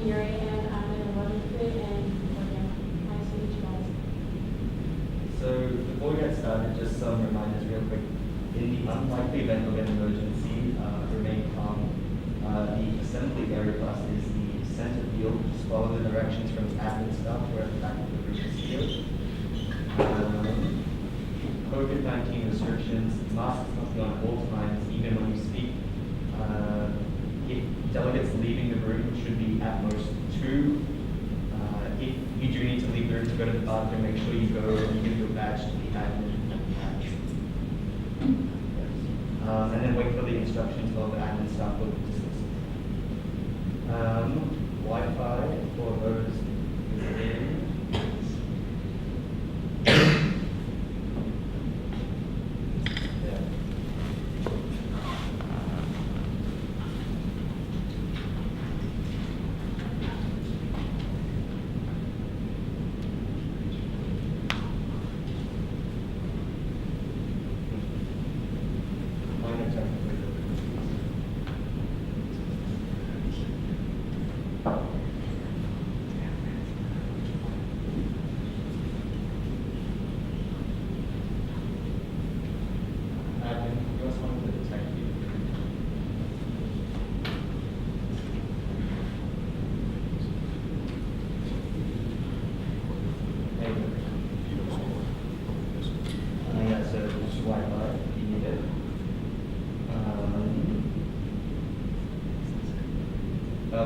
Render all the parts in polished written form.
Yuri, and I'm in 11th grade, and nice to meet you guys. So before we get started, just some reminders real quick. In the unlikely event of an emergency, remain calm. The assembly area class is the center field. Just follow the directions from the admin staff who are at the back of the room field. COVID-19 restrictions, masks must be on at all times, even when you speak. If delegates leaving the room should be at most 2. If you do need to leave the room to go to the bathroom, make sure you go and give your badge to the admin. And then wait for the instructions of the admin staff will be dismissed. Wi-Fi for those in.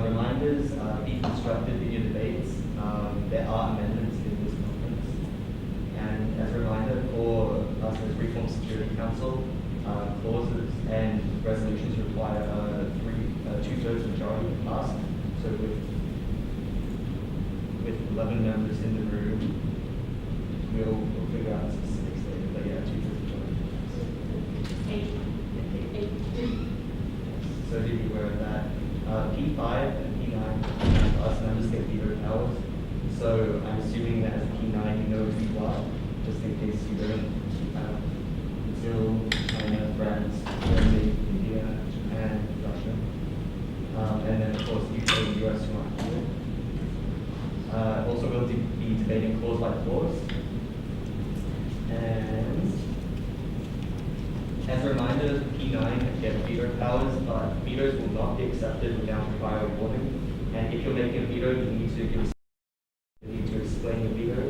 Reminders, be constructive in your debates. There are amendments in this conference. And as a reminder for us as Reform Security Council, clauses and resolutions require a 2/3 majority to pass. So with 11 members in the room, we'll figure out the specifics later. But yeah, 2/3 majority. 8. So be aware of that. P5 and P9 us members get veto powers. So I'm assuming that as a P9 you know who you are, just in case you don't. Brazil, China, France, Germany, India, Japan, Russia. And then of course UK and US who aren't here. Also we'll be debating clause by clause. And as a reminder, P9 get veto powers, but vetoes will not be accepted without prior warning. And if you're making a veto, you need to explain your veto.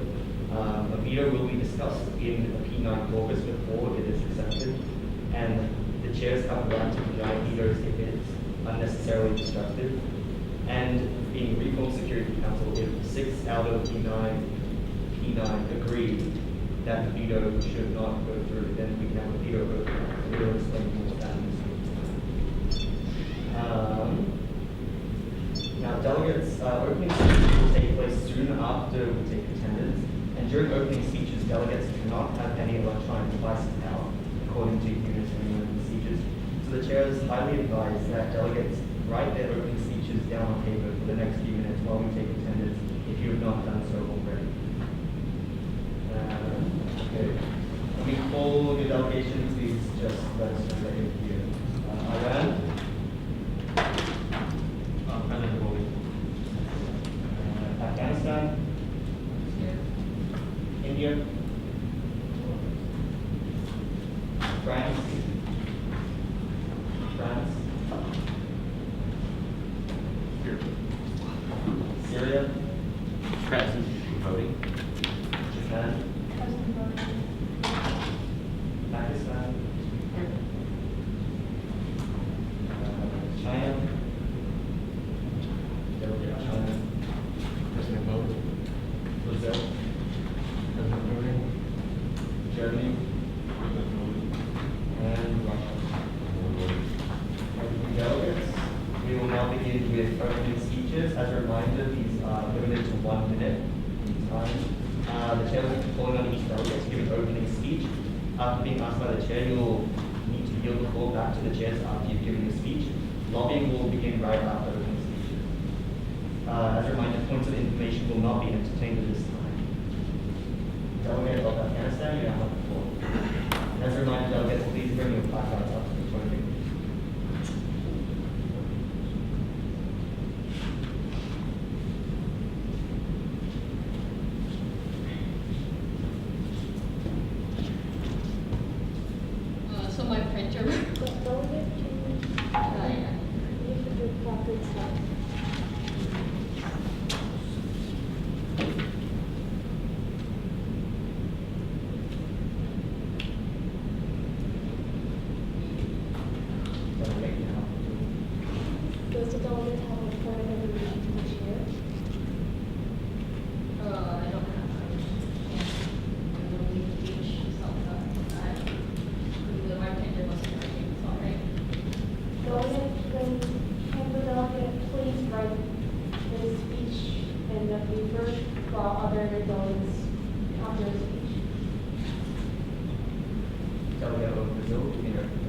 A veto will be discussed in a P9 caucus before it is accepted, and the chairs have the right to deny vetoes if it's unnecessarily destructive. And being Reform Security Council, if 6 out of P9 agree that the veto should not go through, then we can have a veto vote. We'll explain more what that means. Now, delegates, opening speeches will take place soon after we take attendance. And during opening speeches, delegates cannot have any electronic devices out, according to units and opening speeches. So the chair is highly advised that delegates write their opening speeches down on paper for the next few minutes while we take attendance, if you have not done so already. Okay. When we call your delegation, please just let us know that you're here. Iran. President Bowley. Afghanistan. India. France. Here. Syria. Present. Voting. Japan. Pakistan, China, China, President vote, Brazil, President voting, Germany, President voting, and Russia. Delegates, we will now begin with opening speeches. As a reminder, these are limited to 1 minute in time. The chair will be calling on each delegate to give an opening speech. After being asked by the chair, you'll need to yield the floor back to the chairs after you've given your speech. Lobbying will begin right after opening speeches. As a reminder, points of information will not be entertained at this time. Delegate of Afghanistan, you now have the floor. As a reminder, delegates, please bring your placards up to the podium. Does the delegate have a point of information to the chair? I don't have I will need to teach something. My opinion was working, it's all right. Delegate, then can the delegate please write his speech in the paper while other delegates after his speech? Delegate of Brazil, you may recognize.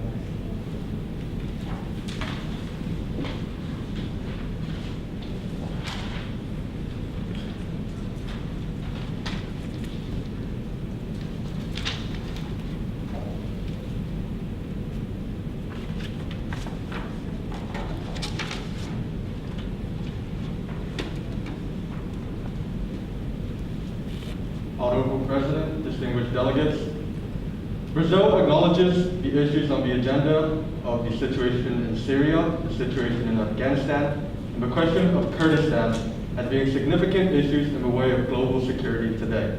Honorable President, distinguished delegates, Brazil acknowledges the issues on the agenda of the situation in Syria, the situation in Afghanistan, and the question of Kurdistan as being significant issues in the way of global security today.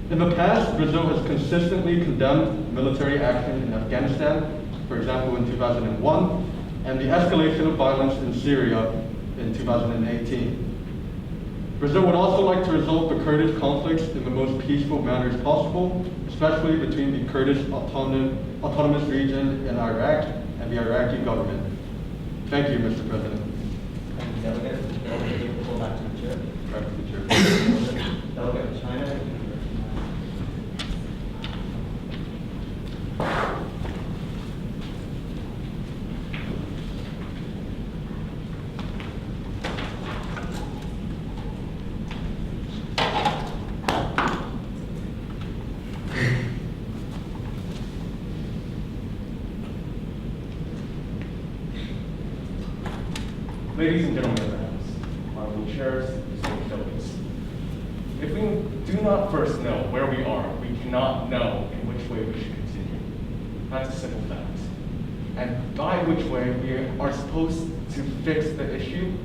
In the past, Brazil has consistently condemned military action in Afghanistan, for example in 2001, and the escalation of violence in Syria in 2018. Brazil would also like to resolve the Kurdish conflicts in the most peaceful manners possible, especially between the Kurdish autonomous region in Iraq and the Iraqi government. Thank you, Mr. President. Thank you, Delegate. Delegate, you will go back to the chair. Back to the chair. Delegate of China, you may recognize. Ladies and gentlemen of the House, honorable chairs, distinguished delegates. If we do not first know where we are, we cannot know in which way we should continue. That's a simple fact. And by which way we are supposed to fix the issue,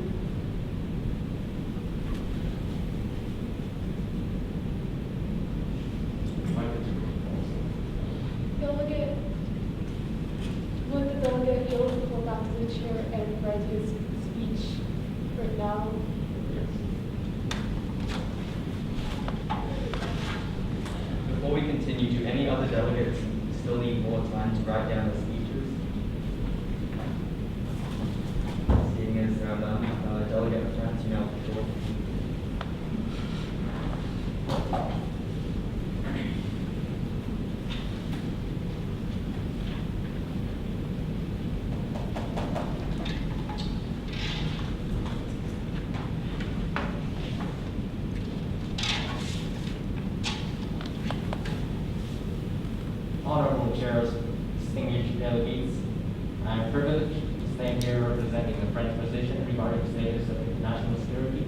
Delegate, would the delegate be able to go back to the chair and write his speech right now? Before we continue, do any other delegates still need more time to write down their speeches? Seeing as there are none, Delegate of France, you now have the floor. Honorable chairs, distinguished delegates, I am privileged to stand here representing the French position regarding the status of international security,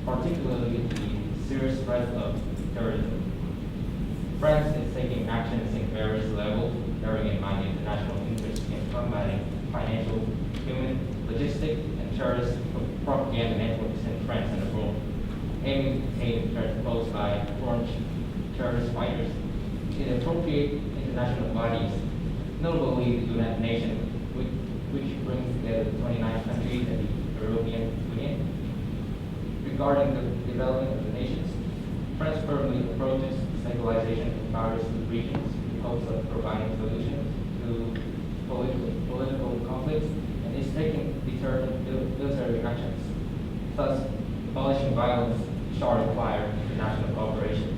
particularly the serious threat of terrorism. France is taking actions in various levels, bearing in mind the international interest in combating financial, human, logistic, and terrorist propaganda networks in France and abroad, aiming to tame threats posed by foreign terrorist fighters. It appropriate international bodies, notably the United Nations, which brings together 29 countries and the European Union. Regarding the development of the nations, France firmly approaches stabilization in various regions in hopes of providing solutions to political conflicts and is taking determined military actions. Thus, abolishing violence shall require international cooperation.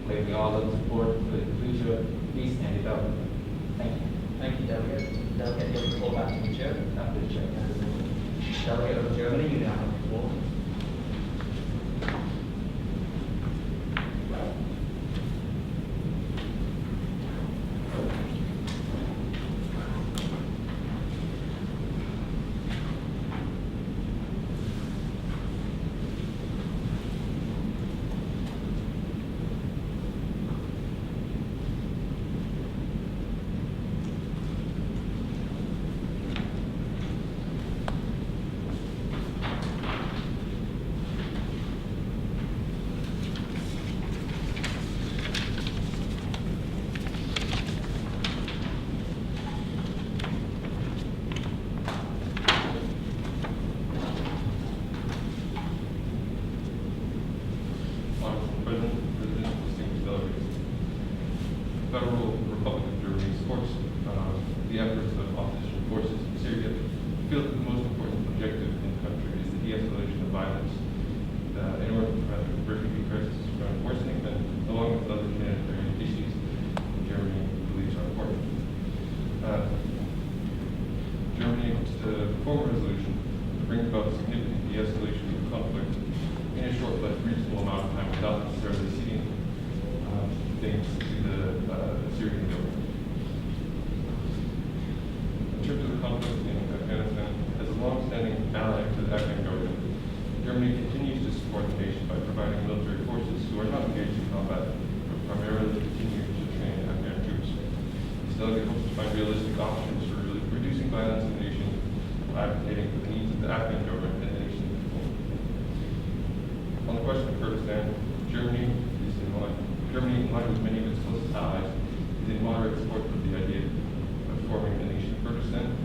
We all look forward to the future peace and development. Thank you. Thank you, Delegate. Delegate, you will call back to the chair. After the chair. Delegate of Germany, you now have the floor. to form a resolution to bring about significant de-escalation of conflict in a short but reasonable amount of time without necessarily ceding things to the Syrian government. In terms of the conflict in Afghanistan, as a long-standing ally to the Afghan government, Germany continues to support the nation by providing military forces who are not engaged in combat, but primarily continue to train Afghan troops. This delegate hopes to find realistic options for reducing violence in the nation, while advocating for the needs of the Afghan government and the nation as a whole. On the question of Kurdistan, Germany, in line with many of its closest allies, is in moderate support of the idea of forming the nation of Kurdistan.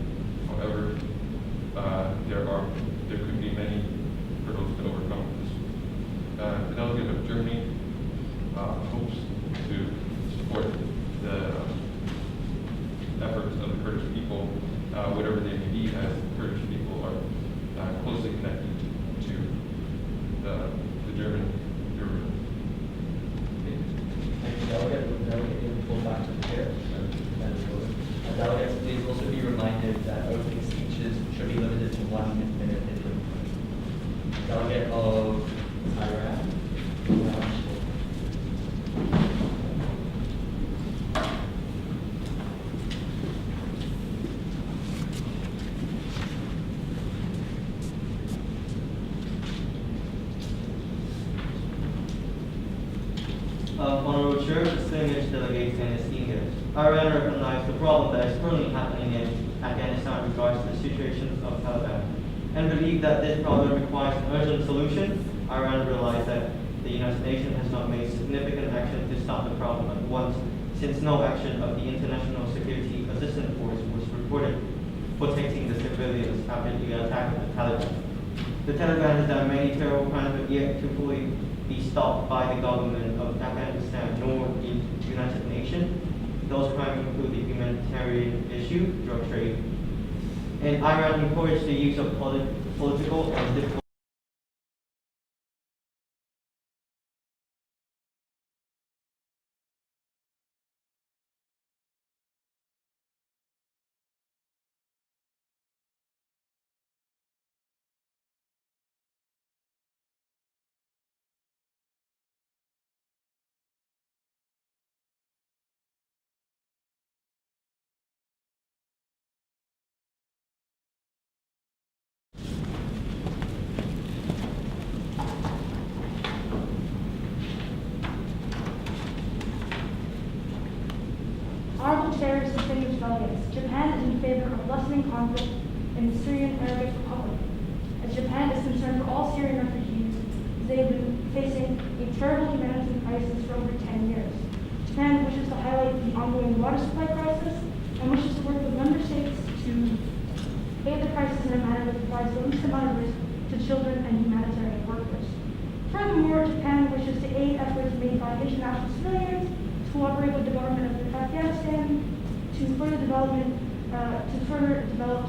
However, there could be many hurdles to overcome this. The delegate of Germany hopes to support the efforts of the Kurdish people, whatever they may be, as the Kurdish people are closely connected to the German government. Thank you, Delegate. Will the delegate be able to pull back to the chair? Delegates, please also be reminded that opening speeches should be limited to 1 minute in length. Delegate of Iran. Honorable Chair, distinguished delegates, and esteemed guests. Iran recognizes the problem that is currently happening in Afghanistan in regards to the situation of Taliban, and believe that this problem requires an urgent solution. Iran realized that the United Nations has not made significant action to stop the problem at once, since no action of the International Security Assistance Force was reported protecting the civilians after the attack of the Taliban. The Taliban has done many terrible crimes, but yet to fully be stopped by the government of Afghanistan nor the United Nations. Those crimes include the humanitarian issue, drug trade, and Iran encouraged the use of political and diplomatic. Honorable Chairs, distinguished delegates, Japan is in favor of lessening conflict in the Syrian Arabic Republic, as Japan is concerned for all Syrian refugees, as they have been facing a terrible humanitarian crisis for over 10 years. Japan wishes to highlight the ongoing water supply crisis and wishes to work with member states to aid the crisis in a manner that provides the least amount of risk to children and humanitarian workers. Furthermore, Japan wishes to aid efforts made by international civilians to cooperate with the government of Afghanistan to further develop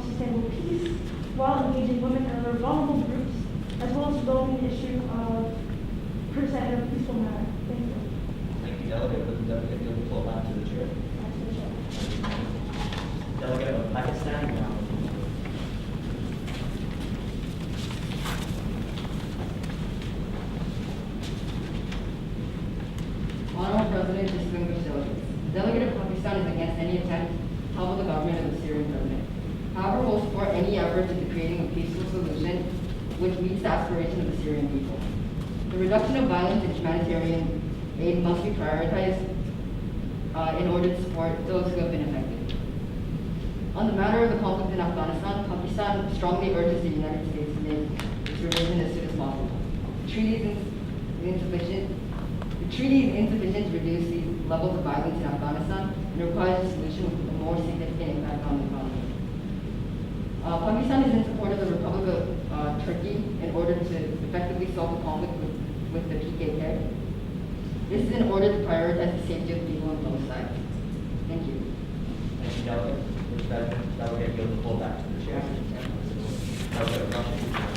sustainable peace while engaging women and other vulnerable groups, as well as developing the issue of Kurdistan in a peaceful manner. Thank you. Thank you, Delegate. Will the delegate be able to pull back to the chair? Delegate of Pakistan now. Honorable President, distinguished delegates. The delegate of Pakistan is against any attempt to topple the government of the Syrian government. However, will support any effort into creating a peaceful solution which meets the aspirations of the Syrian people. The reduction of violence and humanitarian aid must be prioritized in order to support those who have been affected. On the matter of the conflict in Afghanistan, Pakistan strongly urges the United States to make its revision as soon as possible. The treaty is insufficient to reduce the levels of violence in Afghanistan and requires a solution with a more significant impact on the economy. Pakistan is in support of the Republic of Turkey in order to effectively solve the conflict with the PKK. This is in order to prioritize the safety of people on both sides. Thank you. Thank you, Delegate. With that, Delegate, you'll pull back to the chair. Delegate of Russia.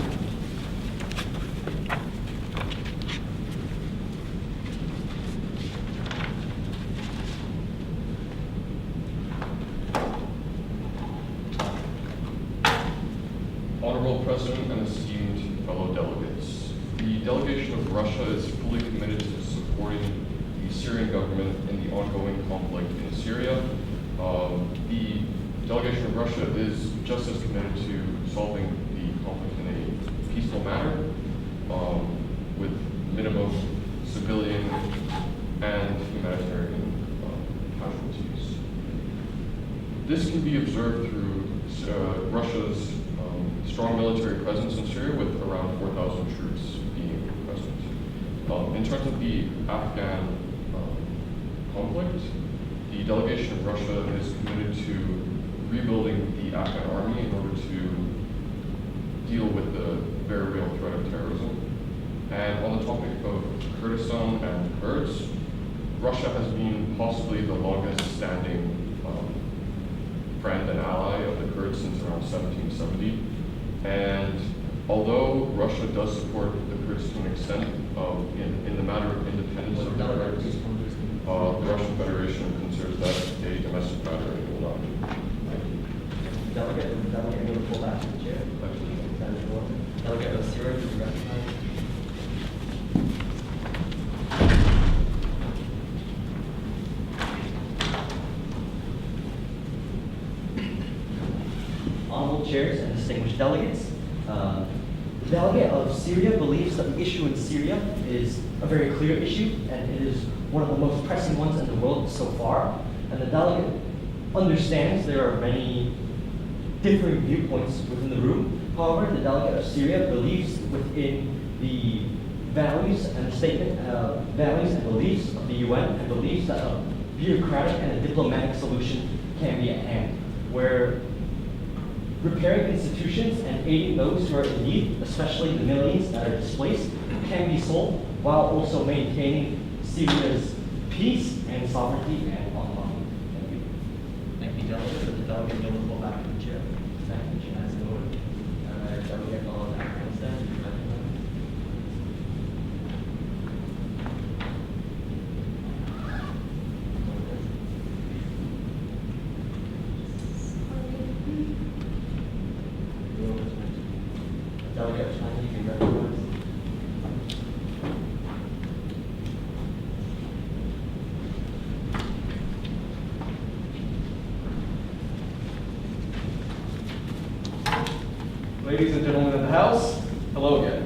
President and esteemed fellow delegates, the delegation of Russia is fully committed to supporting the Syrian government in the ongoing conflict in Syria. The delegation of Russia is just as committed to solving the conflict in a peaceful manner, with minimum civilian and humanitarian casualties. This can be observed through Russia's strong military presence in Syria, with around 4,000 troops being present. In terms of the Afghan conflict, the delegation of Russia is committed to rebuilding the Afghan army in order to deal with the very real threat of terrorism. And on the topic of Kurdistan and Kurds, Russia has been possibly the longest standing friend and ally of the Kurds since around 1770. And although Russia does support the Kurds to an extent in the matter of independence of the Kurds, the Russian Federation considers that a domestic matter and will not. Delegate will pull back to the chair. Delegate of Syria, to be recognized. Honorable chairs and distinguished delegates, the delegate of Syria believes that the issue in Syria is a very clear issue, and it is one of the most pressing ones in the world so far. And the delegate understands there are many differing viewpoints within the room. However, the delegate of Syria believes within the values and statement, values and beliefs of the UN, and believes that a bureaucratic and a diplomatic solution can be at hand, where repairing institutions and aiding those who are in need, especially the millions that are displaced, can be solved while also maintaining Syria's peace and sovereignty and autonomy. Thank you. Thank you, delegate. The delegate will go back to the chair. Thank you, as in order. Delegate of Afghanistan. Delegate of China, you can recognize. Ladies and gentlemen of the House, hello again.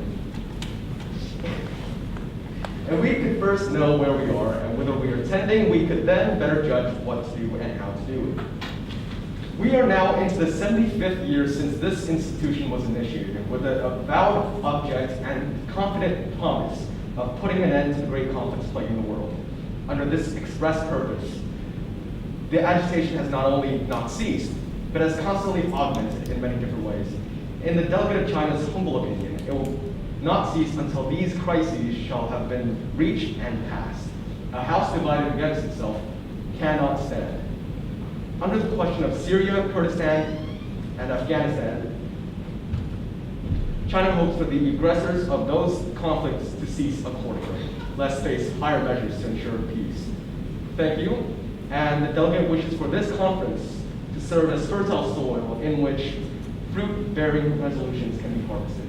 And we could first know where we are and whether we are attending, we could then better judge what to do and how to do it. We are now into the 75th year since this institution was initiated, with an avowed object and confident promise of putting an end to the great conflicts plaguing the world. Under this express purpose, the agitation has not only not ceased, but has constantly augmented in many different ways. In the delegate of China's humble opinion, it will not cease until these crises shall have been reached and passed. A house divided against itself cannot stand. Under the question of Syria, Kurdistan, and Afghanistan, China hopes for the aggressors of those conflicts to cease accordingly, lest face higher measures to ensure peace. Thank you, and the delegate wishes for this conference to serve as fertile soil in which fruit-bearing resolutions can be harvested.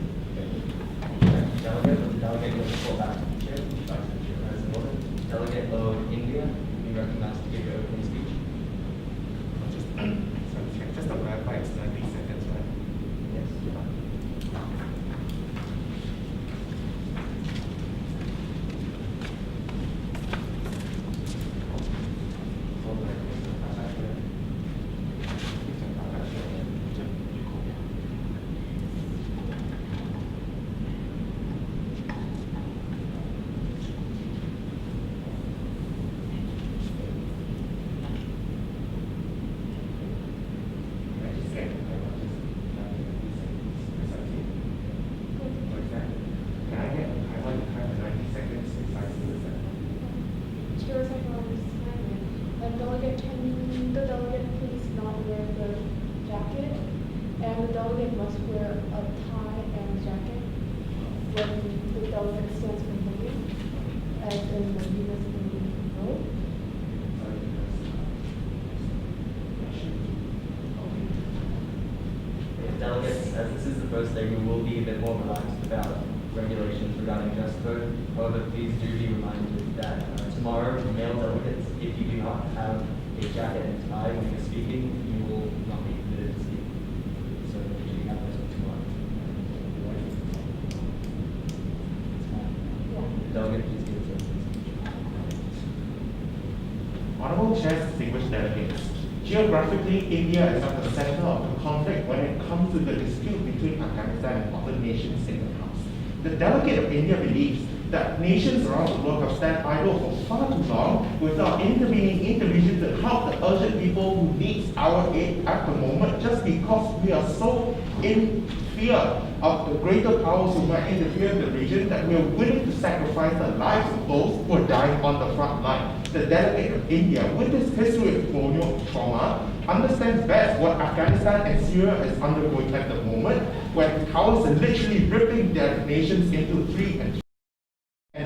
Thank you. Delegate will go back to the chair. As in order. Delegate of India, you recognized to give your opening speech. Just to clarify, it's 30 seconds, right? Yes. Delegate, can the delegate please not wear the jacket? And the delegate must wear a tie and a jacket when the delegate stands for voting, as in the U.S. vote. Delegate delegates, as this is the first day, we will be a bit more relaxed about regulations regarding dress code. However, please do be reminded that tomorrow, male delegates, if you do not have a jacket and tie when you're speaking, you will not be permitted to speak. So make sure you have those for tomorrow. Delegate, please give us a Honorable Chairs, distinguished delegates, geographically, India is at the center of the conflict when it comes to the dispute between Afghanistan and other nations in the past. The delegate of India believes that nations around the world have stand idle for far too long without intervening in the region to help the urgent people who needs our aid at the moment, just because we are so in fear of the greater powers who might interfere in the region that we are willing to sacrifice the lives of those who are dying on the front line. The delegate of India, with its history of colonial trauma, understands best what Afghanistan and Syria is undergoing at the moment, when powers are literally ripping their nations into three and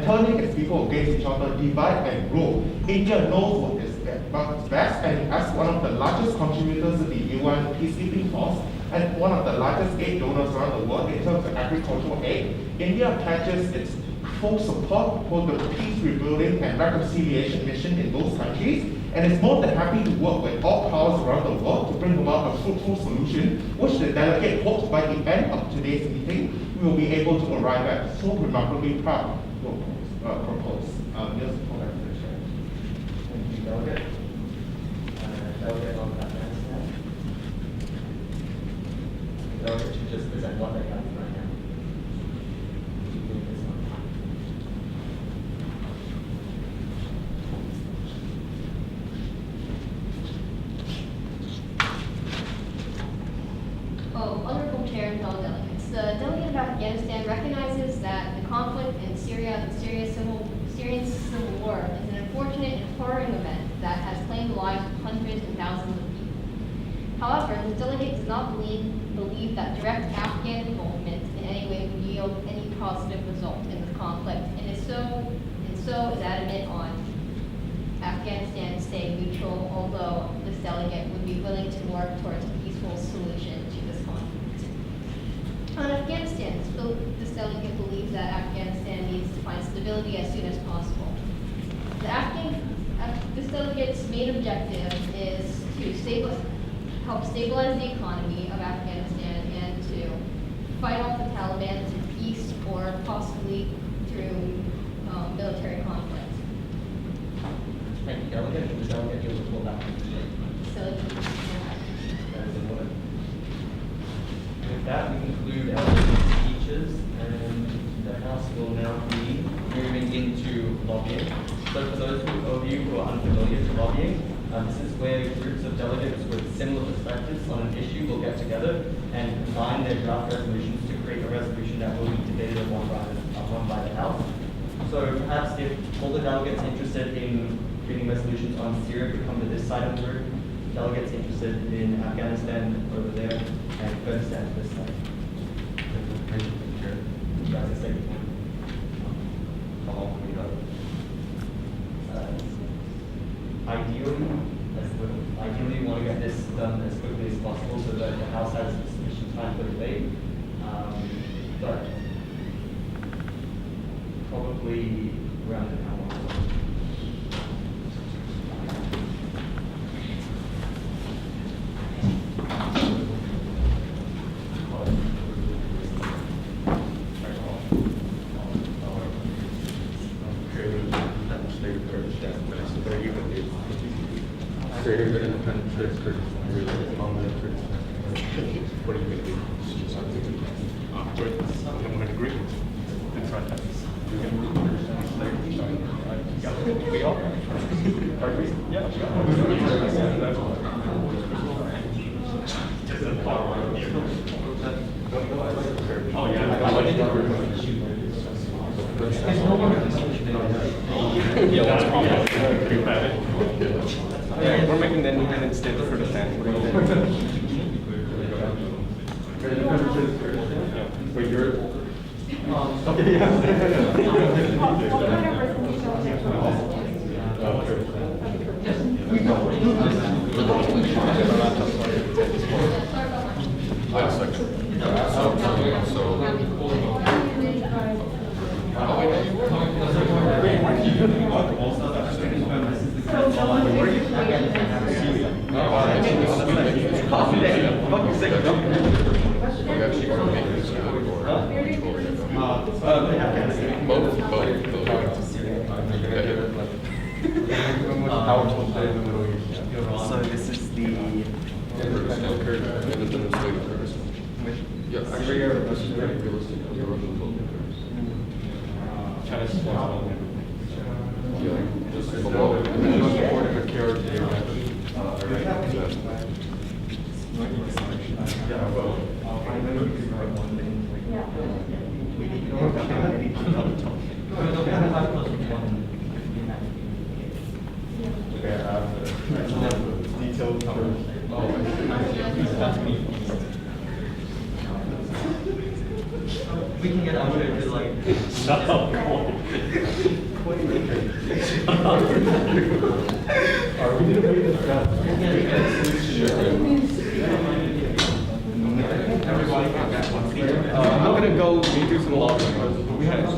turning its people against each other, divide and rule. India knows what is best, and as one of the largest contributors to the UN peacekeeping force and one of the largest aid donors around the world in terms of agricultural aid, India pledges its full support for the peace rebuilding and reconciliation mission in those countries, and is more than happy to work with all powers around the world to bring about a fruitful solution, which the delegate hopes by the end of today's meeting we will be able to arrive at. So remarkably proud to propose. Yes, Thank you, Delegate. Delegate on Afghanistan. The delegate should just present what they have right now. Honorable Chair and fellow delegates, the delegate of Afghanistan recognizes that the conflict in Syria, the Syrian civil war, is an unfortunate and horrifying event that has claimed the lives of hundreds and thousands of people. However, the delegate does not believe that direct Afghan involvement in any way would yield any positive result in the conflict, and so is adamant on Afghanistan staying neutral, although this delegate would be willing to work towards a peaceful solution to this conflict. On Afghanistan, this delegate believes that Afghanistan needs to find stability as soon as possible. This delegate's main objective is to help stabilize the economy of Afghanistan and to fight off the Taliban through peace or possibly through military conflict. Thank you, Delegate. The delegate will report back. So, That is in order. With that, we conclude our speeches, and the House will now be moving into lobbying. So for those of you who are unfamiliar with lobbying, this is where groups of delegates with similar perspectives on an issue will get together and combine their draft resolutions to create a resolution that will be debated and won by the House. So perhaps if all the delegates interested in creating resolutions on Syria could come to this side of the room, delegates interested in Afghanistan over there, and Kurdistan to this side. You guys are safe. How long do we have? Ideally, we want to get this done as quickly as possible so that the House has sufficient time for debate. But probably around an hour. What are you going to do? I'm going to agree. That's right. You're going to agree. We all? Are we? Yeah. Oh, yeah. Yeah, we're making the independent state of Kurdistan. What do you think? Wait, you're... Okay, yeah. Last section. So this is the Yeah, actually, that's very realistic. The Russian China's small. Yeah, just below. And then the support of a carriage. yeah, well, I know you can write one thing. We need to know about how many people are talking. Okay, detailed numbers. We can get under to like. Shut up. Are we gonna make this down? Everybody got that one seat. I'm gonna go do some lobbying. You have.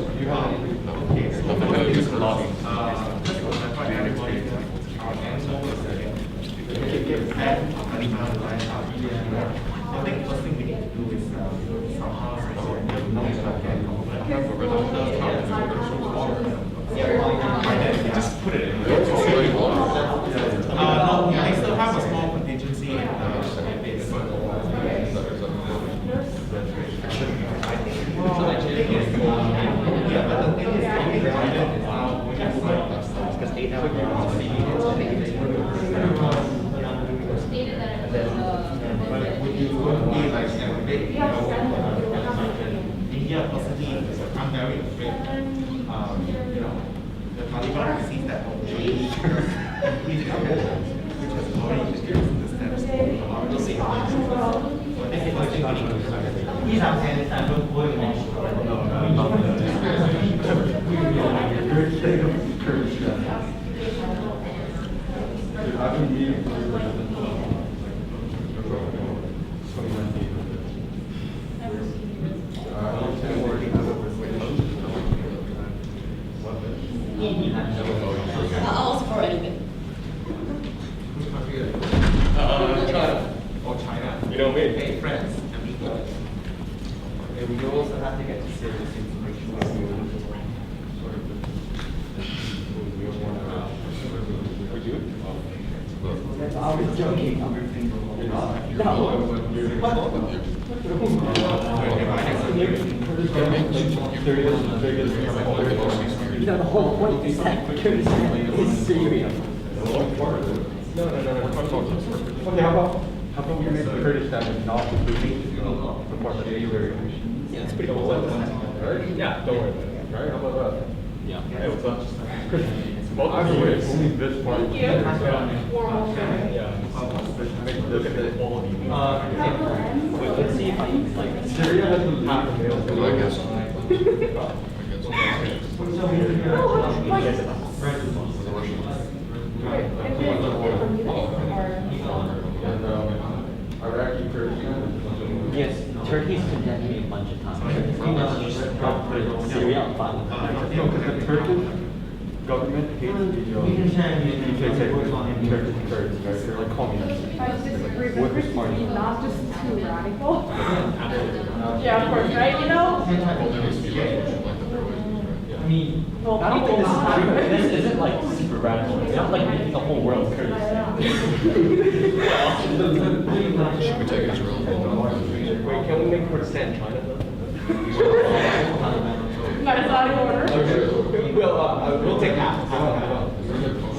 Okay, so I'm gonna do some lobbying. I think first thing we need to do is somehow Just put it in. no, I still have a small contingency in base. Yeah, but the thing is, because 8 hours. Stated that it India possibly, I'm very afraid, the Taliban sees that opportunity, increase their goals, which has already experienced the steps. We'll see. He's Afghanistan, don't worry I've been meeting I'll support anything. China. Oh, China. You know me. Hey, friends, amigos. And we also have to get to serious information. Would you? I was joking. No, the whole point is that Kurdistan is Syria. No. Okay, how about we make Kurdistan not including the part of the area? Yeah, it's pretty cool. Right? Yeah, don't worry about it. Right, how about that? Yeah. Hey, what's up? Only this part. Yeah. Look at the quality. Let's see if I can like. Syria has the half a million. I guess. And Iraqi Kurdistan. Yes, Turkey's condemned me a bunch of times. Syria, fine. No, because the Turkish government hates the Turkish Kurds, right? They're like communists. I disagree, What but was part of Christianity it? not just too radical. Yeah, of course, right, you know? I mean, I don't think this isn't like super radical. It's not like making the whole world Kurdistan. Should we take Israel? Wait, can we make Kurdistan China though? No, it's out of order. We'll take half.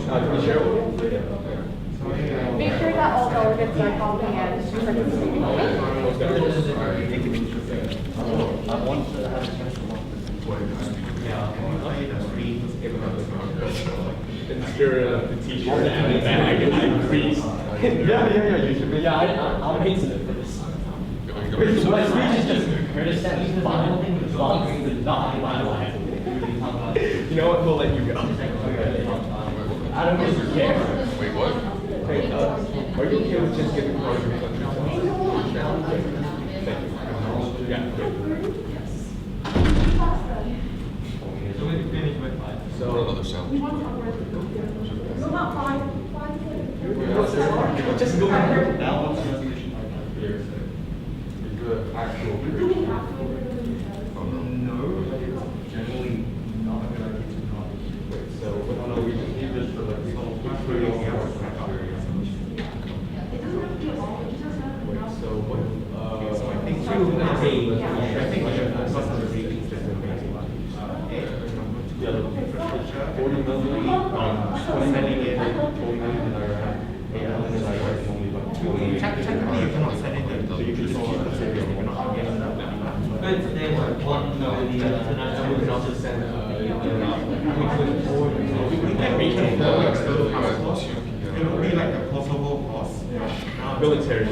Can we share it with you? Make sure that all delegates are comprehend. I want to have a chance to walk. In the spirit of the t-shirt and the bag and the crease. Yeah, you should be. Yeah, I'm hating it for this. My speech is just Kurdistan is fine, as long as it's not violent. You know what? We'll let you go. I don't really care. Wait, what? Hey, are you okay with just giving part of your country? Thank you. Yeah. So we finish with 5. So. Just go ahead. Balance resolution. Actual. No, generally not a good idea to not. Wait, so, oh no, we just need this for like, put it on the Wait, so what, So I think I think we should focus on the savings that we're making. Yeah, 40 million, spending it, 4 million in Iran, 8 million in Iran, only about 2 million. Technically, you cannot send it So you can just keep the same, you're not getting that. But they were one of the international. we can also send, We can reach it. It will be like a Kosovo plus. military,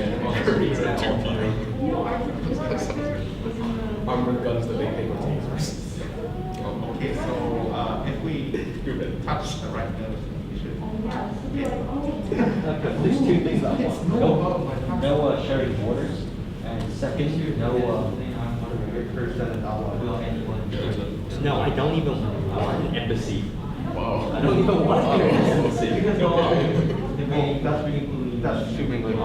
armored guns that they think are tasers. Okay, so if we touch the right note, we should. There's two things about one. No sharing borders, and second, no, no, I don't even want an embassy. Wow. I don't even want an embassy. That's assuming like,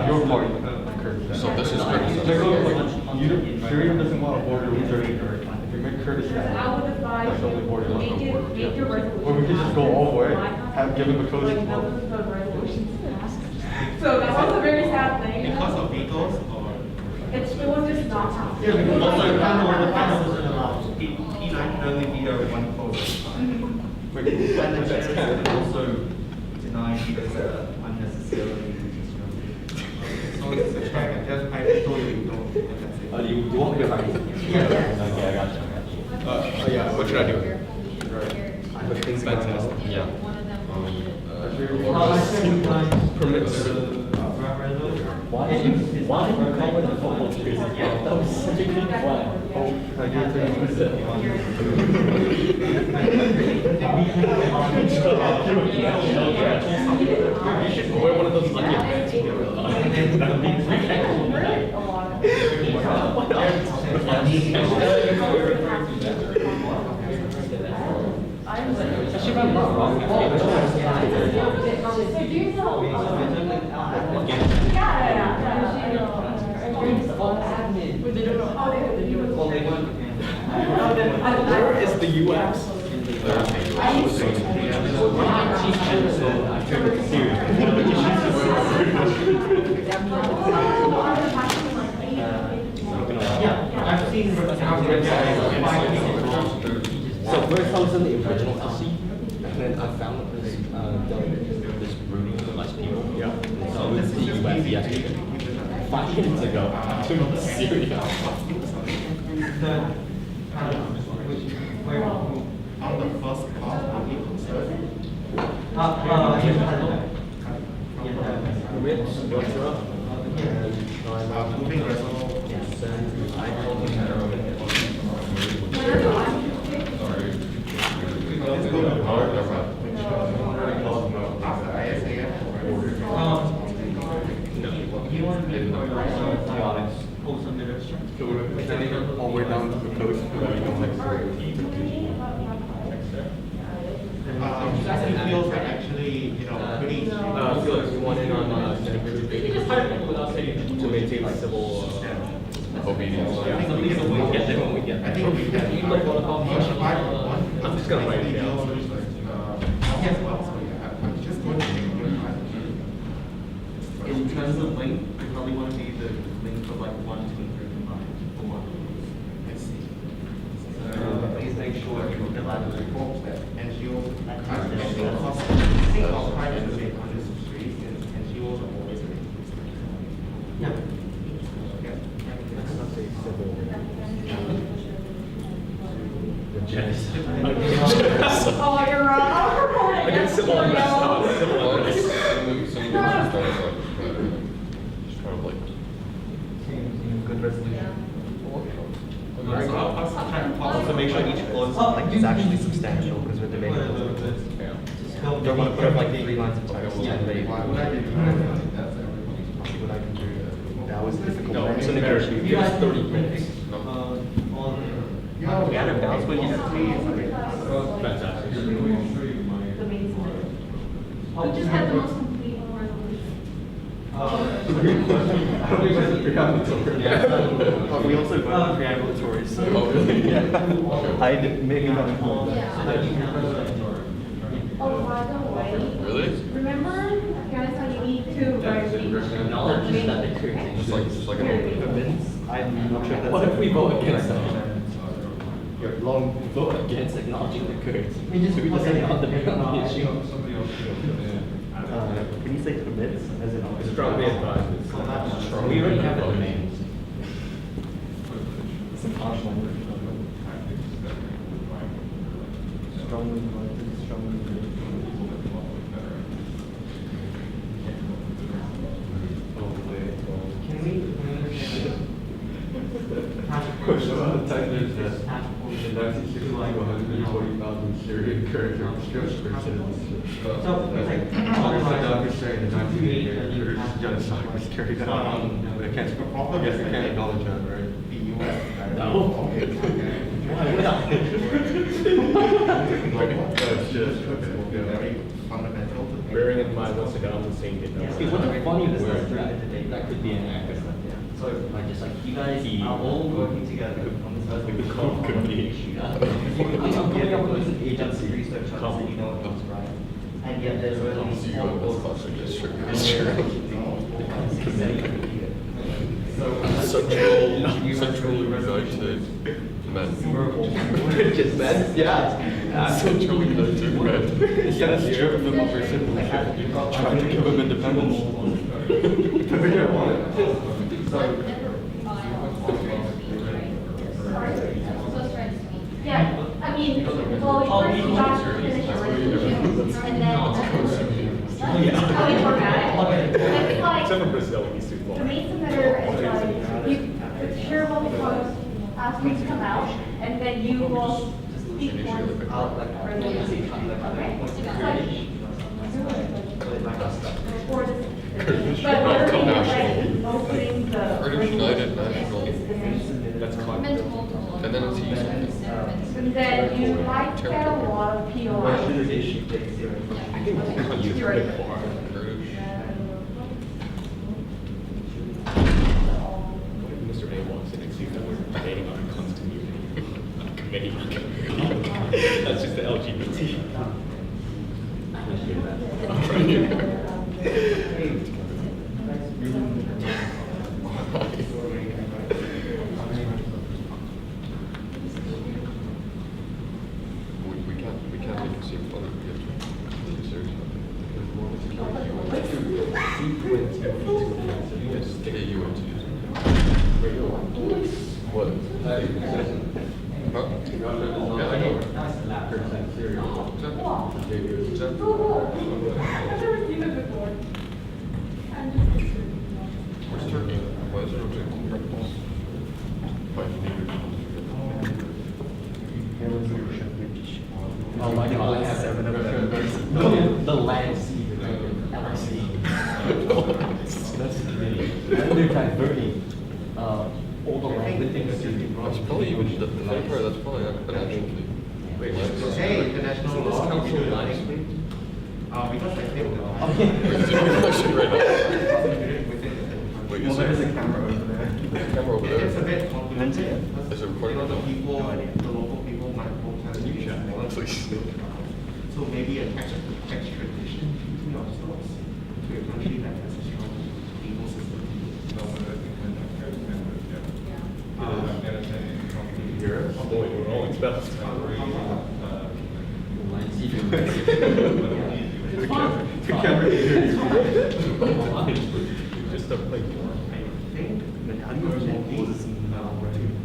your part, So this is Syria doesn't want a border with Turkey. If you make Kurdistan, I would advise that's the only border. make your resolution. Or we could just go all the way, give them a coast. Like, that was the resolution. So that was a very sad thing. Because of vetoes or? It was just not happening. Also, P9 can only veto one clause. And the chairs can also deny because unnecessarily disruptive. So it's a check, I told you, don't. You want me to write? Yeah. Okay, I got you. yeah, what should I do? Fantastic. Yeah. One of them Permits. Why did you call it a football jersey? That was such a good flag. You should wear one of those onion pants. That would be Actually, if I'm not wrong, So do you know? where is the UX? I've seen. So first I was in the original LC, and then I found this this room with less people. Yeah. So I was the US yesterday. 5 minutes ago, I took Syria. On the first part, are you concerned? Moving You want to be So we're extending it all the way down to the coast, so that we don't like Syria. it feels like actually, pretty. Felix, you want in on to maintain like civil Obedience. Yeah, we get there when we get I think we can. I'm just gonna write it down. Yes, well, so yeah, I'm just going to make it. In terms of length, we probably want to be the length of like 1, 2, and 3 combined for one. Let's see. Please make sure you divide the report. NGOs, cost of private to make on this street, and NGOs are always. Yeah. Genocide. Oh, you're wrong. I get civil unrest. Civil unrest. Just kind of like. Good resolution. Yeah. Also make sure each clause is actually substantial because we're debating. Don't want to put up like 3 lines of text. Why would I do that? What I can do. That was difficult. No, it's a negotiation. You have 30 minutes. We had a bounce, but you have 3 years. Fantastic. Who just had the most complete resolution? We also voted preambulatory, so. I did, maybe not. Oh, by the way. Really? Remember Afghanistan, you need to write the. Knowledge is that the current. Just like an open. I'm not sure that's. What if we vote against that? Your long vote against acknowledging the Kurds. We just doesn't want the issue. Can you say commits as in? Strongly advised. We already have the names. It's an harsh language. Strongly voted, strongly voted. Can we? Question about the time there's in 1960 to 140,000 Syrian Kurds are discussed for citizenship. So, it's like. Saddam Hussein in 1988, Kurdish genocide was carried out. But I guess we can't acknowledge that, right? The US. No. Why would I? That's just very fundamental to Bearing in mind what Saddam Hussein did. See, what's a funny word that could be an acronym? So, Like just like you guys are all working together on this like the committee. I'm coming up with an agency research on this, you know what's right. And yet there's really Central United Men. Just men? Yeah. Central United Men. Instead of stripping them of their citizenship, trying to give them independence. Yeah, I mean, well, we first got to finish the resolution, and then. Oh, we forgot it. I think like, Except for Brazil, he's too the far. main submitter is like, you, it's shareable because ask me to come out, and then you will speak for the resolution. Okay? For this. But we're Come like national. opening the. Kurdish United National. That's And then it's used. And then you might get a lot of POI. I think it's You're right. Kurdish. Mr. A wants to excuse that we're debating on constant unity. On a committee. That's just the LGBT. We can't make it seem funny. We have to take it seriously. What? Huh? Yeah, I know. I've never seen it before. Where's Turkey? Why is there no Turkey? Oh my God, I have 7 of them. The land sea, LC. That's the committee. And they're diverting, all the land within the city. That's probably even, the funny part, that's probably an actual thing. Hey, international law. Council lines. Because I think Wait, is there a question right now? Wait, is there's a there camera over there. camera over there? It's a bit complimentary. Is it recording right now? The local people might protest. Please. So maybe an extradition between ourselves to a country that has a strong legal system. Boy, we're all expelled. The camera can hear you. Just a play more. How do you present these to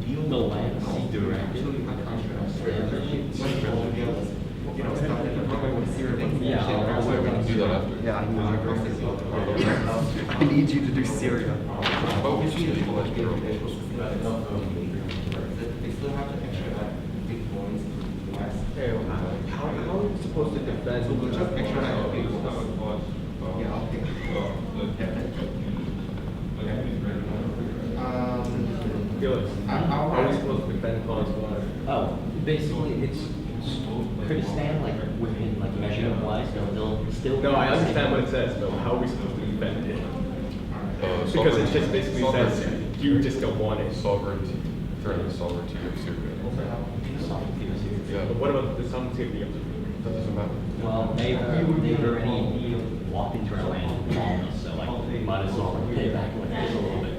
deal The land sea directed. you know, stuff that you're talking about Syria. Yeah, We're gonna do that after. Yeah, I need you to do Syria. But we should legalize marijuana. They still have to extradite big boys to the West. How are you supposed to defend? So we'll just extradite big boys. Yeah, okay. Felix, how are we supposed to defend cause water? Oh, basically, it's Kurdistan, like, within, like, measurement wise, they'll still. No, I understand what it says, but how are we supposed to defend it? Because it just basically says you just don't want it. Sovereignty, threatening sovereignty of Syria. Yeah, But what about the sovereignty of that doesn't matter. Well, they've already walked into our land, so like, might as well pay back like just a little bit.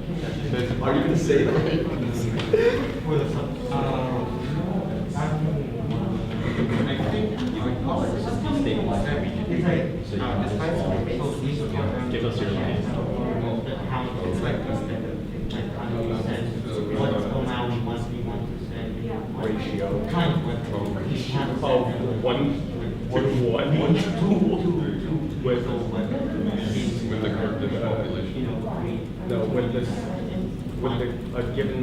Are you gonna say that? I think you would call it just destabilize the region. So you can just give us your land. It's like what's allowed must be 1%. Ratio. Kind of. Oh, 1 to 1. With With the current population. no, with the a given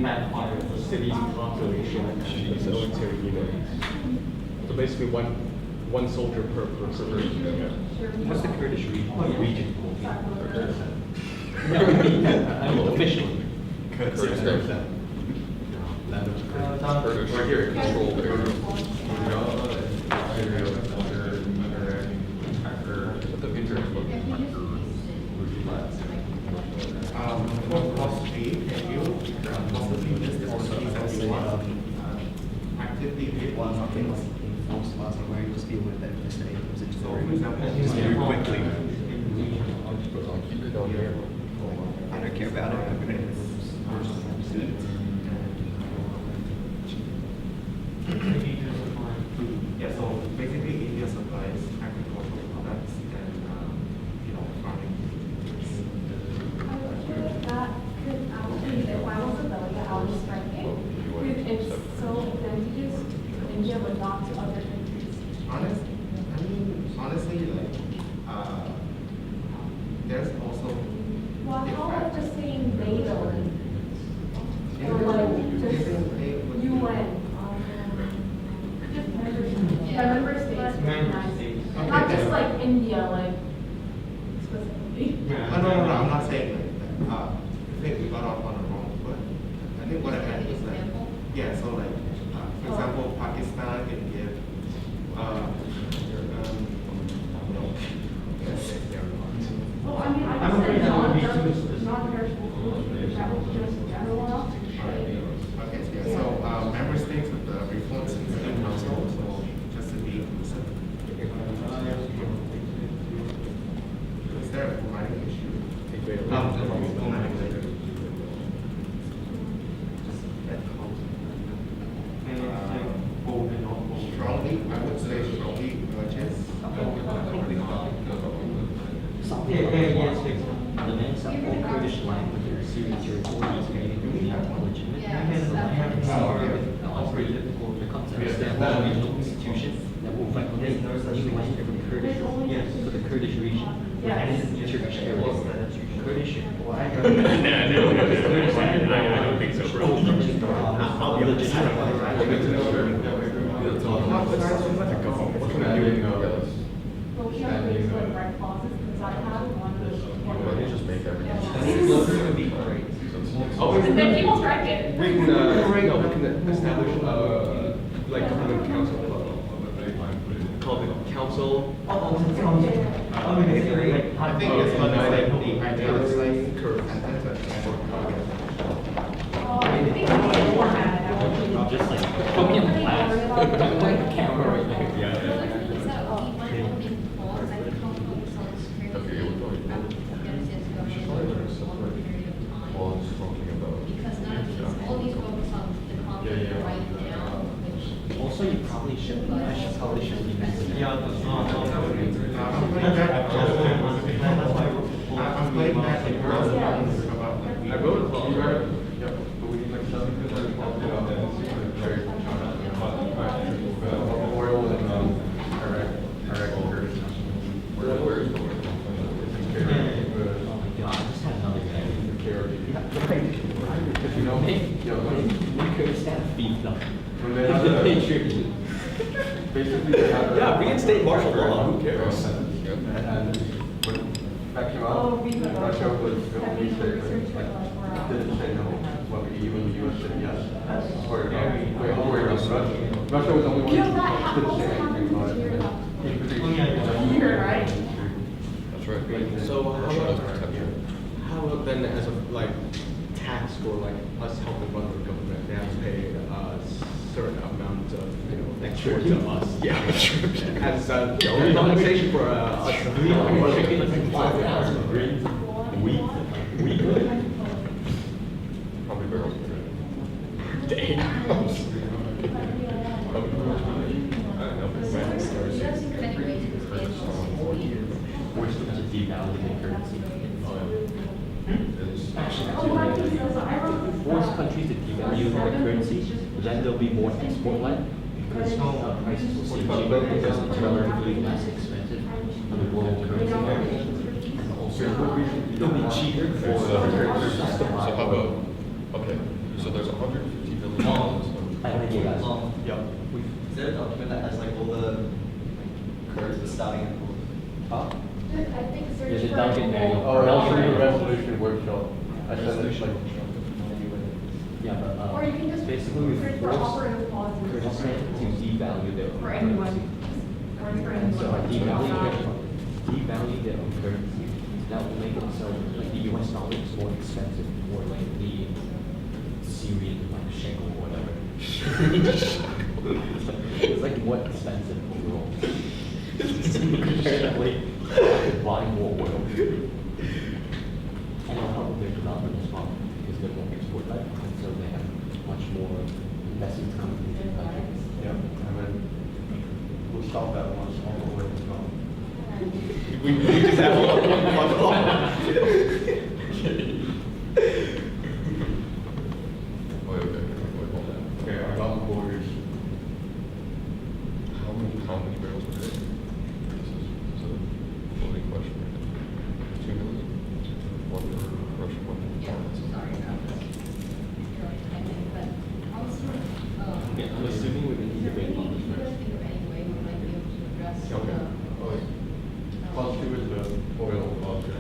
city's population and the military units. So basically, one soldier per person. What's the Kurdish region? No, officially. Kurdistan. Kurdish Right here. controlled area. But the internet look For possibly, can you possibly list the policies that you want actively with one of things? So, for example, quickly. keep it on there. I don't care about it. I'm gonna. yeah, so basically India supplies agricultural products and, farming. If I was a delegate, I would strike it. It's so advantageous India but not to other countries. Honestly, like, there's also. Well, how about just saying they don't? Or like just UN? Yeah, member states. Not just like India, like specifically. No, I'm not saying like that. I think we got off on the wrong foot. I think what I meant was like, yeah, so like, for example, Pakistan can give, Well, I mean, I just said non-perishable food, that was just general enough. okay, yeah, so, member states with the reforms in the council, so just to be inclusive. Is there a formatting issue? Formatting later. Strongly, I would say strongly urges. The men of all Kurdish land within Syrian territories may be legitimate. Operated for the concept of regional institution that will recognize new land for the Kurdish, for the Kurdish region and Turkish territory. Kurdish. I don't think so, bro. I'll be legitimate. What can I do? But we have to raise like right clauses because I have one of those. You just make everything. And then people strike it. We can, establish, like, government council, called the council. I think it's not like the idea of like curves and things like that. Just like, put me in the class. Like the camera right there. Because none of these, all these focus on the conflict right now, which. Also, you probably shouldn't, probably shouldn't be mentioning. I'm playing back the girls about like. I wrote a poem. Yeah, but we need like 7 memorial in Iraq, Kurdistan. Oh my god, I just had another guy. If you know me, Kurdistan beefed up. when they have the, basically they have. Yeah, reinstate martial law, who cares? And when that came out, Russia was the only state that didn't say no, what the EU and the US said yes. Or, Russia was the only one You know, that that couldn't also say anything happens about it. here. Here, right? That's right. So Russia has potential. how about then as a like tax or like us helping run the government, they have to pay a certain amount of extra to us. Yeah, as compensation for us. Chicken and 5,000 grains weekly. How many barrels per day? Damn. I don't know. There's many ways to expand this. We're supposed to devalue the currency. Force countries to devalue their currency, then there'll be more export-led because prices will stay cheaper because it's relatively less expensive on the world currency market. And also, it'll be cheaper for So how about? about, okay, so there's $150 billion. I like you guys. Yeah. Is there a document that has like all the curves, the starting and all? Huh? I think search There's a for delegate manual. Oh, also the resolution workshop. I said it's like. Yeah, but Or you can just basically we search for force operative clauses. Kyrgyzstan to devalue their own For anyone. currency. Or for anyone. So by devalue their own currency, that will make it so like the US dollar is more expensive for like the Syrian like shekel or whatever. It's like more expensive overall. Comparatively, buying more oil. And it'll help with their development as well, because they're more export led, and so they have much more investments coming into the country. Yeah, and then we'll stop that once all the way is gone. We just have one Wait, hold on. Okay, our golf borders. How many barrels per day? This is a floating question. 2 million? One for Russia, one for Yeah, France. sorry about this. You're like typing, but also, I'm assuming we're gonna need to bring all this you guys first. think of any way we might be able to address the, Okay. Clause 2 is the oil clause. the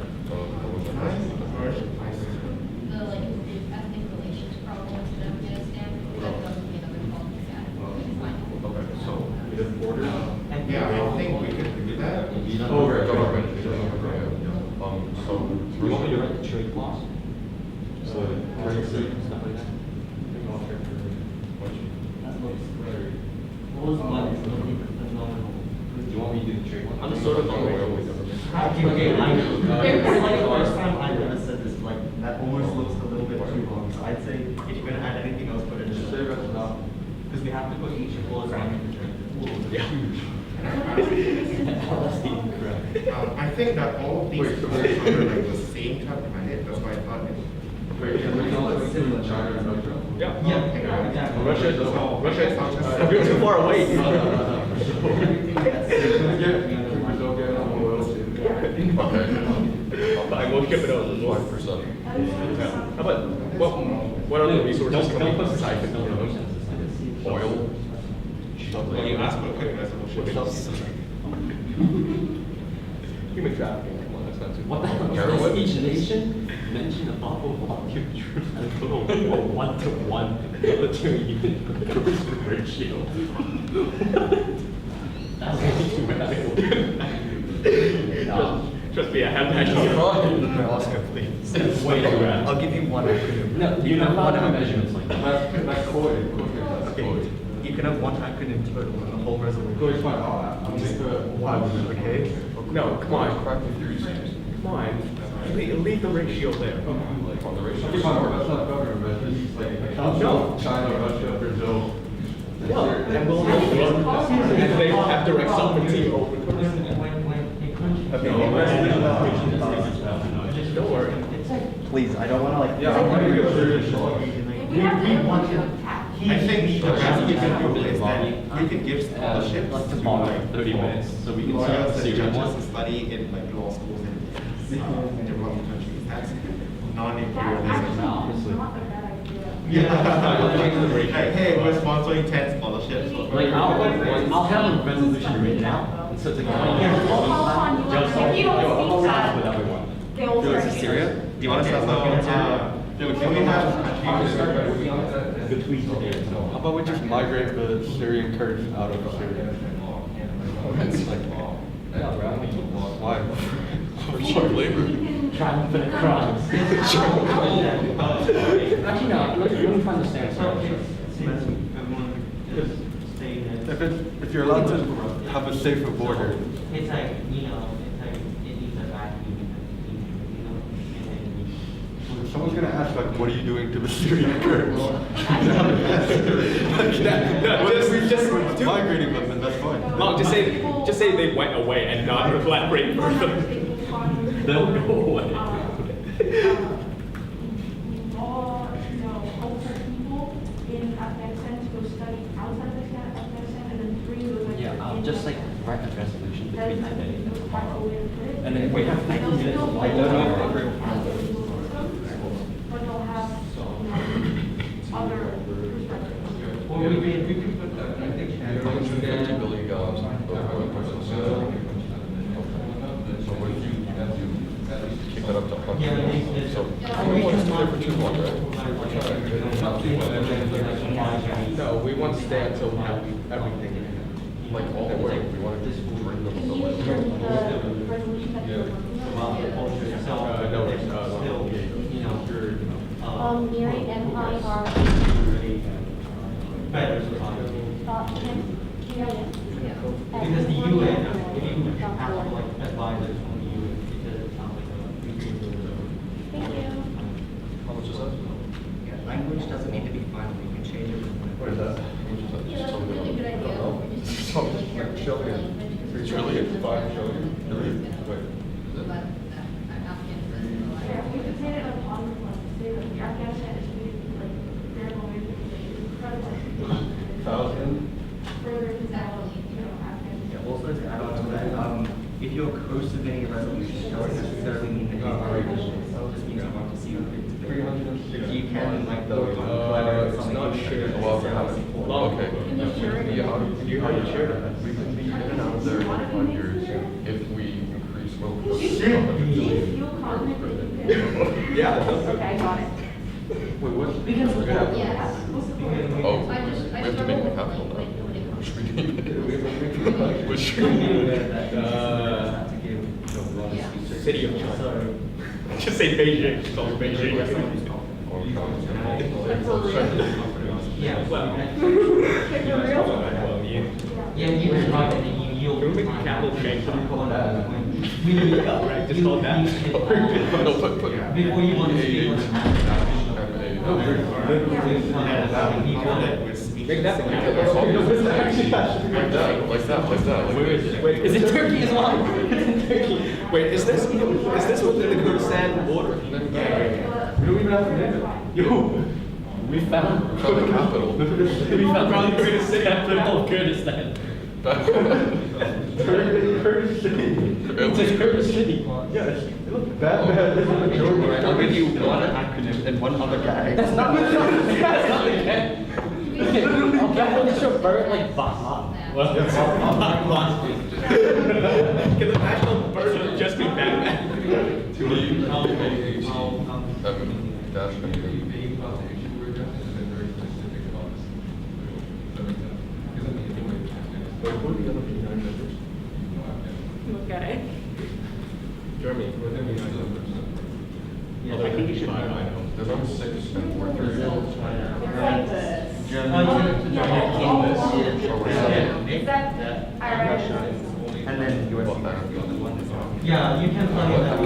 like ethnic relations problems in Afghanistan? That doesn't mean another policy that we find. Okay, so, Either border. Yeah, I think we could do that. Over government. government. So, You want me to write the trade clause? So currency and stuff like that? Do you want me to do the trade one? I'm sort of on the railway government. Okay, I know. It's like the first time I've ever said this, like, that almost looks a little bit too long. So I'd say if you're gonna add anything else, put it in. Just say that's enough. Because we have to put each clause on the Yeah. That's incorrect. I think that all of these Wait, so clauses under like the same type of mandate, that's why I thought it. Wait, can we also include China and Russia? Yeah, exactly. Russia is Too far away. Can Brazil get on oil too? okay. Fine, we'll skip it over. 5%. How about, what other resources can we put aside? Oil. Well, you asked for a quick resolution. Human trafficking, come on, that's not too. What the hell? Heroin? Does each nation mention a bubble of volume troops and a total 1-to-1 military unit currency ratio? That's way too bad. Trust me, I have national. Oscar, please. That's way too bad. I'll give you one acronym. No, you know how to measurements like that. That's COI. Okay, you can have one acronym total in the whole resolution. COI is fine, I'll make the one. Okay? No, come on, Crack the theories. come on. Leave the ratio there. On the ratio. Okay, fine, that's not government, but this is like a council of China, Russia, Brazil. No, and we'll and they have direct sovereignty over. Don't worry. Please, I don't want to like. Yeah, I'm ready to go serious. We want to. I think the best you can do is that you can give scholarships Like to tomorrow, 30 minutes, so we can lawyers start and seeing judges one. to study in like law schools in developing countries. That's non-imperialism. Honestly. Like, hey, we're sponsoring 10 scholarships. Like, I'll have a resolution written out, and so it's like, just, If you don't I'll speak laugh that, with everyone. they will Syria? Do you want to start looking into? Can we have between today and tomorrow. How about we just migrate the Syrian Kurds out of Syria? Yeah, bro. Why? Cheap labor. Triumphant cross. Actually, no. Let me find the stance. If you're allowed to have a safer border, It's like, it needs a vacuum, someone's gonna ask like, what are you doing to the Syrian Kurds? Just do- Migrating them, then that's fine. No, just say they went away and not elaborate further. They'll go away. More, hopeful people in Afghanistan to go study outside of Afghanistan, and then 3 was like. Yeah, I'll just like write a resolution between today and tomorrow. And And then we have 90 minutes of light. But they'll have other perspectives. Or we can put that, I think. $50 billion So what if you kick that up to 100? Yeah, So we want to stay for too long, right? No, we want to stay until we have everything. Like all the way, we want to just bring them Can to you the use the resolution that you're working on? Mary and I are, Better. Kim, Miriam. Because the UN, you have like advisors from the UN, because it sounds like Thank you. How much is that? Language doesn't need to be final, you can change it. What is that? How much is that? Yeah, that's a really good idea. Trillion. 3 trillion? 5 trillion? Wait. Yeah, we could say that upon request, say that the Afghanistan is really like their moment, incredible. 1,000? Further develop, Afghanistan. Yeah, also to add on to that, if you're co-submitting a resolution, it doesn't necessarily mean that you're already it just means you want to see your big debate. 360. You can like vote on It's something not you shared. should Well, necessarily support. okay. Yeah, how do you share that? We can be in and out of there in 5 years if we increase what Do you feel confident that you can? Yeah. Okay, I got it. Wait, what? Because. We're gonna have- Yes. Oh, I we have to make it happen now. Which we need. Which we City of China. Just say Beijing. Just call it Beijing. Yeah. Well, Yeah, you can write it and you. Can we make a capital change? We need. Right, just call that. No, put. Before you want to speak on Make that the capital. Like that. Wait, is it Turkey as well? It's in Turkey. Wait, is this within the Kurdistan border? We don't even have to name it. Yo, we found From the capital. we found the greatest city after all of Kurdistan. Kurdish city. It's a Kurdish city. Yeah, it looks bad. This is a majority. I'll give you one acronym and one other guy. That's not the cat. I'll definitely show bird like Baha. Can the national bird just be Batman? Okay. Germany. Yeah, I think you should. There's only 6 and 4 And then US. Yeah, you can plug in that.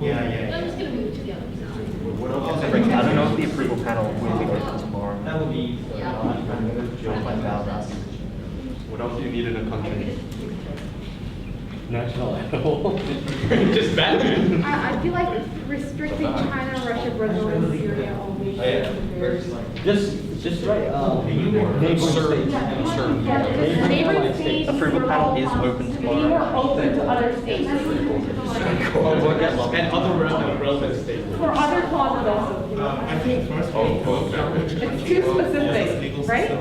Yeah. I'm just gonna move to the other side. I don't know if the approval panel will be open tomorrow. That would be. Joe find out that. What else do you need in a country? National animal. Just Batman. I feel like restricting China, Russia, Brazil, and Syria only. Just write neighboring states. Neighboring states. Approval panel is open Be tomorrow. more open to other states. And other relevant states. For other clauses also. I think first. It's too specific, right? Every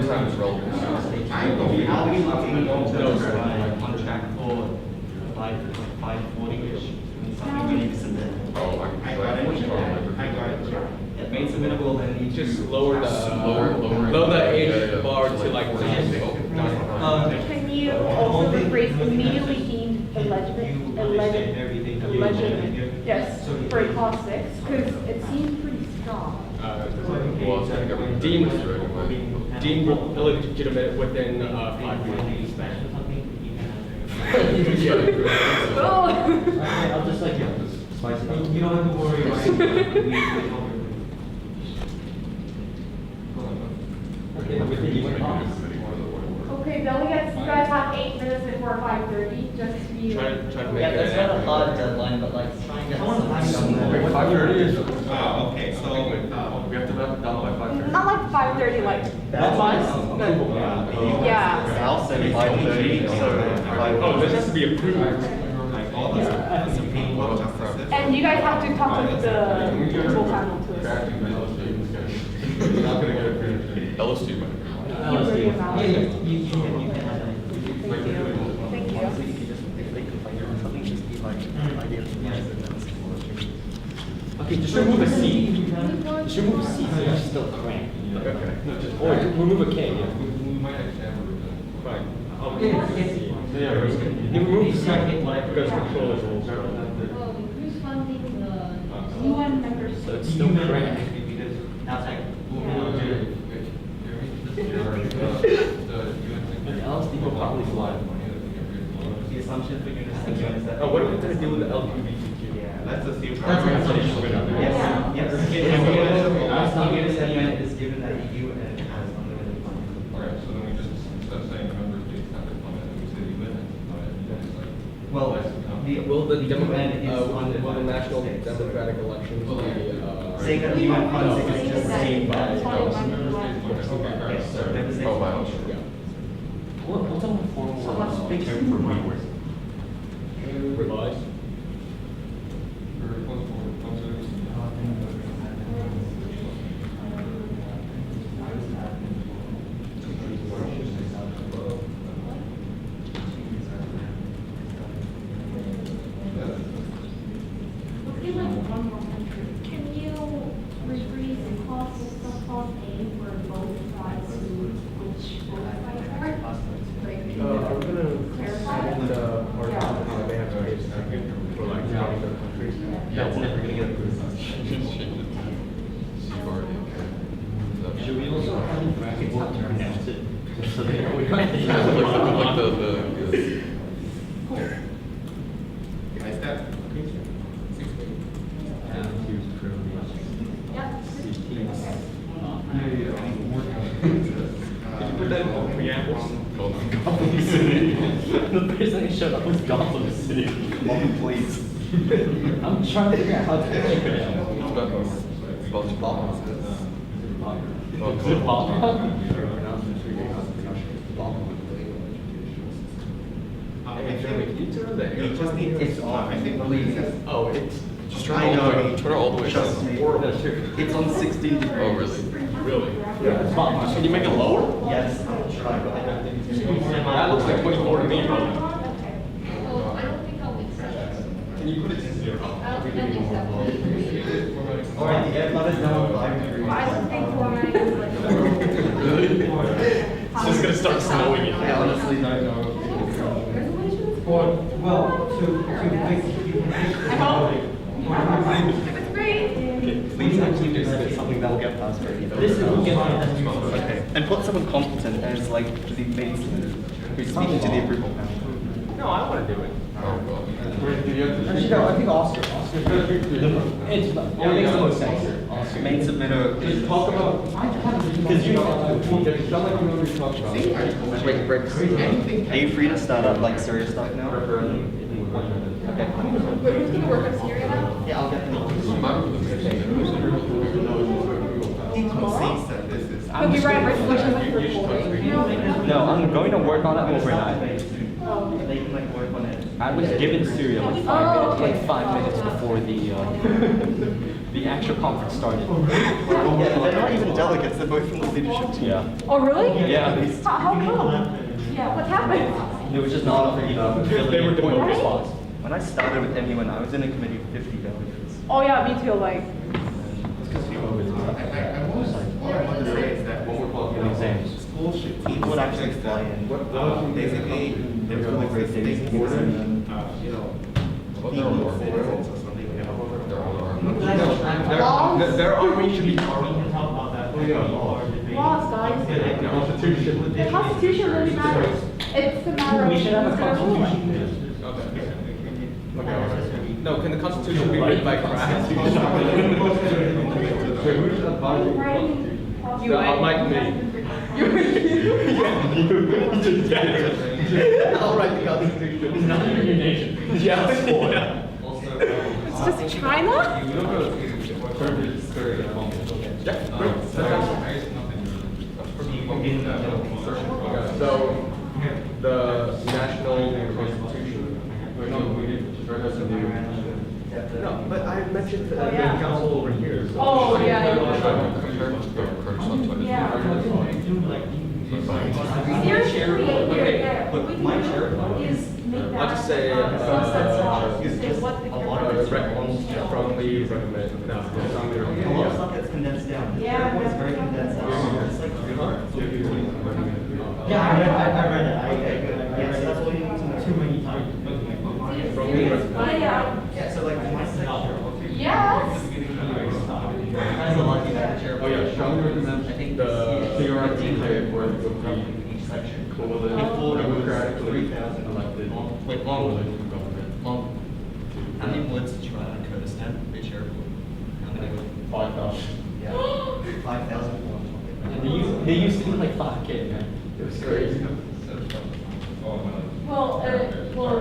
time it's relevant. I'll be looking into contract for 540, which means something we need to submit. Oh, I will then need to. Just lower the age bar to like 10. Can you also rephrase immediately deemed illegitimate? Yes, for a class 6, because it seems pretty strong. Deemed illegitimate within 5 years. I'll just like spice it up. You don't have to worry about it. Okay, delegates, you guys have 8 minutes before 5:30, just to be. Try to make Yeah, it that's an not a hour. hard deadline, but like trying to. Someone has something. 5:30 is. Okay, so, We have to wrap it down by 5:30. Not like 5:30, like. That's fine. Yeah. I'll say 5:30, so. Oh, this has to be approved. all the Supreme Court justices. And you guys have to talk to the full panel too. Not gonna get approved. LSU, man. You bring them out. You can have that. Thank you. Okay, just remove a C. Just remove a C so it's still crank. Okay. Or remove a K, yeah. We might actually have a reason. Fine. Yeah, You remove the C. Because control is rules. Who's funding the? UN members. So it's still crank. That's like. And LSD will probably fly. The assumption for units is that. Oh, what are we gonna do with the LGBTQ? Let's assume. Yes, yes. Unit segment is given that the UN has unlimited funding. Alright, so then we just, instead of saying the member states have to comment, we say the limit, Well, Will the UN is will the funded national by the states. democratic elections be, Saying that the UN funds it is just Saying saying that by. it's funded by the UN. Yes, sir. That is it. Oh, wow. yeah. What's a more formal term for rework? Revise? Let's give like one more country. Can you rephrase the clause, subclause A where both sides to which both sides are? Like, I'm gonna send the part of the advance case for like 20 other countries. That's never gonna get approved. Should we also have in brackets how to pronounce it? Just so they know we Like the Can I step? Put that in the preamble. The person that showed up was Gotham City. Come on, please. I'm trying to figure out how to pronounce it. Is it Bob? Hey, Jeremy, can you turn the You just need, it's on, I think, Oh, it's Just I know. turn it all the way Trust down. me. It's on 16 degrees. Oh, really? really. Yeah, it's Bob. Can you make it lower? Yes, I'll try, but I don't think it's. That looks like 24 to me, bro. Oh, I don't think I'll accept it. Can you put it to 0? I don't think I'll accept it. All right, the air flood is now on 5 degrees. I don't think formatting is like. It's just gonna start snowing in I here. honestly don't know. Well, to It's great. please actually just say something that will get passed for either. This will get passed. Okay, and put someone competent as like the main who's speaking to the approval panel. No, I wanna do it. Actually, no, I think Oscar. It's, it makes the most sense. Oscar. Main submitter. Just talk about, because you know, it's not like we already talked about. Are you free to start up like serious stuff now? Okay. Wait, who's gonna work on Syria now? Yeah, I'll get them. Seems that this is. But we write resolutions like recording. No, I'm going to work on it overnight. They can like work on it. I was given Syria like okay. 5 minutes before the actual conference started. Yeah, they're not even delegates, they're both from the leadership team. Yeah. Oh, really? Yeah. How come? Yeah, what happened? It was just not They were important demoted. spots. When I started with MUN, I was in a committee of 50 delegates. Oh yeah, me too, like. I Their army should be armed. We can talk about that. Laws, guys. The Constitution. The Constitution really matters. It's the matter of. We should have a who's gonna rule it. constitution. Okay, alright. No, can the Constitution be written by craft? Wait, who's advising the Constitution? My committee. I'll write the Constitution. It's not even your nation. Yeah. It's just China? So, the national constitution. No, but I mentioned the council over here. So. Oh, yeah. I'll just say, strongly recommend. No, strongly A lot of recommend. stuff gets condensed down. The Yeah. was very condensed down. It's like, Yeah, I read it. Yes, that's what you need to know. Too many times. Strongly recommend. Yeah, so like my section. Yes. That's a lucky that chair. Oh yeah, strongly recommend. I think The CRT type where the each section. democratically elected. Wait, long. How many words did you write on Kurdistan? Which airport? How many? 5,000. Yeah. 5,000. They used to be like 5K, man. It was crazy. Well,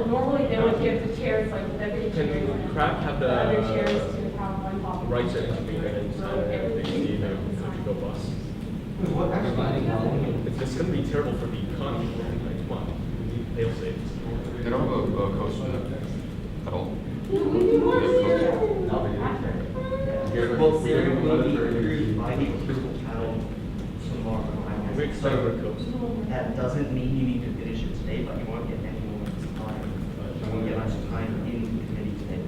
normally they would give the chairs like deputy chairs. Can craft have the Other chairs to have one topic. right to intervene and they need to go bust? It's gonna be terrible for the economy. Like, come on, we need fail safes. They don't have a coast at all. Well, Syria will be approved by the approval panel tomorrow. We expect a coast. That doesn't mean you need to finish it today, but you won't get any more time. You won't get much time in the committee today.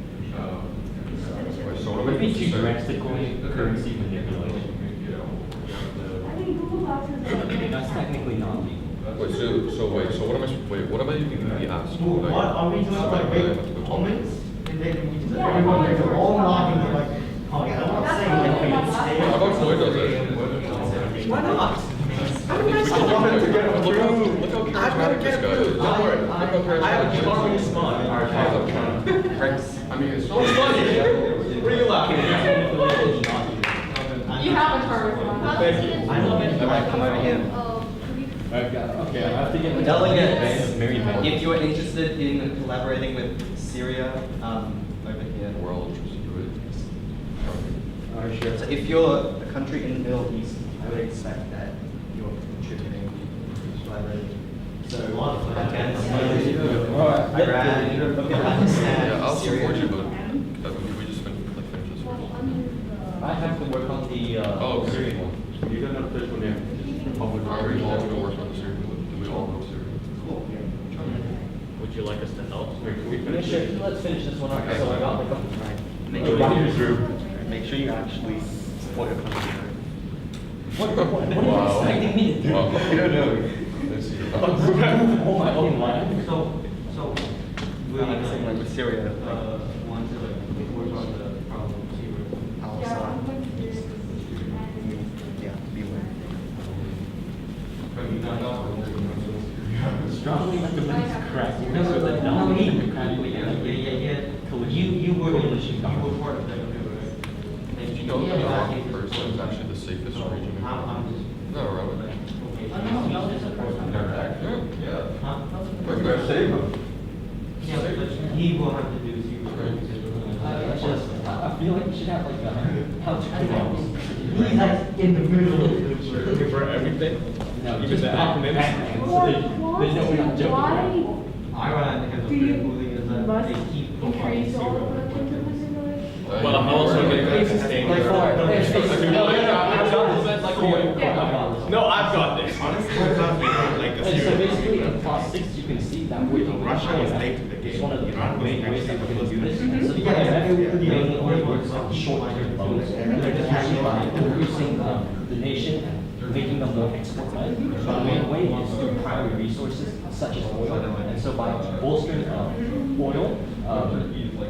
So Would it be too drastically currency manipulation? I think Google Docs is. That's technically not legal. What am I even gonna be asked? What are we doing like big comments? And then we just Yeah, everyone comments is are all fine. nodding like, oh yeah, I'm not That's saying like what we I'm can stay. How about Floyd does it? Why not? I wanted to get Look how I've got to charismatic get this guy approved. is. Don't worry. Look how charismatic I have a this charming is. smile. I mean, it's It's funny. What are you laughing at? You have a charm. Thank you. I love it. Okay, I have to get Delegates, Mary Bell. if you are interested in collaborating with Syria, over here. We're all interested in it. So if you're a country in the Middle East, I would expect that you're contributing, collaborating. So Afghanistan, Iran, Pakistan, Yeah, I'll support you, Syria. but we just finish this first. I have to work on the Oh, okay. Syrian one. You got an official name. Republic Are we all gonna work on the Syrian? Do we all know Syrian? Cool. Would you like us to help? Wait, can we Yeah, finish sure, it? let's finish this one up. So I got like a. Make Make sure you actually support your country. What are you expecting me to do? Wow. I don't know. Let's see. Hold my own line. So, We're like saying like with Syria, want to like work on the problem, see where. Al Yeah, Assad. I'm going to do this and. Yeah, beware. Strongly recommend crack. No, the delegate democratically elected. You were in the, you Chicago. were part of that. You know, the Iraqi person is actually the safest region. I'm just. No, right. Yeah. Huh? We're gonna save them. Yeah, but he will have to do secret. I feel like we should have like a how to pronounce. He's like in the middle of the. For everything? No, Even just the Batman. acronyms? So they know we're not joking. Why Iran has a do you big ruling is that must they keep increase all of zero. the Well, I'm also getting like sustained. Like four. I've got this. Like, no, I've got this. Honestly, we're not making like a And so serious basically in deal. class 6 you can see that we're Russia was late to the game. It's one of the Iran was main ways that we're going to do this. actually So the IMF mainly only works on short-term loans. They're just actually by increasing the nation and making them more export-led. So the main way is through primary resources such as oil. And so by bolstering oil,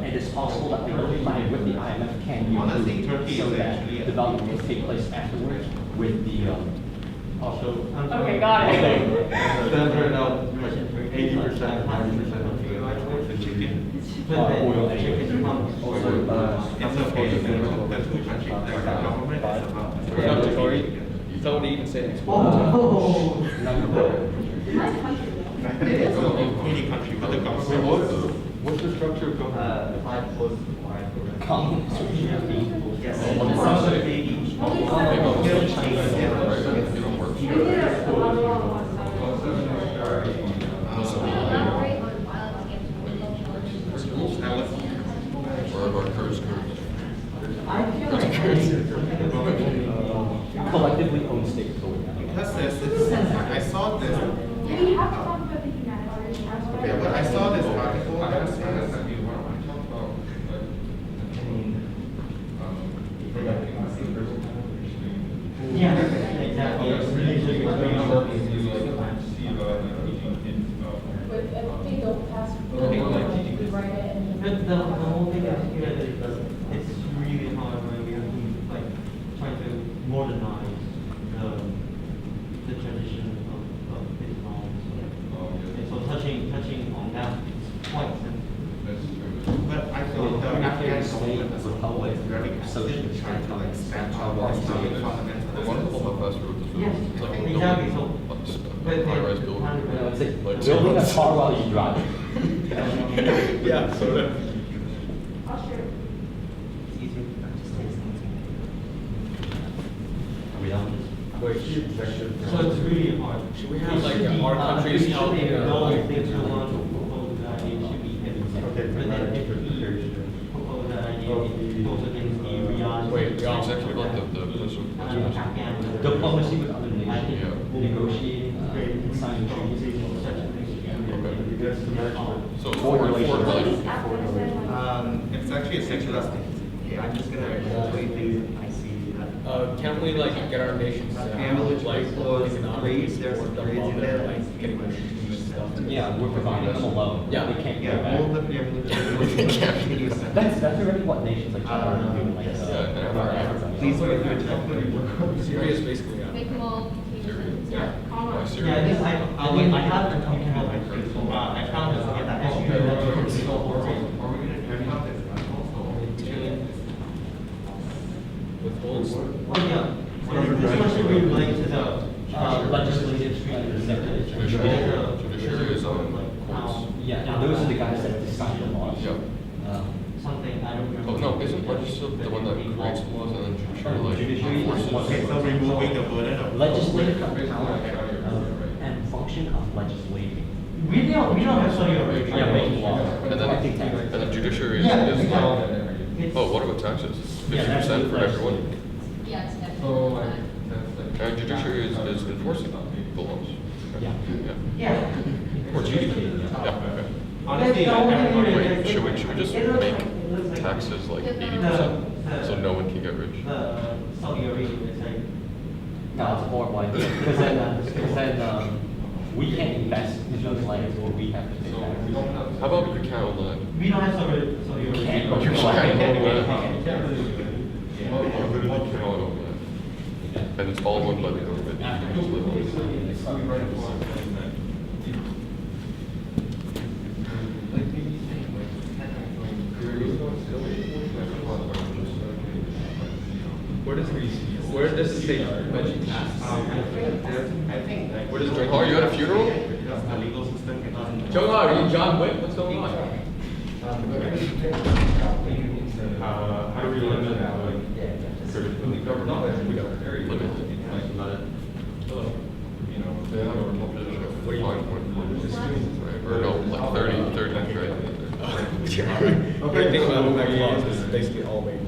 And it's possible that the plan with the IMF can be Honestly, improved Turkey so is that actually a- development will take place afterwards with the, Also, Okay, got it. Stands right now, like 80%, 90% of The chicken. oil anyway. Also, It's okay, the two countries, like the government is about. Someone even say It is a pretty country, but the government. What's the structure of government? 5 plus 5. Communist regime. Yes. Elaborate on violence against women. Now let's. Where are our Kurds? I feel like Collectively owned states going down. Because I saw this. We have to talk about the humanitarian aspect. Okay, but I saw this article that says. yeah, exactly. But if they don't pass, we write it and. But the whole thing is here that it's really hard when we are like trying to modernize the tradition of Islam. And so touching on that point. But I feel the Afghan government as a whole is very active trying to expand our Islamic The one fundamentalism. on my class road is Yes, it's like exactly. So, but high-rise building. You know, it's like building a car while you drive. Yeah, sort of. it's easier to just Are we done? So it's really hard. Should we have, like, our countries help, No, things we want to propose that idea should be heavy. But then if we propose that idea, it goes against the Riyadh. Wait, we all- Exactly like the president. Diplomacy with other nations, Yeah. negotiating, signing treaties. So Foreign foreign relations. relations. It's actually a secular state. Okay, I'm just gonna tell you things I see that. Can't we like get our nations like grades, there's support them grades while in they're there, like getting their and stuff? Yeah, we're providing them a loan. Yeah. They can't Yeah, get all back. the privileges. That's already what nations like China are doing, like, Yeah. Please wait for it. Syria is basically Make them all. Yeah. Why Yeah, Syria? I have been talking about my I found this at that with holes. Oh, yeah. Especially related to the legislative, Judiciary. Judiciary is on courts. Yeah, and those are the guys that decide the laws. Yeah. something, I don't remember. Oh, no, isn't legislative the one that creates laws and then judiciary like Judiciary is enforces? what- Okay, so removing the burden of. Legislative power and function of legislating. We don't have Saudi Arabia. Yeah, making laws. And then judiciary is, Yeah, is it's- oh, what about taxes? Yeah, that's 50% for the everyone. Yeah, it's Oh, definitely. And judiciary is enforcing the laws. Yeah. Yeah. Or GDP. Yeah, okay. Honestly, Wait, should we just make taxes like 80% so no one can get rich? The Saudi Arabia is like, No, it's a horrible idea, because then, we can't invest in those lands where we have to pay taxes. How about you can't own land? we don't have Saudi Arabia. You can't. You can't own land. You literally cannot own land. And it's all owned by the government. You can just live on it. Where does it say mention tax? Where does it? Oh, you at a funeral? The legal system can. Joe, are you John Wick? What's going on? How do we limit that? They have a population of 5.4. Or no, like 30, right? Okay, think about it, like laws is basically all made.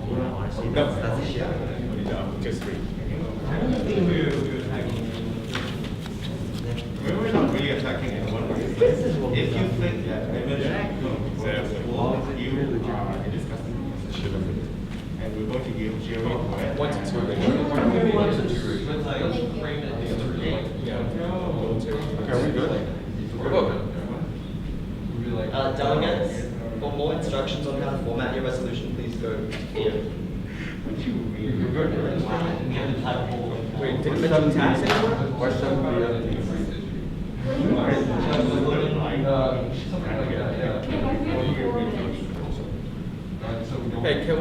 Honestly, that's a shit. No, just three. I don't think we're attacking. We're not really attacking anyone. If you think that laws you are discussing position, and we're going to give Jerry a point. 1 to 2. Yeah. Okay, are we good? What about? Delegates, instructions on how to format your resolution, please go here. Wait, did it mention tax anywhere? Question Hey, can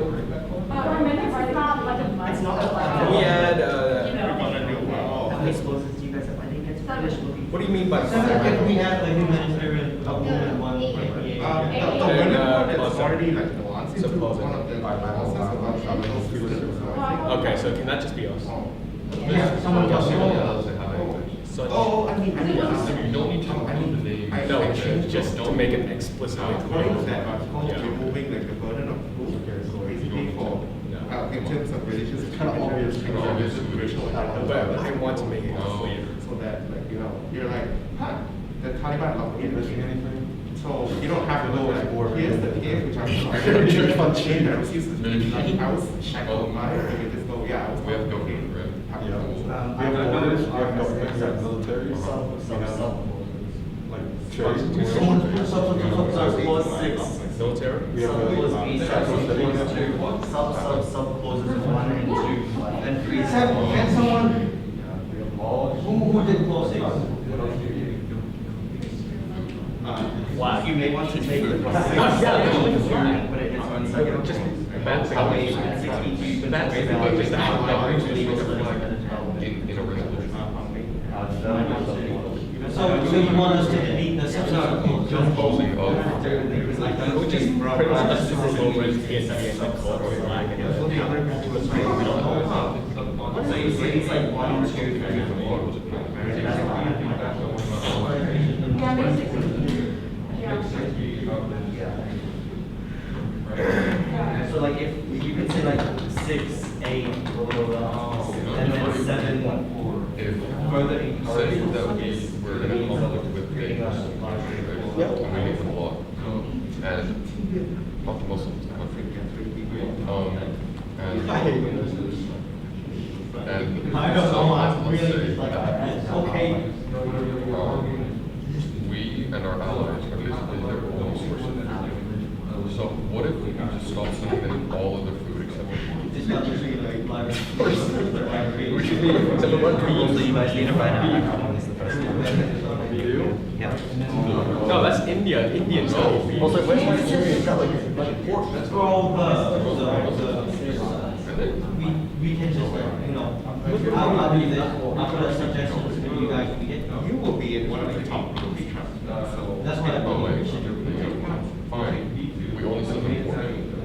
we add, what do you mean by? If we have like humanitarian woman one. It's already like nuanced into one of the analysis about trouble. Okay, so can that just be us? Yeah, someone else. So- Oh, I mean, you don't need to include the name. No, just to make it explicitly According to clear. that article, Yeah. removing like the burden of proof, so basically for, in terms of religious. It's kind of obvious. Racial But I want to make it clear. So that, like, you know, you're like, huh, the Taliban love me, so you don't have to go like, here's the case, which I'm changed, I was used to, I was shackled my, you just go, yeah, I was. We have to go okay. for it. We have borders, we have government, we have military, you know, like trade. Clause 6. Military? Clause We have B, sexual studies. clauses 1 and 2, and 3. Can someone, who did clause 6? Wow. You may want to take the put it in 1 second. Just That's how we, 62, just In a resolution. So you want us to delete the subsequent clause? Disposing of. Which is pretty much just to remove it, and the code flag and everything. So you see, it's like 1, 2, 3, 4. So like if you could say like 6, 8, blah, blah, blah, and then 7, If further say encourages that this. we're in a conflict with Reading the us. community of law, and not the Muslims in the country. And I don't know, I'm let's really say like, that, it's okay. we and our allies are basically their own source of food. So what if we could just stop sending all of the food except for It's not just like library. Which is me, except for one So you guys need to find out that one is the first one. You do? Yeah. No, that's India, Indian stuff. Also, where's my serious delegate? That's for all we can just, you know, I'll do this, I'll put a suggestion for you guys to get. You will be in one of the top people we trust, so. That's what I'm Oh, wait, doing. fine, we only send them 40.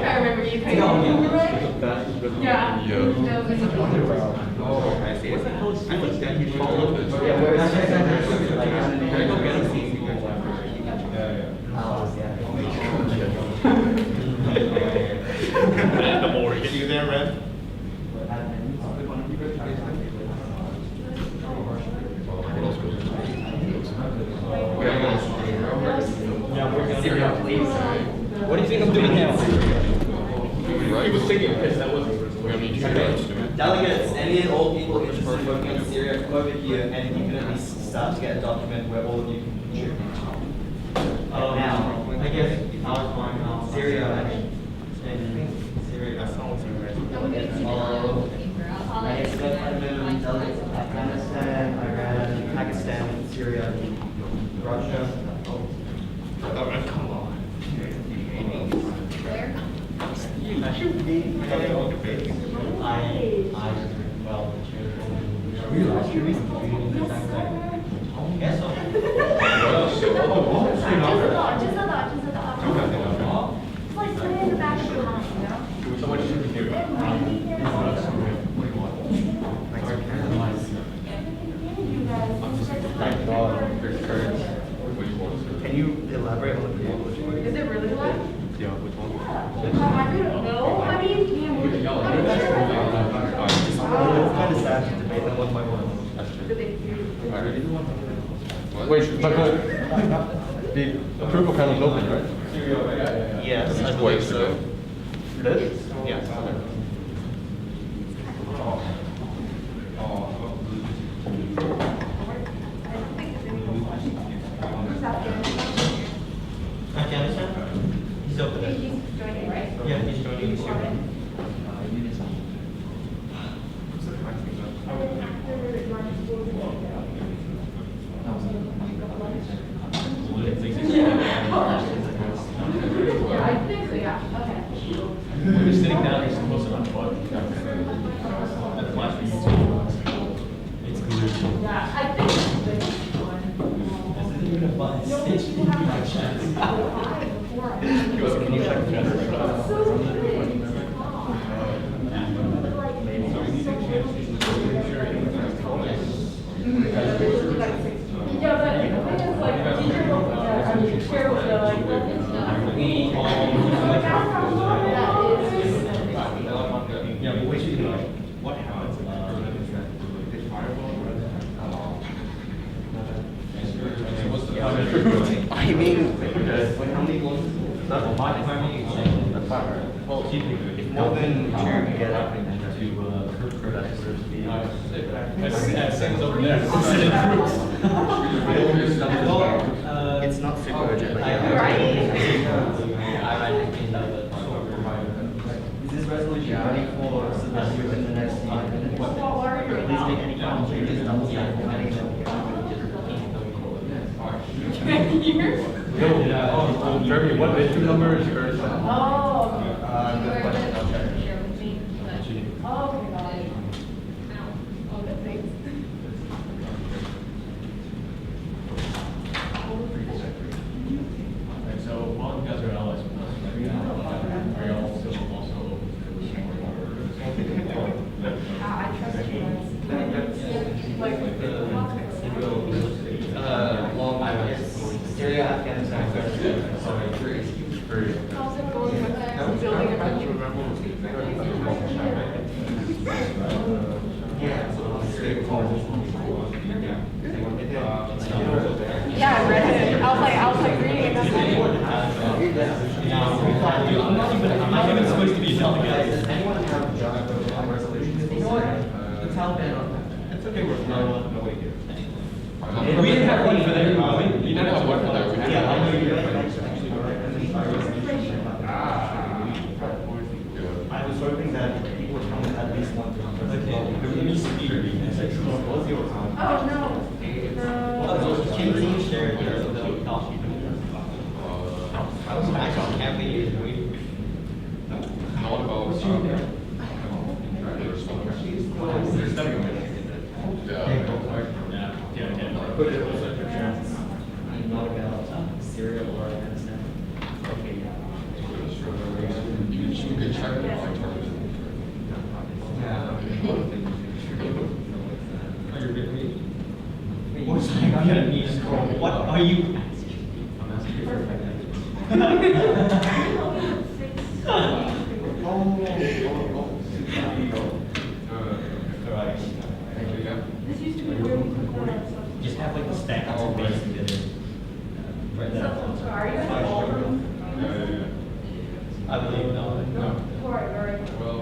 I remember you Hey, oh, Yeah. Yeah. Oh, I see. I understand you follow this. Yeah, where is Can it? I go get a seat? The more you get. See you there, Red? What else goes Syria, please. What do you think I'm doing now? Right. He was thinking, because that wasn't. We have any chance to it. Delegates, any and all people interested in working on Syria, come over here and you can at least start to get a document where all of you can contribute. Now, I guess I was born now. Syria, Syria. That sounds I expect delegates of Afghanistan, Iran, Pakistan, Syria, Russia. Come on. Well, yes, So much should we do? Thank God, there's courage. Can you elaborate on the proposal? Is it really black? Yeah, which one? I don't know. I mean, It's kind of sad to debate them one by one. Wait, but the approval panel is open, right? Yes, I It's believe twice so. today. This? Yes. Afghanistan? He's over there. He's joining, right? Yeah, he's joining us here. And then after lunch, we'll go. Yeah, I think so, yeah. Okay. When you're sitting down, you're supposed to unplug. That's why for YouTube. It's good. Yeah, I think it's the biggest one. This isn't even a bus. No, but you have like five before. Can you check the It's so big. Yeah, but the thing is, like, teacher will, I mean, chair will feel like, We all. that is. Which is like, what happens? I mean, How many ones? My department is like, Well, if more than two can get up and to co-curricular speed. Sam's over there. Sit in groups. It's not super urgent, but I Is this resolution ready for submission within the next month? Please make any final changes, double check formatting, Jeremy, what issue number is yours? Oh. Good question, I'll check. Share with me, but. Oh, okay, got it. Oh, good, thanks. And so while you guys are allies with us right now, are you also open to supporting I trust you guys. Syria, Afghanistan, How's it going with that building eventually? Yeah, I read it. I was like reading it. I'm not even supposed to be telling guys. Does anyone have job resolutions? You know what? The Taliban. It's okay, we're no way here. We didn't have one for them. You didn't have one for them. Yeah, I know you actually were right. I was hoping that people would come with at least one. What was yours? Oh, no. Can you share the copy? I was actually happy. How about, Not about Syria or Afghanistan. Okay, yeah. you could check it out. Are you with me? What's going on? What are you? I'm asking you for a friend. This used to be where we put the stuff. Just have like a stack of base together. Right there. So are you guys all room? I believe no. Alright. Well,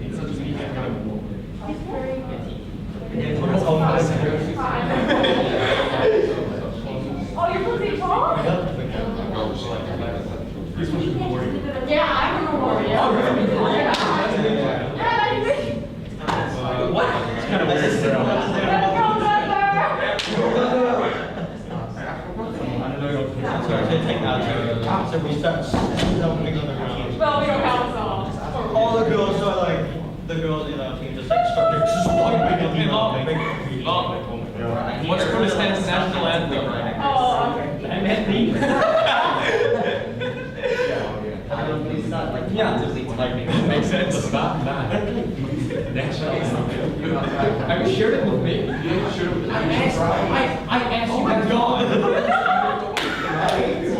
It's such an easy kind of. He's very. Oh, you're supposed to be tall? Yeah, I'm a warrior. Yeah, What? It's kind of weird. let's go, Sorry, take out. So we start. well, we don't have a song. All the girls are like, the girls in our team just like start What's Kurdistan's national anthem right now? Oh, okay. Please start like Makes sense. Have you shared it with me? I asked you guys gone.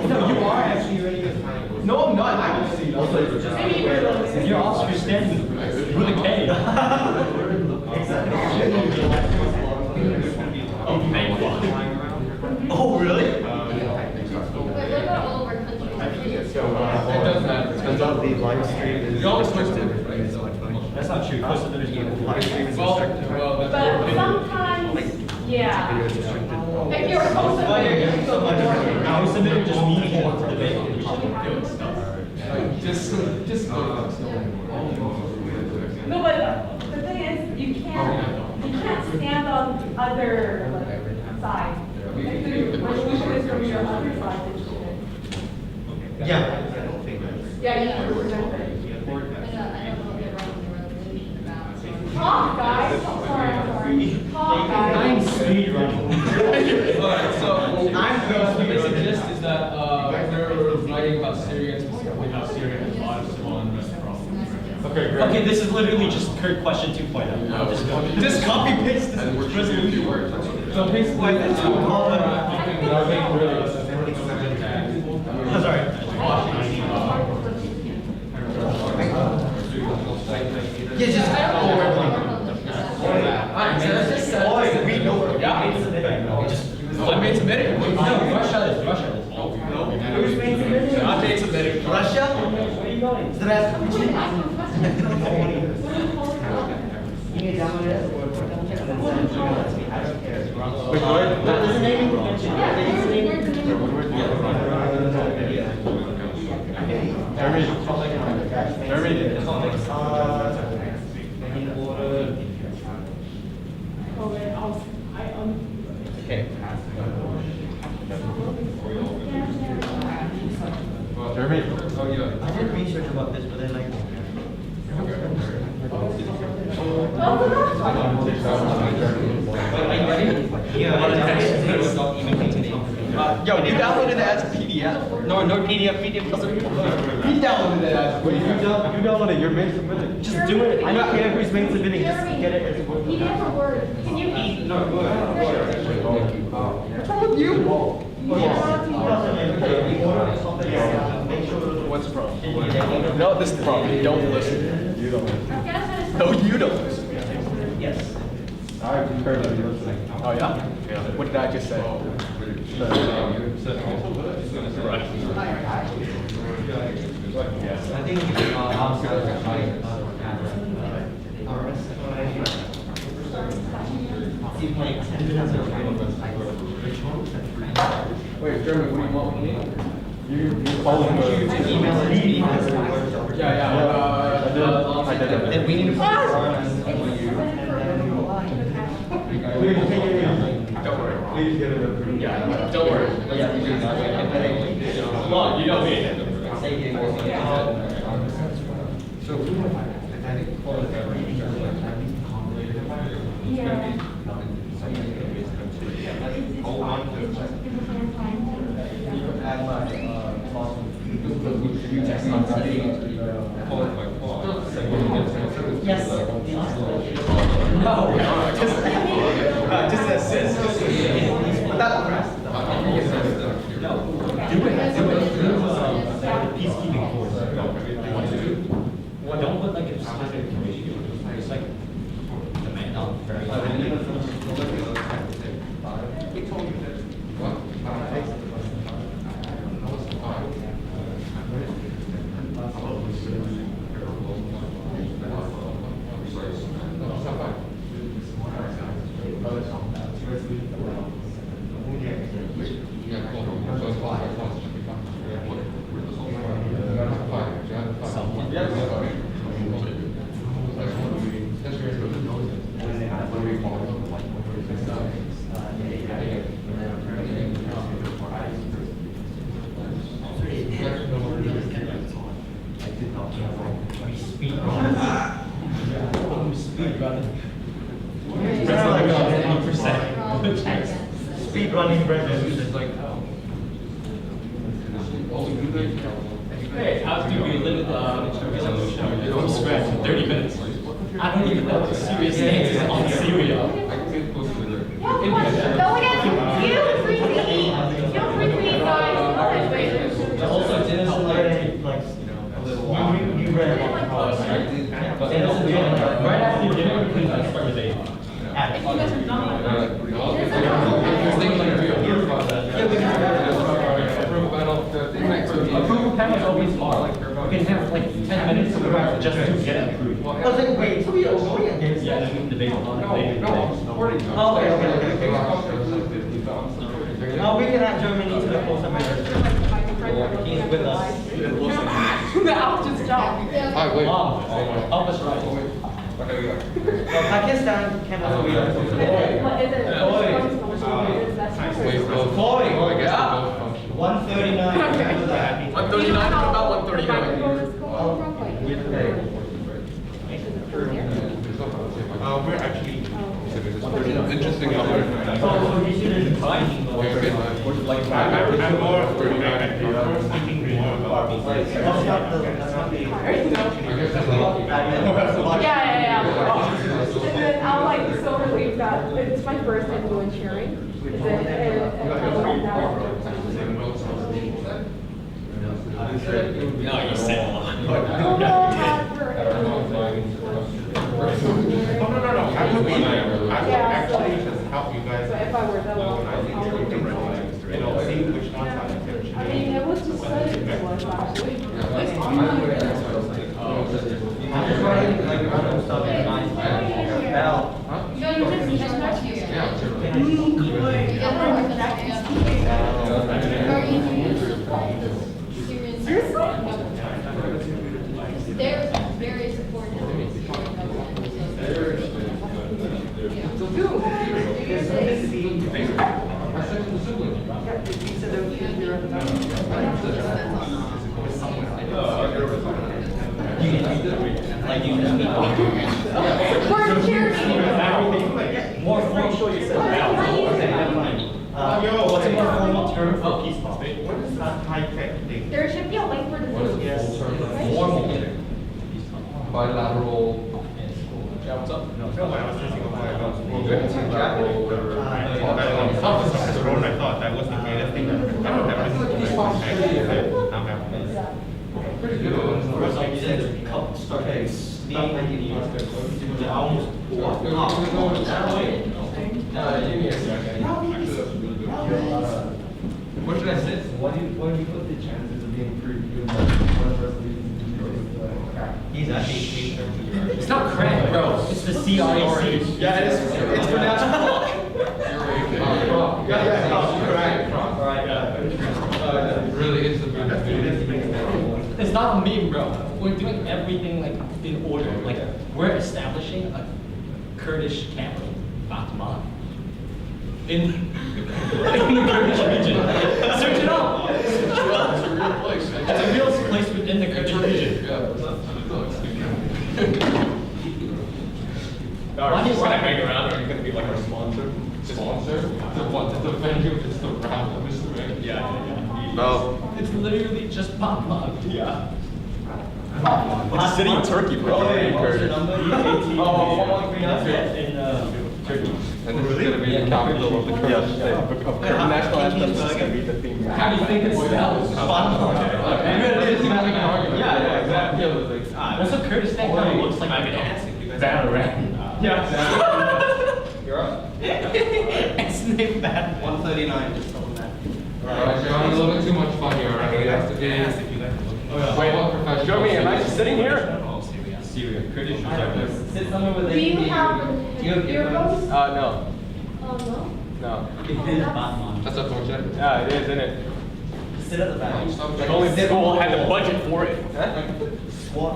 No, you are actually ready to find. No, I'm not. I will see. You're Oscar standing with a K. Oh, really? Wait, what about all of our countries? It doesn't matter. the live stream is restricted, right? So That's not true, because of the live stream is restricted. But sometimes, yeah. Video is restricted. If you're supposed to. I was submitting just me for debate. No, but the thing is, you can't stand on other side. If the resolution is from your other side, then you should. Yeah. Yeah, you should present it. Talk, guys. I'm sorry. Talk, guys. I'm speed running. Alright, so the basic gist is that we're writing about Syria and specifically how Syria has a lot of civil unrest problems. Okay, great. Okay, this is literally just Kurt question 2.0. I'll just go. Just copy paste this resolution. So basically, Sorry. Yeah, just. we know. Yeah, I made submitting. No, Russia is. Who's made submitting? I made submitting. Russia? Where are you going? Здравствуйте. You need to download it as a Word document and then send it to me. I don't care. Wait, what? There's a naming convention. Yeah, there's a naming convention. Jeremy. Okay. Jeremy. I did research about this, but then like. Yo, you downloaded it as a PDF. No, PDF doesn't. You downloaded it as. Wait, you downloaded your main submitted. Just do it. I don't care who's main submitting. Just get it as a Word. PDF or Word? Can you eat? No, what's wrong with you? What's the problem? No, this is the problem. Don't listen. You don't listen. No, you don't listen. Yes. I prefer to be listening. Oh, yeah? What did I just say? I think you can Wait, Jeremy, what do you want with me? You follow the. email it to me. I did it. And we need to. Don't worry. Please get it approved. Yeah, don't worry. Come on, you know me. So, I think Yes. No, just assist. But that press. No. Do it. Peacekeeping force. Don't put like a specific information. It's like demand on very. Speed running Brendan. Hey, how do we limit resolution from scratch in 30 minutes? I don't even know the serious stances on Syria. Delegates, feel free to eat. Feel free to eat, guys. Also, didn't like a little while. You read about the policy. Right after dinner, we can start with a. If you guys are not. Approval panels always are. We can have like just to get approved. Oh, so wait, so we are going against Yeah, that? I mean, debate on it. Oh, okay, okay, okay. We can add Germany to the post amendment. He's with us. The options job. Office right. Pakistan can also be. What is it? Falling. 139. Remember that. 139, what about 139? We're actually. Interesting number. I'm more speaking more about Yeah. And then I'm like so relieved that it's my first time doing sharing. No, you said a lot. No. I would be there. I would actually just help you guys. So if I were that long, See which ones are I mean, it was just such a once actually. They're very supportive of the Syrian More formal. What's a more formal term for peace talk? What is that high-tech thing? There should be a link for the Yes. Formal. Bilateral. Yeah, what's up? No, I was thinking of I thought that was the greatest thing ever. I don't know. Pretty good. Like you said, the cup started steaming and you almost pour. Give me a second. What should I say? What do you put the chances of being approved? He's actually It's not crack, bro. It's the CRC. Yeah, it's pronounced rock. Really is a bit. It's not a meme, bro. We're doing everything like in order. Like we're establishing a Kurdish capital, Batman, in the Kurdish region. Search it up. It's a real place. It's a real place within the Kurdish region. Are you going to hang around, or are you going to be like our sponsor? Sponsor? The venue is the round, Mr. Mayor. Yeah. No. It's literally just Batman. Yeah. It's a city in Turkey, bro. Oh, in Turkey. And this is going to be the capital of the Kurdish state. National anthem is going to be the theme. How do you think it's spelled? Yeah, exactly. Also, Kurdistan kind of looks like Batarang. Yeah. You're up. It's named that. 139, just on that. Alright, you're having a little bit too much fun here, alright? We have to be somewhat professional. Show me, am I sitting here? Syria. Kurdish. Sit somewhere with Do you have earphones? No. Oh, no? No. It is Batman. That's unfortunate. Yeah, it is, isn't it? Sit at the back. Like only school had the budget for it. Squat.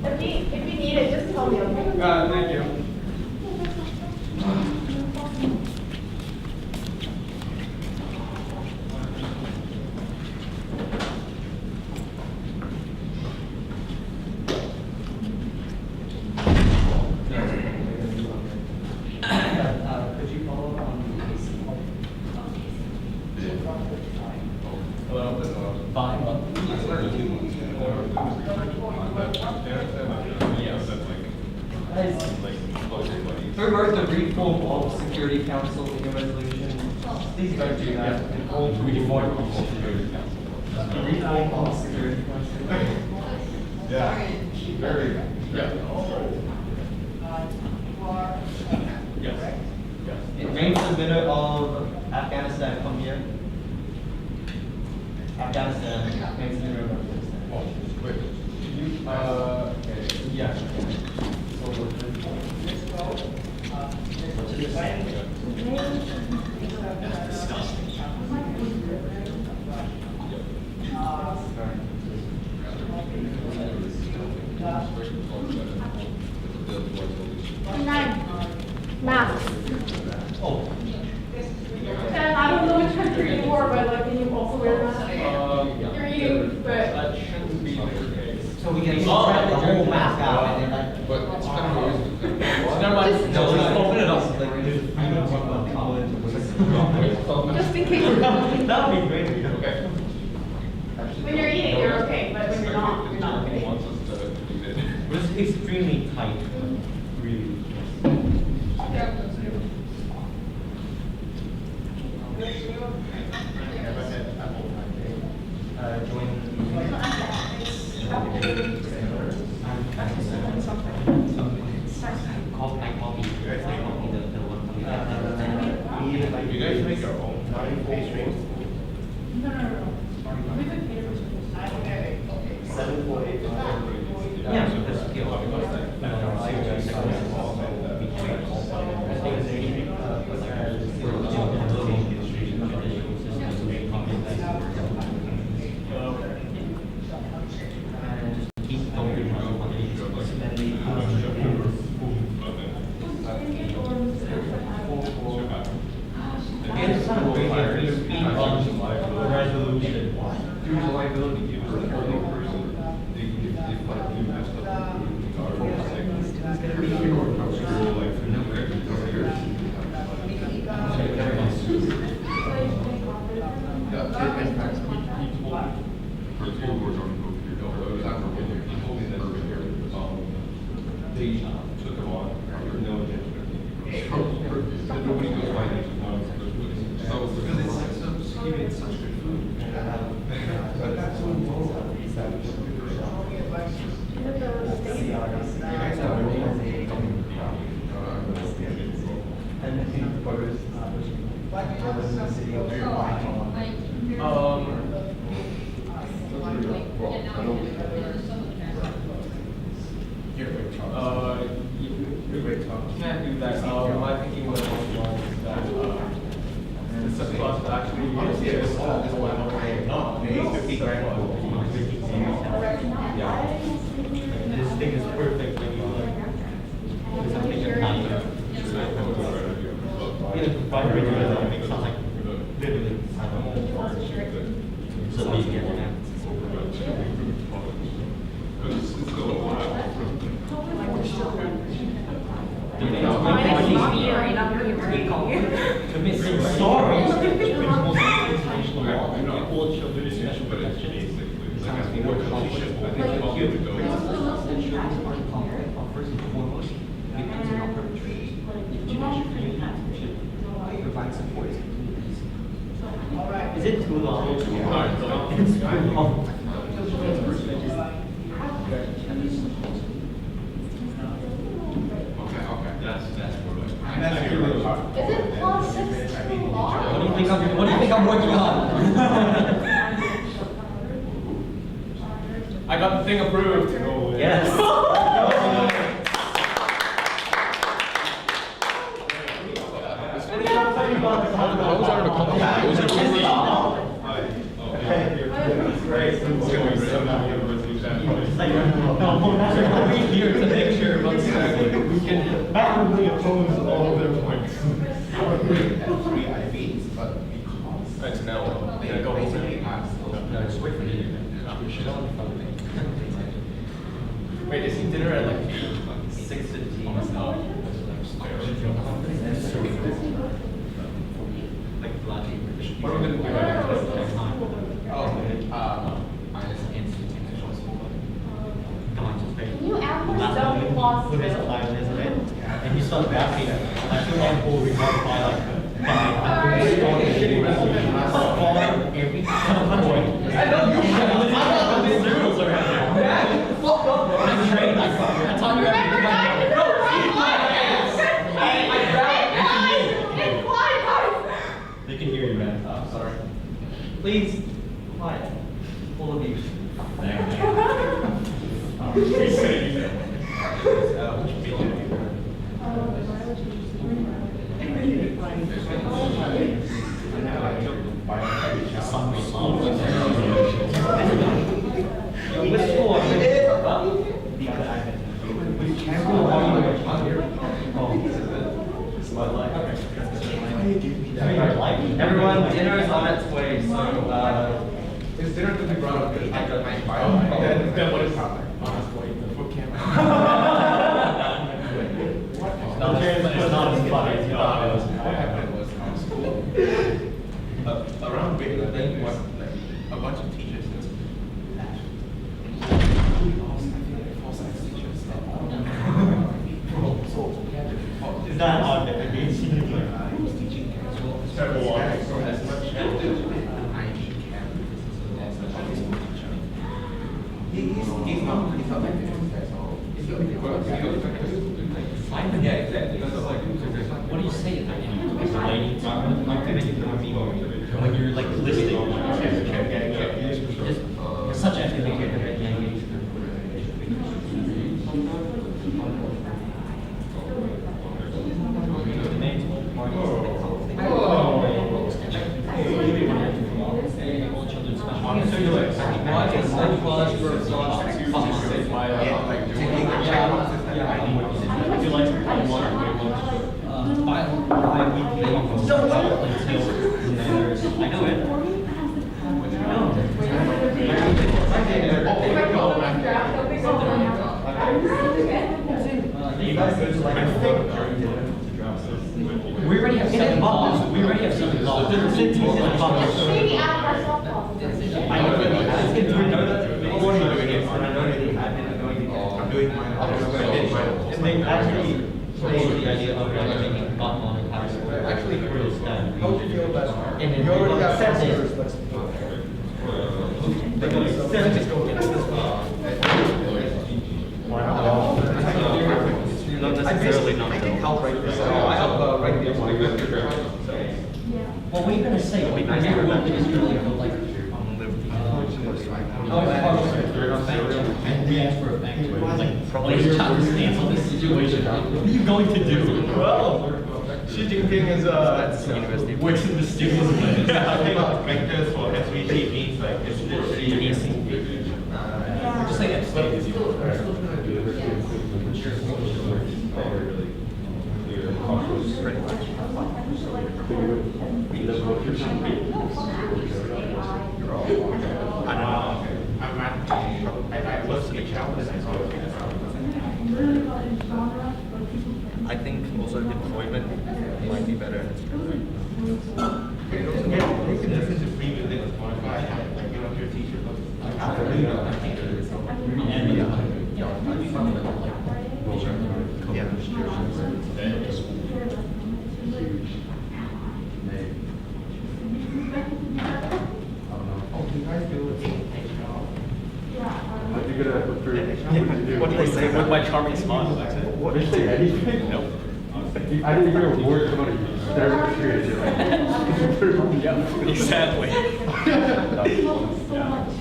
If you need it, just tell me, okay? Thank you. Could you follow up on the AC? Fine. Remember the reform of Security Council in your resolution? Please don't do that. Reform of Security Council. Reform of Security Council. Yeah. Very. Yes. It ranks the winner of Afghanistan. Come here. Afghanistan ranks the winner of Afghanistan. Yeah. What's it say? That's disgusting. Math. Oh. And I don't know which country you were, but like, can you also wear math? You're eating, but. That shouldn't be the case. So we can try the whole mask out and then like. But it's kind of weird. Never mind. No, let's open it up. Just in case. That would be great. Okay. When you're eating, you're okay, but when you're not, you're not okay. Wants us to eat it. It's extremely tight, really. You guys make your own pastries? No. We could cater for school. 748. Yeah, that's It's kind of crazy if we speak on resolution. Whose liability is the only person, if like you messed up, that impacts people. For two boards on Co-Curricular, it was after one year, he told me that they took him on for no intention. That nobody goes by these ones. So, because it's like so skinny, it's such good food. But that's so low. Can't do that. My thinking was that the subclass actually Honestly, it's all this one. Yeah. This thing is perfect when you like. Something you're not it sounds like literally. So maybe Is it too long? It's too long. Okay, that's perfect. Is it clause 6 too long? What do you think I'm working on? I got the thing approved. Yes. How was that Here to make sure We can actively oppose all of their points. Three IVs, but because. That's an L. They go basically No, just wait for me. Wait, is he dinner at like 6:15. Like bloody. What are we gonna do right Minus instantaneous. Come on, just pay. Can you add more stuff in clause Put his 2? life in his head. And you start laughing. I feel like we'll remark by like every point. I know the rules around here. Fuck up. I'm trained. I taught you everything. They can hear you, man. I'm sorry. Please, quiet. All of you. Is that hard to engage? Terrible logic. Yeah, exactly. What do you say in that? When you're like listening, it's such a We already have 7 calls. We already have 7 calls. Maybe add our softball. I'm doing mine. And they actually played the idea of making bottom on and actually really done. How would you feel about And then you already have said some this. service, let's go. Not necessarily not. I can help write this out. I help write the Well, what are you gonna say? Wait, I never went to Israel, like, and we asked for a bank, like, probably your child stance on this situation. What are you going to do? Well, Xi Jinping is Which is the stimulus plan? Vectors for SVG means like it's literally Just say abstain. I think also deployment might be better. What did they say with my charming smile? What did they say? Anything? Nope. I didn't hear a word come out of you. Yeah, exactly.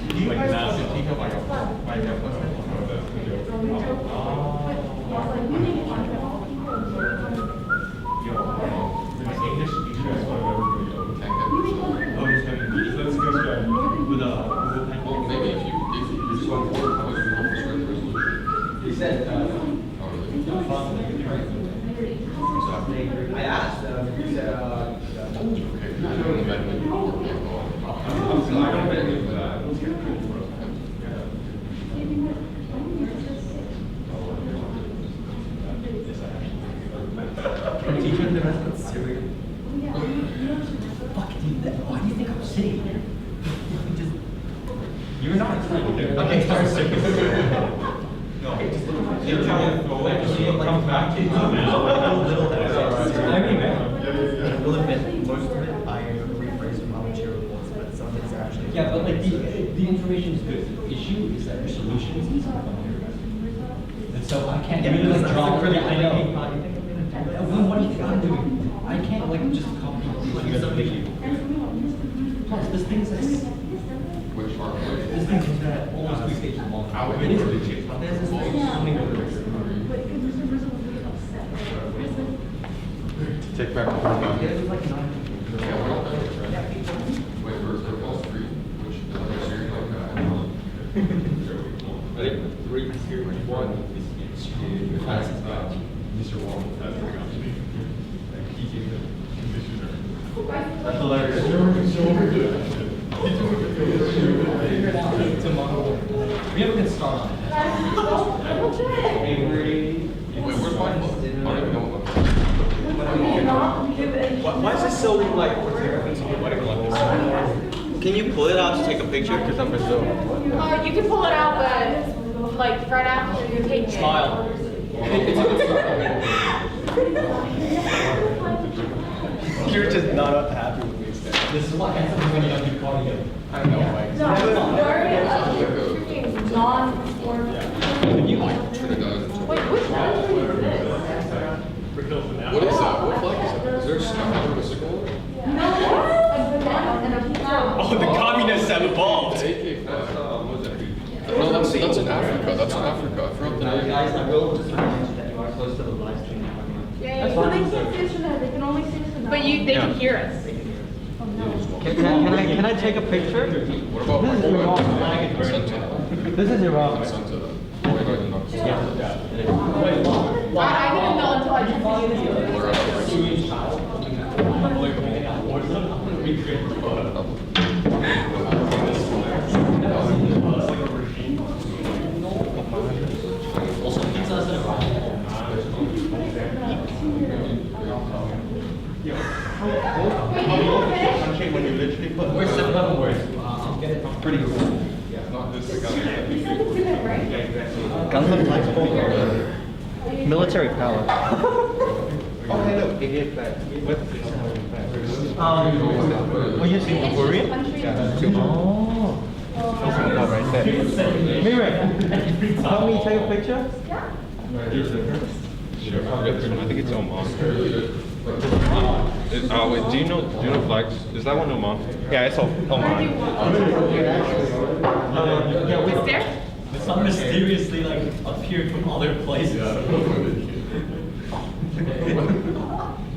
Do you guys want to think about my English teacher is one of That's good job. Maybe if you just want to work on it, He said, I asked, he said, teacher in the rest of Syria. Fuck, dude, why do you think I'm sitting here? You're not explaining. Okay, sorry. No. Come back to Yeah, but like the information is good. The issue is that your solutions is not on here. And so I can't really like draw. Yeah, I know. Well, what do you think I'm doing? I can't like just copy the video. Plus, this thing's like. which are. This thing is that almost 2 stages long. I would It is. legit. But there's this how many words? Take back. There's like 9. Wait, where's the Wall Street, which is here like that? I think 3, 2, 1 is Mr. Wong has the opportunity. And he gave the commissioner. That's hilarious. Figure it out tomorrow. We have a good start on it. Wait, where's my book? I don't even know what book. why is this so like, whatever like this? Can you pull it out to take a picture? Because I'm Brazil. You can pull it out, but like right after you take it. Smile. It's a good start. You're just not happy with me. This is what happens when you don't do cardio. I know, Mike. No, very freaking non-sport. You like Wait, which one? What is that? What flag is that? Is there a sky or a sickle? No, a banana and a flower. Oh, the communists have evolved. AK flag. No, that's in Africa. That's in Africa. I forgot the name. Guys, I will just remind you that you are close to the live stream. Yeah, So they can't see us from there, they can only see us from But you, they can hear us. Oh, no. Can I take a picture? What about my consent to that? This is Iran. Consent to that. Oh, wait, no, not consent. I didn't know until I took the video. Blur out the rights. Also, pizza is When you literally put. We're 7-11 words. I'll get it. Pretty cool. Not this guy. Guns and flags for military power. Oh, hey, look, 88 back. Were you seeing Korean? Oh. Right there. Mira, help me take a picture? Sure, I think it's Oman. Wait, do you know flags? Is that one Oman? Yeah, it's Oman. It's there? Some mysteriously like appeared from other places.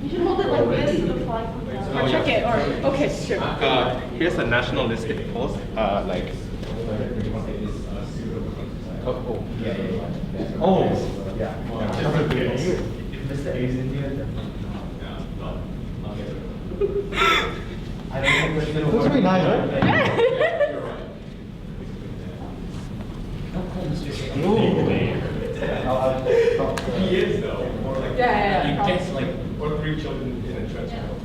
You should hold it like this so the flag comes out. Or check it, or, okay, sure. Here's a nationalistic post, like. Oh. Mr. A's in here. I don't think we're gonna. Looks pretty nice, right? He is though. Or like, Yeah. You get like or 3 children in a trench coat.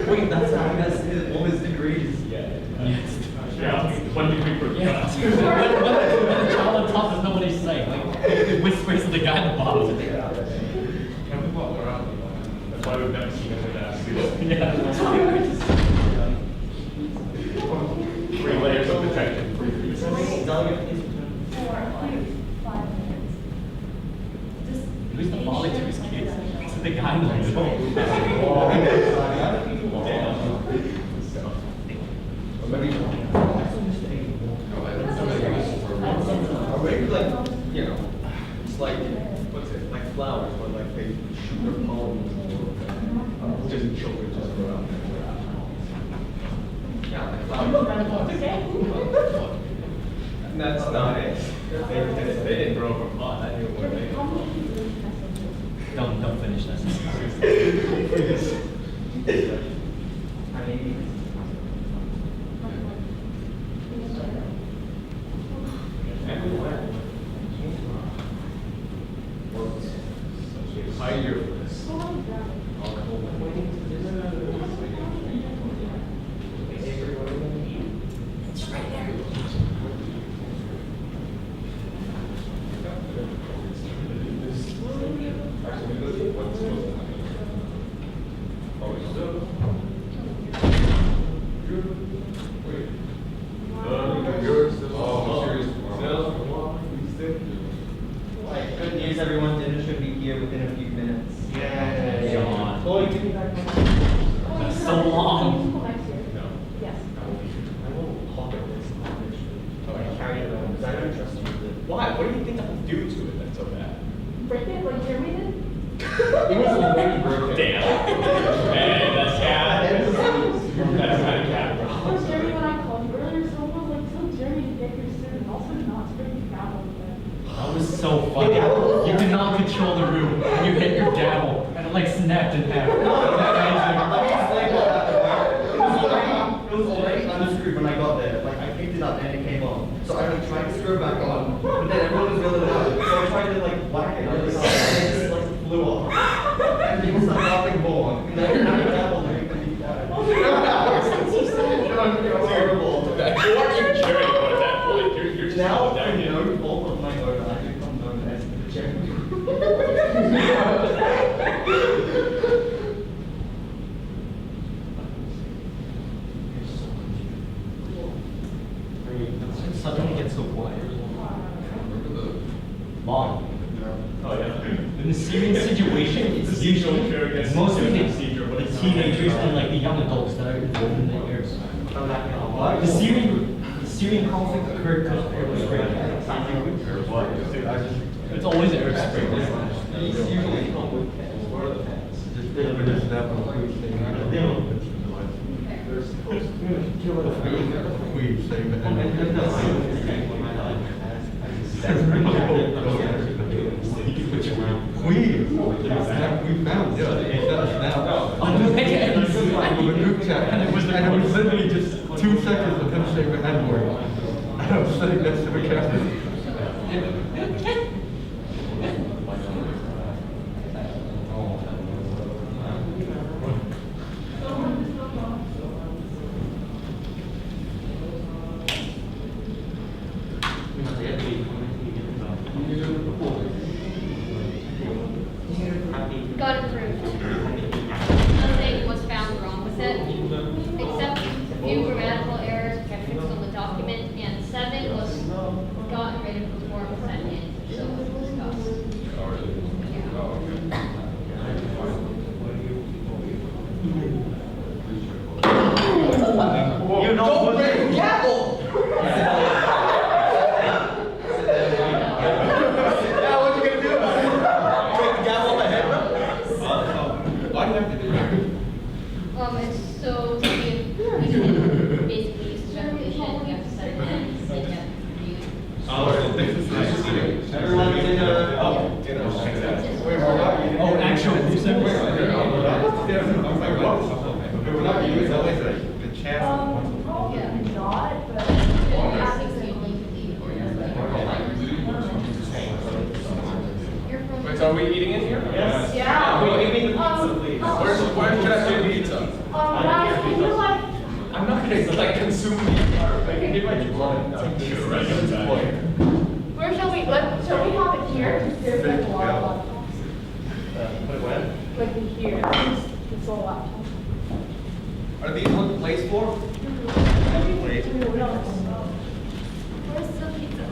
Wait, that's all his degrees. Yeah, 1 degree per when the child on top is nobody's saying. Like it whispers to the guy at the bottom. Can we walk around? That's why we've never seen him with that. Yeah. 3 layers of protection. Delegate, please. Who's the father to his kids? It's the guy in the middle. Like, you know, it's like, what's it, like flowers, but like they shoot their pollen. Just children just around. Yeah, like flowers. That's not it. They didn't grow from pot. I knew what they. Don't finish that. I mean, Pioneer for this. good news, everyone. Dinner should be here within a few minutes. Come on. Chloe, give me that camera. That's so long. Next year. No. Yes. I will hawk at this. Oh, I carry it around because I don't trust you with it. Why? What do you think I will do to it that's so bad? Break it like Jeremy did? It was already broken. Damn. Hey, that's cat. That's kind of cat. Oh, Jeremy, when I called you earlier, someone was like, tell Jeremy to get your suit and also not to bring the gavel with him. That was so funny. You did not control the room. You hit your gavel and it like snapped in half. It was already unscrewed when I got there. Like I picked it up and it came on. So I like tried to screw it back on, but then everyone was really loud. So I tried to like whack it really hard, and it just like flew off. And people started laughing more. And then I got on it, but you got it. It was horrible. Who are you cheering for at that point? You're just Now, down for here. no fault of my own, I become known as the Jeremy. Mom. Oh, yeah. In the Syrian situation, it's usually mostly the teenagers and like the young adults that are involved in the Arabs. The Syrian conflict occurred because of Arab Spring. It's always Arab Spring. We found it. From a group chat, and it was literally just 2 seconds of him saying the N-word. And I was sitting next to the camera. Got approved. Nothing was found wrong with it, except a few grammatical errors which I fixed on the document, and 7 was gotten rid of before it was sent in, so it was discussed. You don't break the gavel! Yeah, what you gonna do about it? Break the gavel on my head, bro? Why do you have to do that? It's so to be basically use the resolution, we have to set it in, and get reviewed. Everyone in the, Oh, actual, you said where? Probably not, but. Wait, so are we eating in here? Yes. Yeah. Wait, give me the pizza, please. Where should I do the pizza? Guys, can you like, I'm not gonna like consume the entire thing. Give my blood. where shall we have it here? There's like a lot of When? like in here, it's all laptop. Are these what the plates for? Where's the pizza?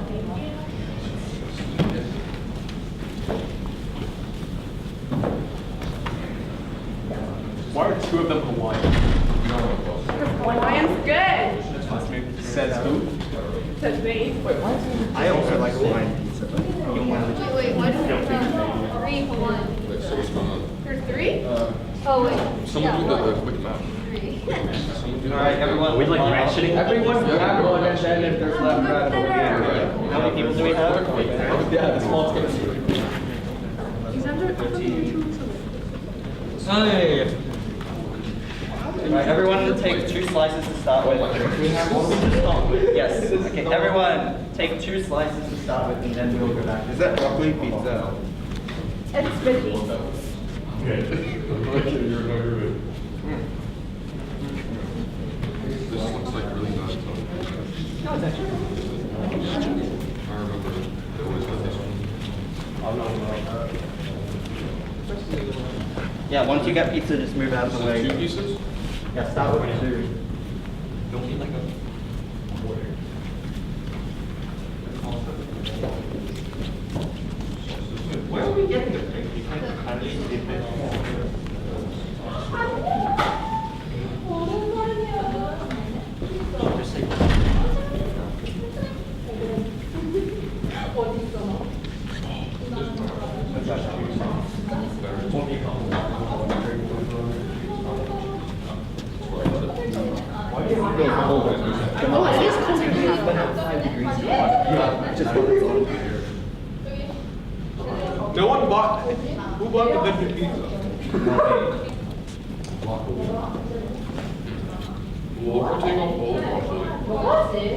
Why are 2 of them Hawaiian? Hawaiian's good. Says who? Says me. Wait, why is it? I also like Hawaiian pizza, but you don't mind the Wait, why do we have 3 for 1? There's 3? Oh, wait. Someone do the quick math. 3. all right, everyone. Are we like rationing? Everyone grab one and then if there's left, grab it. How many people do we have? Yeah, the small scale. All right, everyone will take 2 slices to start with. We have one to start with. Yes. Okay, everyone take 2 slices to start with, and then we'll go back. Is that broccoli pizza? It's veggie. This looks like really nice. No, it's actually. I remember they always had this one. Yeah, once you get pizza, just move out of the way. 2 pieces? Yeah, start with 2. Don't be like a quarter. Where are we getting the thing? You can't kindly dip it. No one bought. Who bought the different pizza? Well, I'll take off all of them, actually. What was it?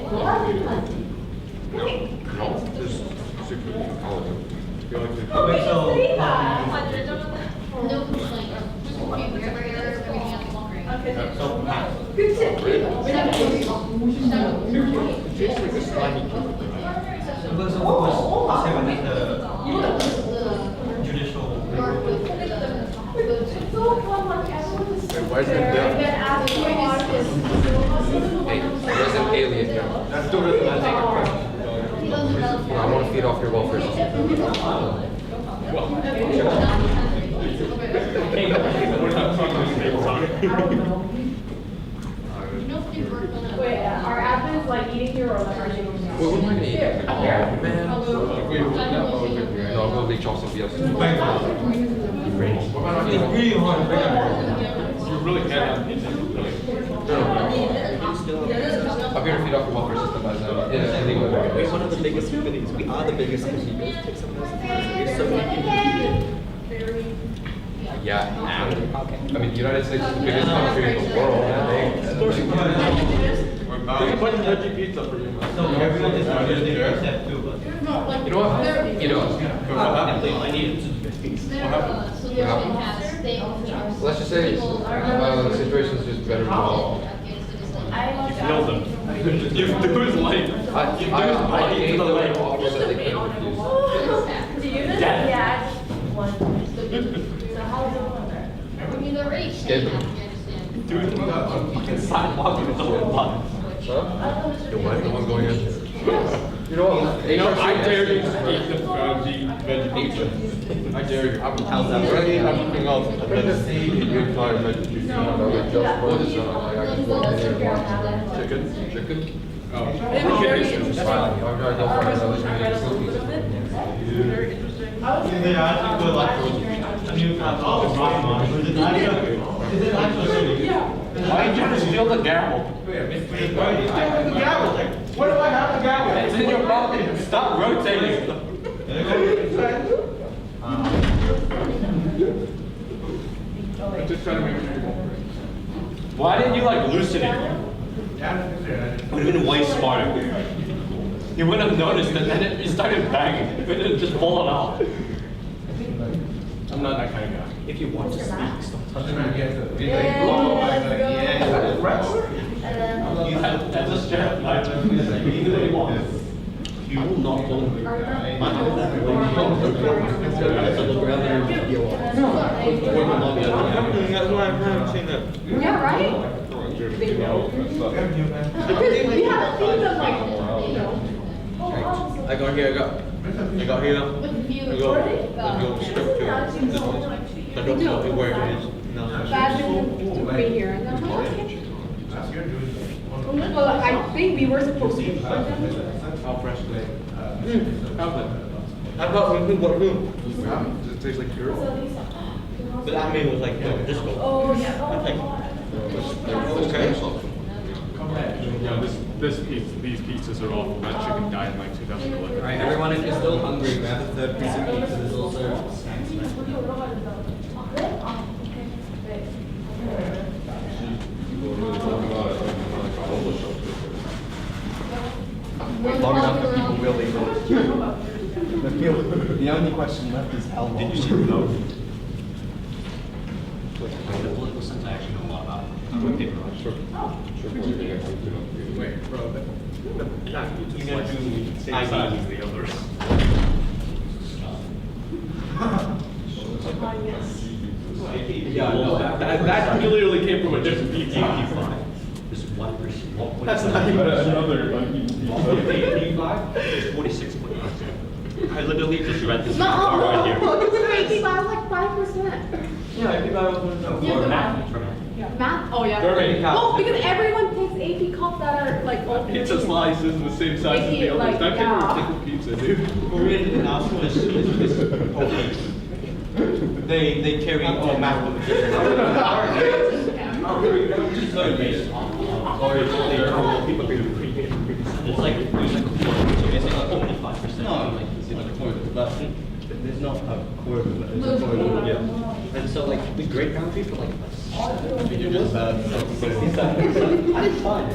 No, just stick with the college. Feel like they- No, like, everything else longer. Okay. So, Matt. Good tip. Tastes like a slimy cake. Let's have judicial. It's so fun, like everyone is Wait, why is it there, down? and then after you watch this. Hey, there's an alien here. That's the rhythm I take a I want to feed off your welfare Wait, are admins like eating here or like are they? We're not gonna eat. Oh, man. No, I'm gonna leech off somebody else's. It's really hard to figure out. You really can't have pizza. Really. I'm here to feed off the welfare system as yeah, illegal. We're one of the biggest communities. We are the biggest community. Take some of those. There's so many people. Yeah. I mean, the United States is the biggest country in the world. I think. Take a bunch of veggie pizza for you. So everyone is under the except two of us. You know what? You know. I needed to do this. Solution has stayed with Let's just say the situation is just better resolved. You killed them. You threw his life. You threw his body into the lake. Do you know? Yeah. Yeah, I just one. So how's it going there? I mean, they're already Get shaking, them. you understand? Threw him into the fucking sidewalk with the whole body. Huh? The what? No one's going in. You know what? I dare you to eat the veggie pizza. I dare you. How's that? Ready? Everything else. I'd rather see you try veggie pizza. What is chicken? Chicken? Oh. They actually go like a new kind of is it actually? Why did you just steal the gavel? What do I have the gavel? It's in your pocket. Stop rotating. I'm just trying to make sure you won't break. Why didn't you like loosen it? Would have been way smarter. You wouldn't have noticed that then it started banging. It would have just fallen out. I'm not that kind of guy. If you want to speak, stop touching me. That's a strap. I will not hold you. My house is That's why I'm trying to say that. Yeah, right? Because we have things of like, you know. I got here, I got here. With view. I go straight to this one. I don't know where it is. No. Right here. And then well, I think we were supposed to. How fresh today? I thought we what room? Does it taste like pure? But that mean was like disco. Oh, yeah. Okay. Yeah, these pizzas are all from that chicken died in like 2011. Alright, everyone, if you're still hungry, grab a third piece of pizza. There's also snacks. Long enough that people will leave it. The only question left is how long. Did you see the note? The political sense I actually know a lot about. Paper rush. Wait, bro, You gotta do the same size as the others. Yeah, no, that clearly came from a different pizza. Just 1%. that's not even another like AP5? 46.5. I literally just read this car No, right here. it's AP by like 5%. Yeah, AP5 was math. Math? Oh, yeah. Germany. Well, because everyone takes AP cups that are like all pizza slice is the same size as the others. That came from chicken pizza, dude. Korean announcement is they carry all math with It's like, there's like, so basically only 5%. No, Like, see like a quarter, but There's not a quarter, but there's a quarter. Yeah. And so, like, the great country for like, you just, I didn't find it.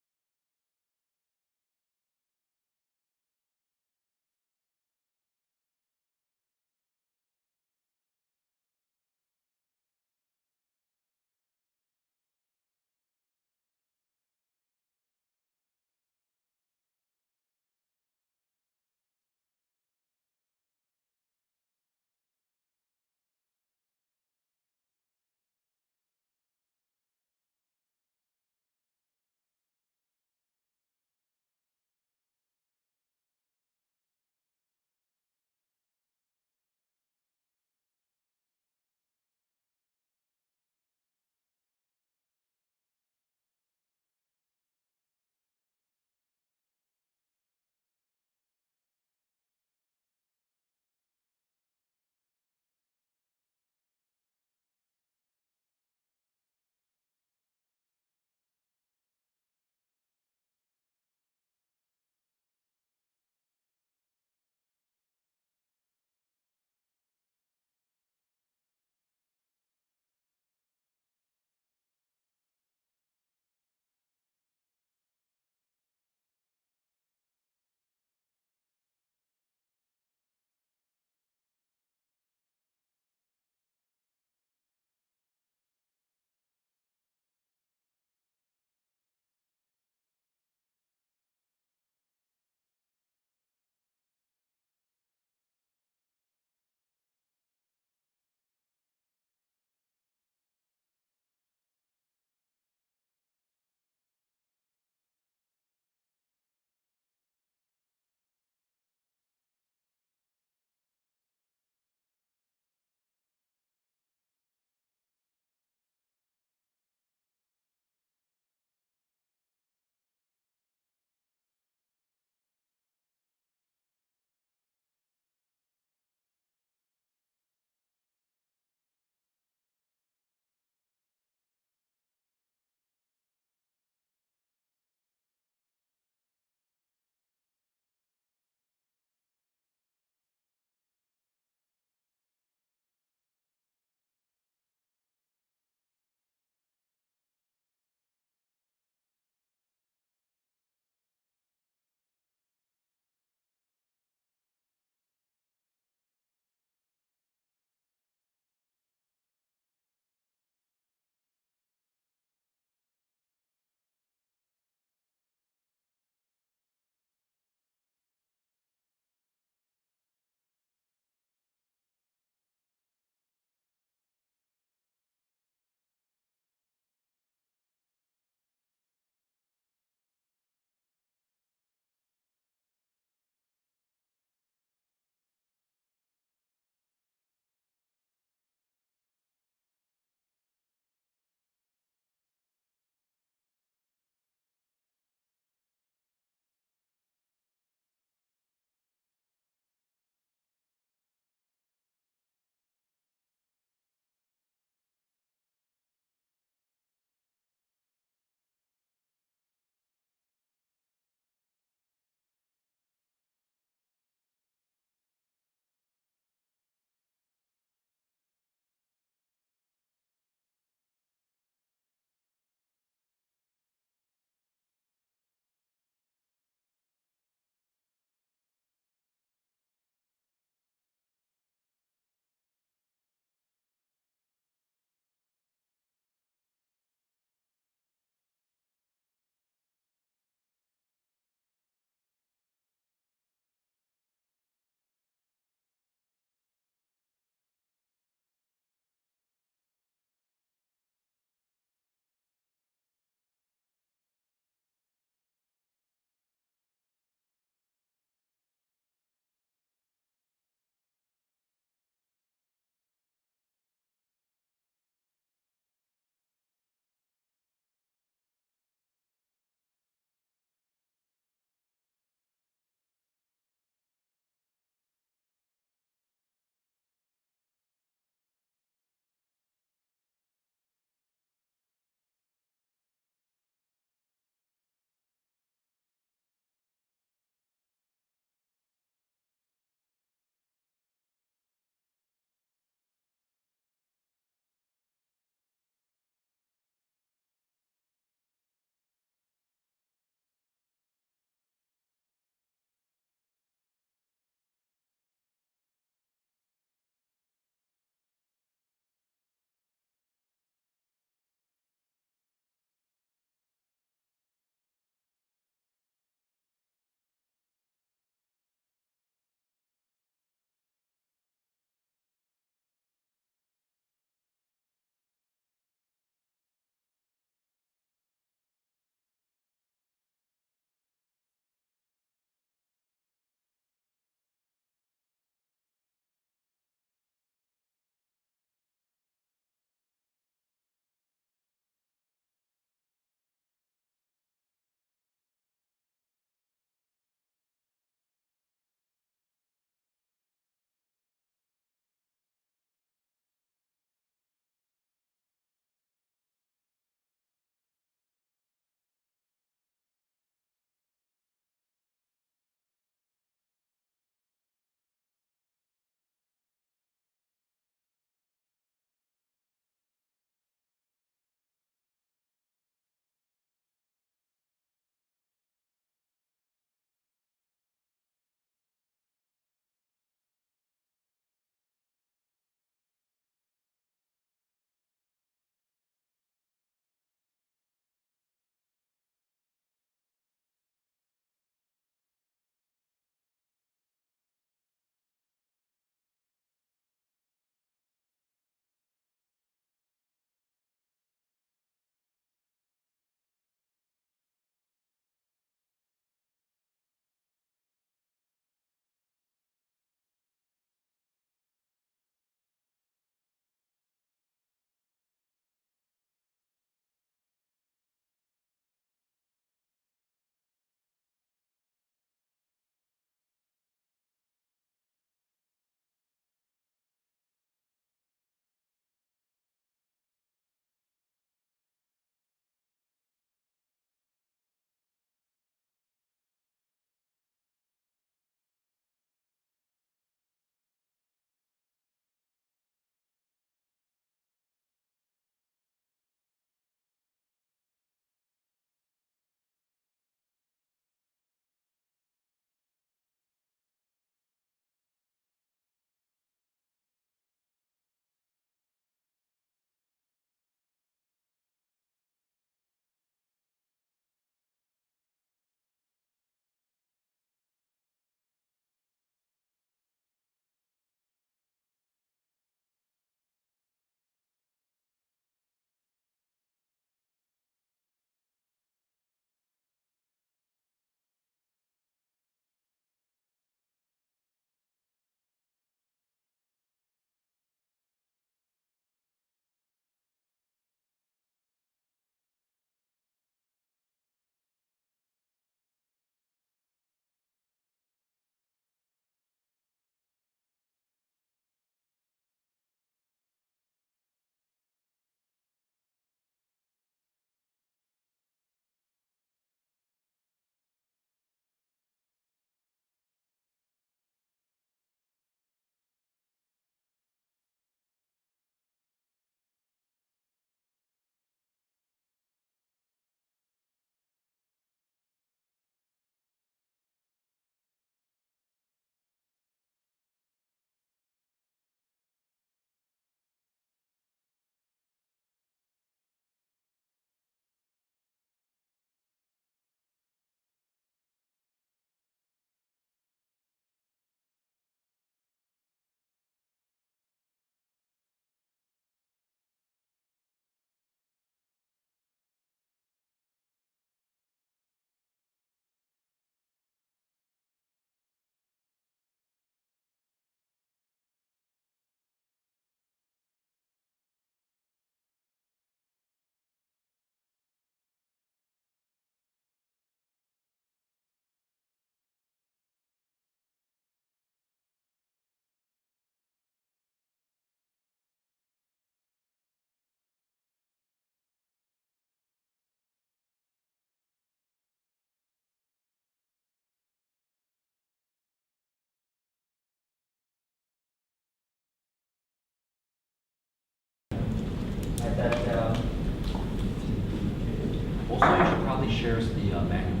shares the manual.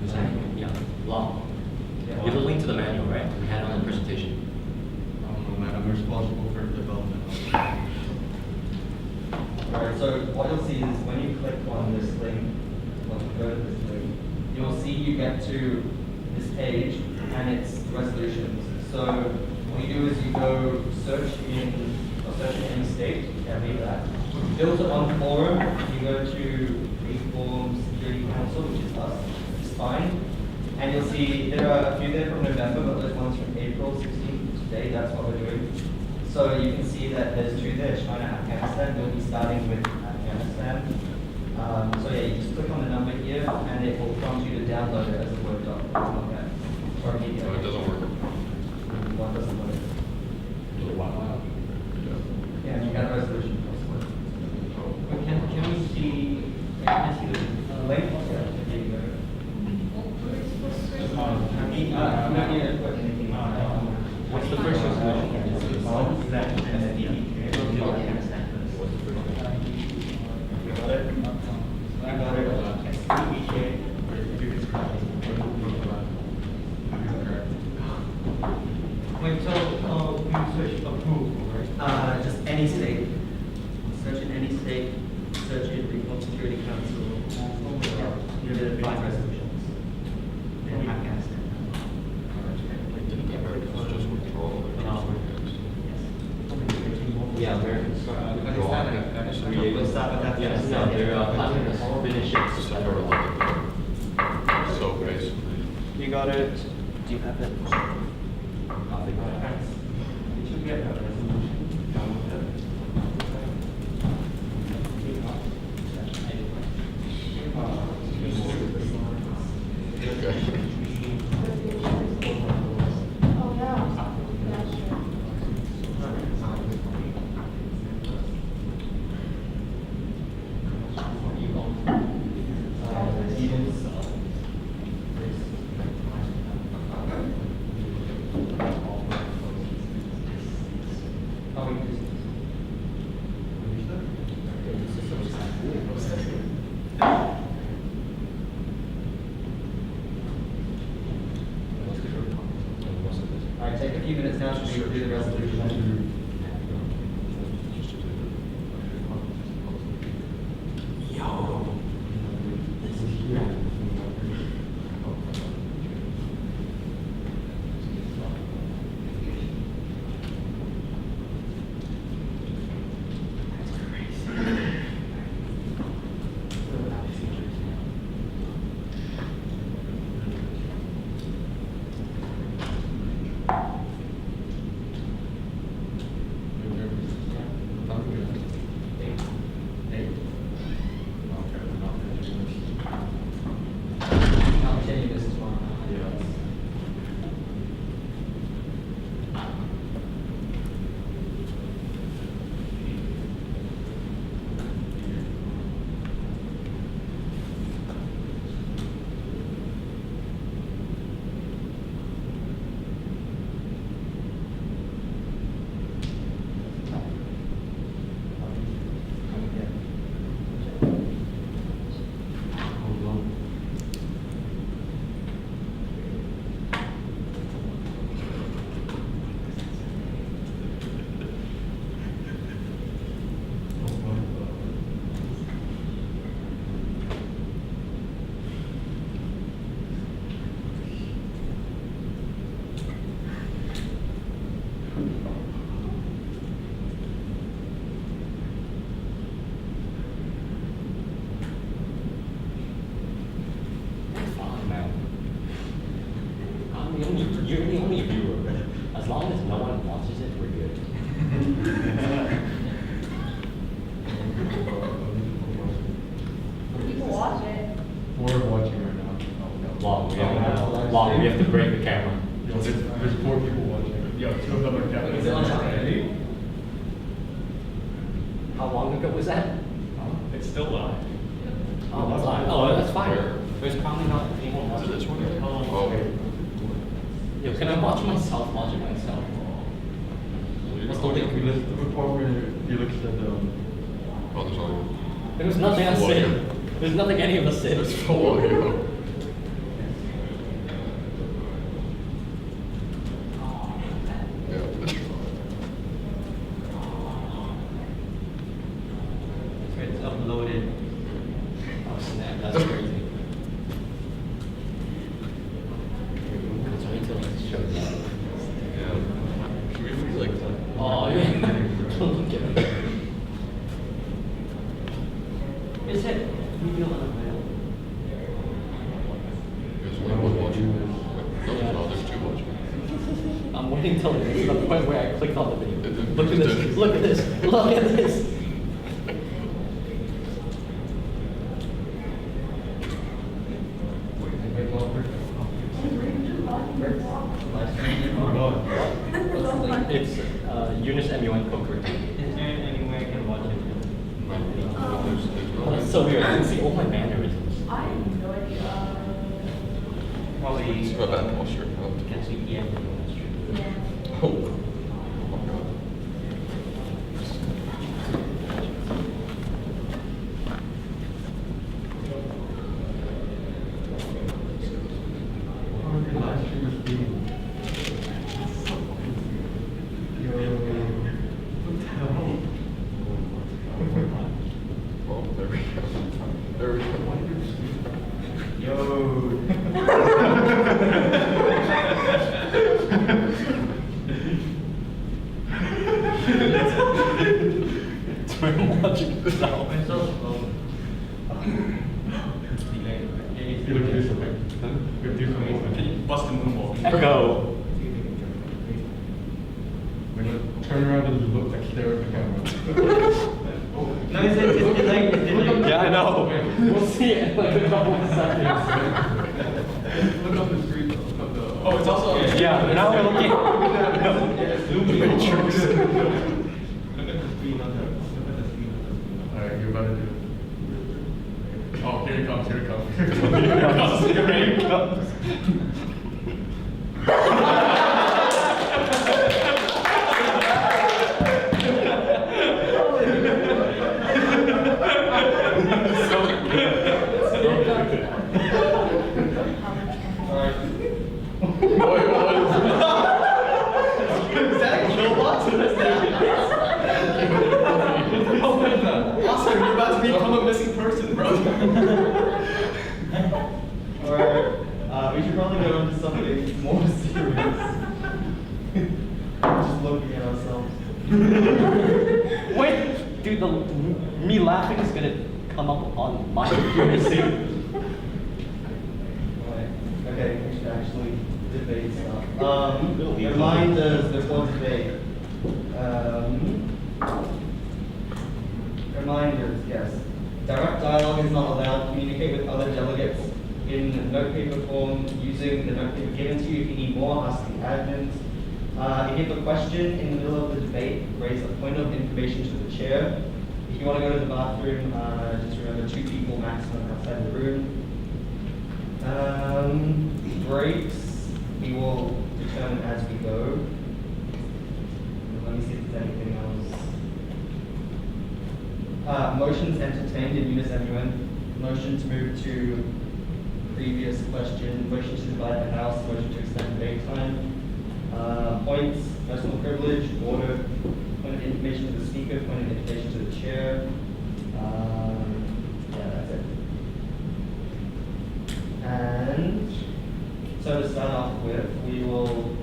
Is that, yeah, law. You have a link to the manual, right? We had it on the presentation. I'm responsible for development. Alright, so what you'll see is when you click on this link, when you go to this link, you'll see you get to this page and it's resolutions. So what you do is you go search in any state, yeah, leave that. Filter on forum, you go to Reform Security Council, which is us, it's fine. And you'll see there are a few there from November, but those ones from April 16th today, that's what we're doing. So you can see that there's two there, China, Afghanistan. We'll be starting with Afghanistan. So yeah, you just click on the number here, and it will prompt you to download it as a Word document. Okay. Or a PDF. No, it doesn't work. What doesn't work? Yeah, you got a resolution. Can we see, can I see the Link? Yeah, there you go. I'm not here to put anything on. What's the first resolution? Wait, so you search approval, right? Just any state. Search in any state, search in Regional Security Council. You're going to find resolutions. In Afghanistan. Americans just withdraw. Yeah, Americans. We'll start with Afghanistan. Yes, no, they're planning to finish it September 11th. So basically. You got it. Do you have it? You should get a resolution done with it. Okay. Oh, yeah. Yeah, sure. Alright, take a few minutes now to read through the resolution. I'll continue this tomorrow. You're the only viewer. As long as no one watches it, we're good. People watch it. We're watching right now. Wow, we have to break the camera. Yo, there's 4 people watching. Yo, 2 of them are definitely. Is it on time? How long ago was that? It's still live. Oh, that's fine. Oh, that's fine. There's probably not anyone watching Is it this one? Oh. Yo, can I watch myself watching myself? What's the link? The part where Felix said, Oh, there's only. There was nothing I said. There's nothing any of us said. It's full audio. Yeah, that's It's uploaded. Oh snap, that's crazy. It's only until it shows up. Yeah. Should we be like, Oh yeah. Don't look at it. Is it real unavailable? there's one watching? No, there's two watching. I'm waiting till it's to the point where I clicked on the video. It- Look at this, look at this, look at this. It's Eunice MUN Co-Curricular. Is there any way I can watch it? Oh, that's so weird. I can see all my mannerisms. I have no idea. Probably. It's not bad posture. Can speak yeah. Yeah. Oh. Oh god. Oh, there we go. There we go. I'm watching this now. Bust the moonwalk. Echo. We're gonna turn around and look like stare at the camera. No, is it like, Yeah, I know. We'll see it in like a couple of seconds. Look up the screen of the. Oh, it's also. Yeah, now we're looking. Alright, you're about to do it. Oh, here it comes, here it comes. Here it comes, get ready. Is that a kill box? What is that? Oscar, you're about to become a missing person, bro. Alright, we should probably go into something more serious. Just looking at ourselves. Wait, dude, me laughing is gonna come up on my computer soon. Okay, we should actually debate stuff. Reminders before debate. Reminders, yes. Direct dialogue is not allowed. Communicate with other delegates in note paper form using the note paper given to you. If you need more, ask the admins. If you have a question in the middle of the debate, raise a point of information to the chair. If you want to go to the bathroom, just remember 2 people maximum outside the room. Breaks, we will determine as we go. Let me see if there's anything else. Motions entertained in Eunice MUN. Motion to move to previous question. Motion to divide the House. Motion to extend debate time. Points, personal privilege, order, point of information to the speaker, point of information to the chair. Yeah, that's it. And so to start off with, we will,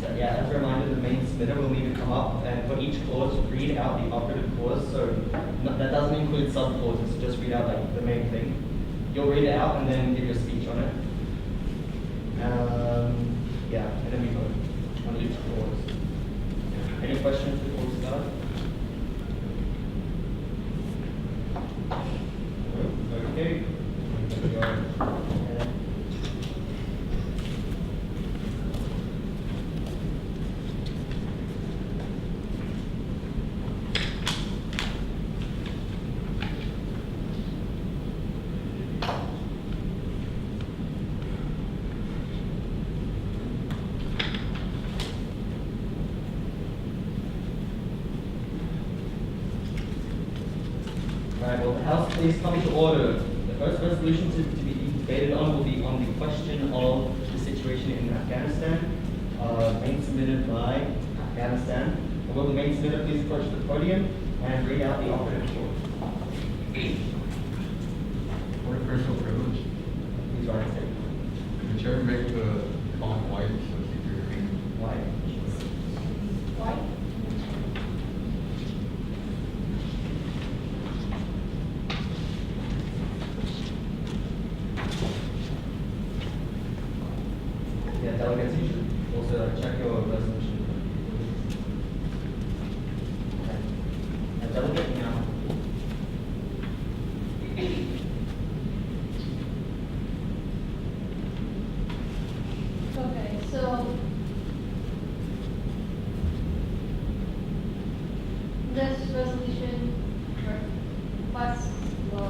as a reminder, the main submitter will need to come up and for each clause read out the operative clause. So that doesn't include sub clauses, just read out like the main thing. You'll read it out and then give your speech on it. Yeah, and then we vote on each clause. Any questions before we start? Okay. Right, will the House please come to order? The first resolution to be debated on will be on the question of the situation in Afghanistan, main submitted by Afghanistan. Will the main submitter please approach the podium and read out the operative report? For personal privilege, Please rise. the chair make the column white so it's easier to read. Why? Why? Yeah, delegates, you should also check your resolution. Okay. And delegate now. Okay, so this resolution requests the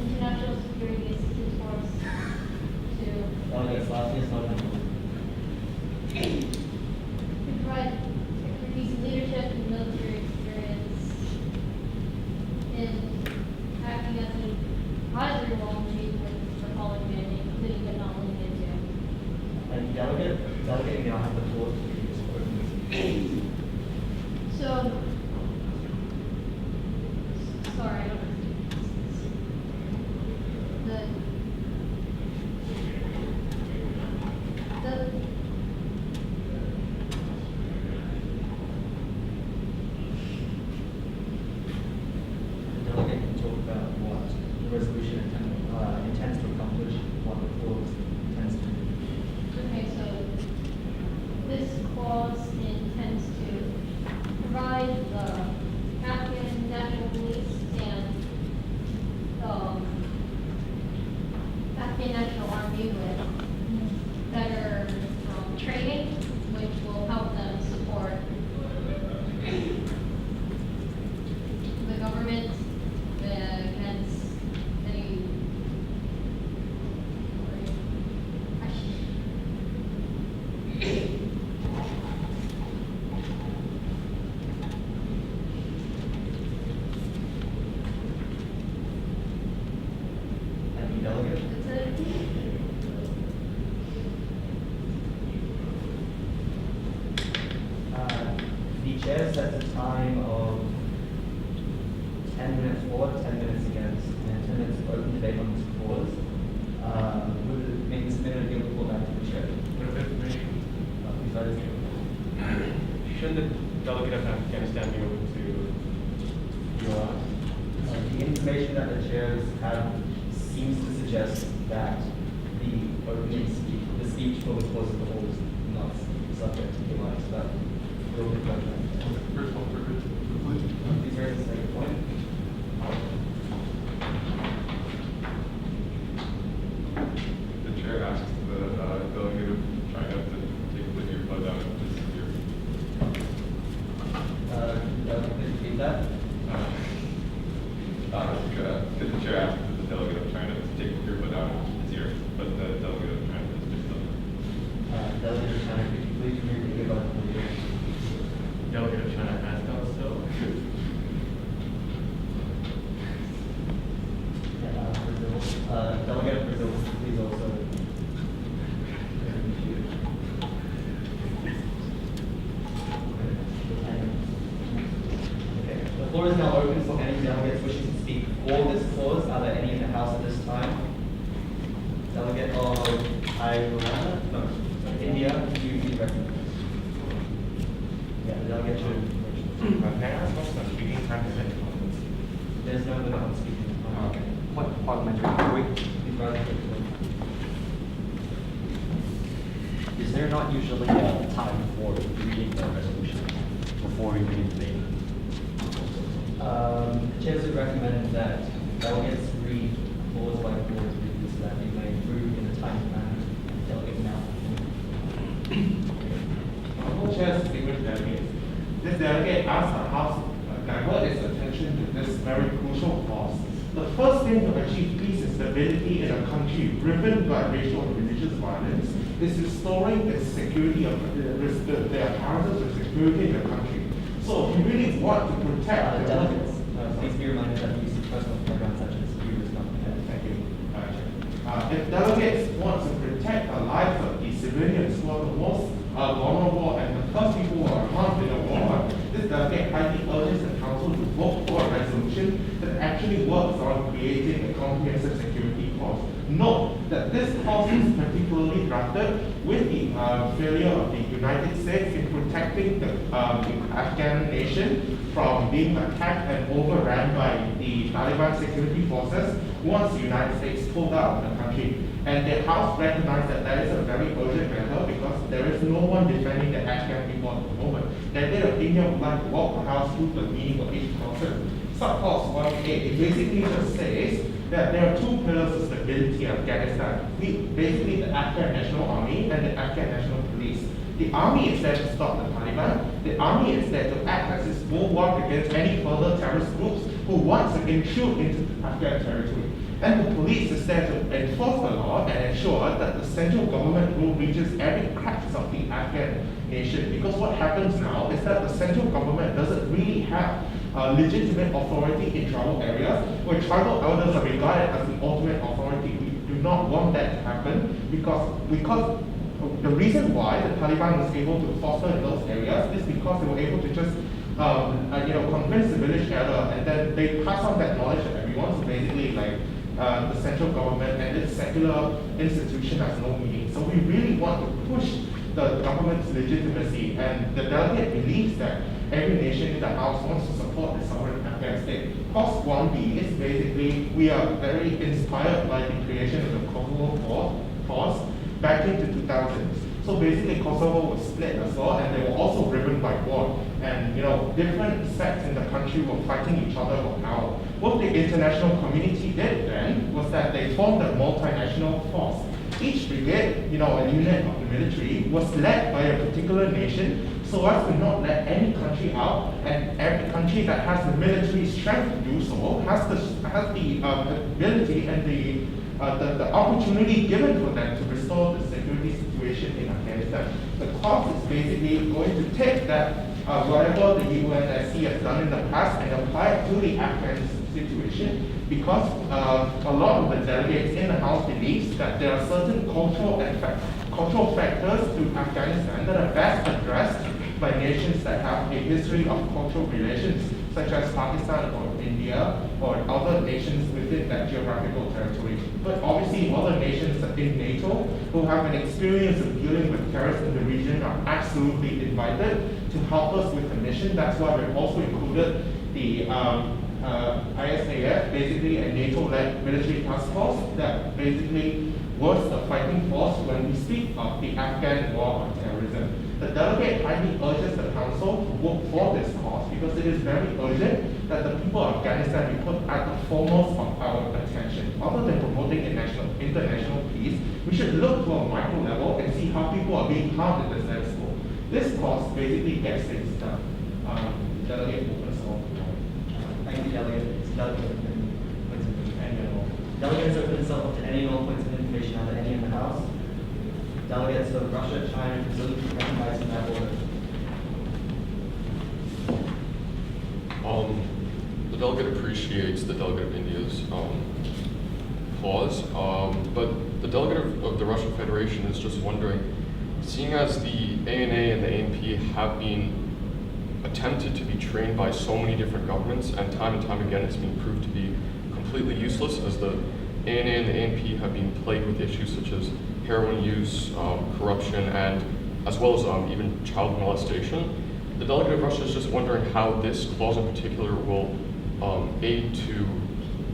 International Security Assistance Force to Delegates, last year's not enough. provide expertise in leadership and military experience in acting as an advisory role in with the following mandate, including but not limited to. And delegate, delegate now have the floor to read this ordinance. So, sorry, I don't the The delegate can talk about what the resolution intends to accomplish, what the clause intends to do. Okay, so this clause intends to provide the Afghan National Police and Afghan National Army with better training, which will help them support the government against any And the delegate? That's it. The chair sets a time of 10 minutes for, 10 minutes against, and 10 minutes for open debate on this clause. Would it make this minute give the floor back to the chair? Please vote as you. Should the delegate of Afghanistan be able to Your, the information that the chairs have seems to suggest that the opening speech, the speech for the clause of the whole is not subject to the rights, but we'll get back to that. Personal privilege. Please raise the second point. The chair asks the delegate of China to take the earbud out of his ear. Please repeat that. Could the chair ask the delegate of China to take the earbud out of his ear, but the delegate of China has just done it. Delegate of China, could you please remove the earbud from the ear? delegate of China has done so? Brazil. Delegate of Brazil, please also. Okay. The floor is now open for any delegates wishing to speak for this clause. Are there any in the House at this time? Delegate of Iran? No, India, do you please recognize? Yeah, the delegate should. May I ask what's the speaking time limit? There's no limit on speaking time. Okay. What parliamentary week? Please rise and take the floor. Is there not usually a time for reading the resolution before we begin debating? The chairs would recommend that delegates read clause by clause review so that they may approve in a timely manner. Delegate now. Honorable Chair, distinguished delegates, this delegate asks the House to divert its attention to this very crucial clause. The first thing to achieve peace and stability in a country riven by racial and religious violence is restoring the security of the apparatus of security in the country. So if you really want to protect the Delegates, please be reminded that the use of personal pronouns such as you is not permitted. Thank you. If delegates want to protect the lives of the civilians who are the most vulnerable and the first people who are harmed in a war, this delegate highly urges the Council to vote for a resolution that actually works on creating a comprehensive security clause. Note that this clause is particularly drafted with the failure of the United States in protecting the Afghan nation from being attacked and overrun by the Taliban security forces once the United States pulled out of the country. And the House recognized that that is a very urgent matter because there is no one defending the Afghan people at the moment. That their opinion would like to walk the House through the meaning of each concept. Subclause 1A, it basically just says that there are two pillars of stability in Afghanistan. Basically the Afghan National Army and the Afghan National Police. The army is there to stop the Taliban. The army is there to act as its bulwark against any further terrorist groups who once again intrude into Afghan territory. And the police is there to enforce the law and ensure that the central government rule reaches every cracks of the Afghan nation. Because what happens now is that the central government doesn't really have legitimate authority in tribal areas where tribal elders are regarded as the ultimate authority. We do not want that to happen because the reason why the Taliban was able to foster in those areas is because they were able to just convince the village elder, and then they pass on that knowledge to everyone. So basically, like the central government and its secular institution has no meaning. So we really want to push the government's legitimacy, and the delegate believes that every nation in the House wants to support the sovereign Afghan state. Clause 1B is basically, we are very inspired by the creation of the Kosovo clause back into 2000s. So basically Kosovo was split as well, and they were also driven by war. And different sects in the country were fighting each other for power. What the international community did then was that they formed a multinational force. Each brigade, a unit of the military, was led by a particular nation so as to not let any country out, and every country that has the military strength to do so has the ability and the opportunity given for them to restore the security situation in Afghanistan. The clause is basically going to take that whatever the UNSC has done in the past and apply it to the Afghan situation, because a lot of the delegates in the House believes that there are certain cultural factors to Afghanistan that are best addressed by nations that have a history of cultural relations, such as Pakistan or India or other nations within that geographical territory. But obviously other nations in NATO who have an experience of dealing with terrorists in the region are absolutely invited to help us with the mission. That's why we've also included the ISAF, basically a NATO-led military task force that basically was the fighting force when we speak of the Afghan war on terrorism. The delegate highly urges the Council to vote for this cause because it is very urgent that the people of Afghanistan be put at the foremost of our attention. Other than promoting international peace, we should look to a micro level and see how people are being harmed in the status quo. This cause basically gets things done. Delegate opens all. Thank you, Delegate. It's Delegate points of any and all. Delegate has opened himself up to any and all points of information out of any in the House. Delegates of Russia, China, and Brazil to be recognized in that order. The delegate appreciates the delegate of India's clause, but the delegate of the Russian Federation is just wondering, seeing as the ANA and the ANP have been attempted to be trained by so many different governments, and time again it's been proved to be completely useless, as the ANA and the ANP have been plagued with issues such as heroin use, corruption, and as well as even child molestation. The delegate of Russia is just wondering how this clause in particular will aid to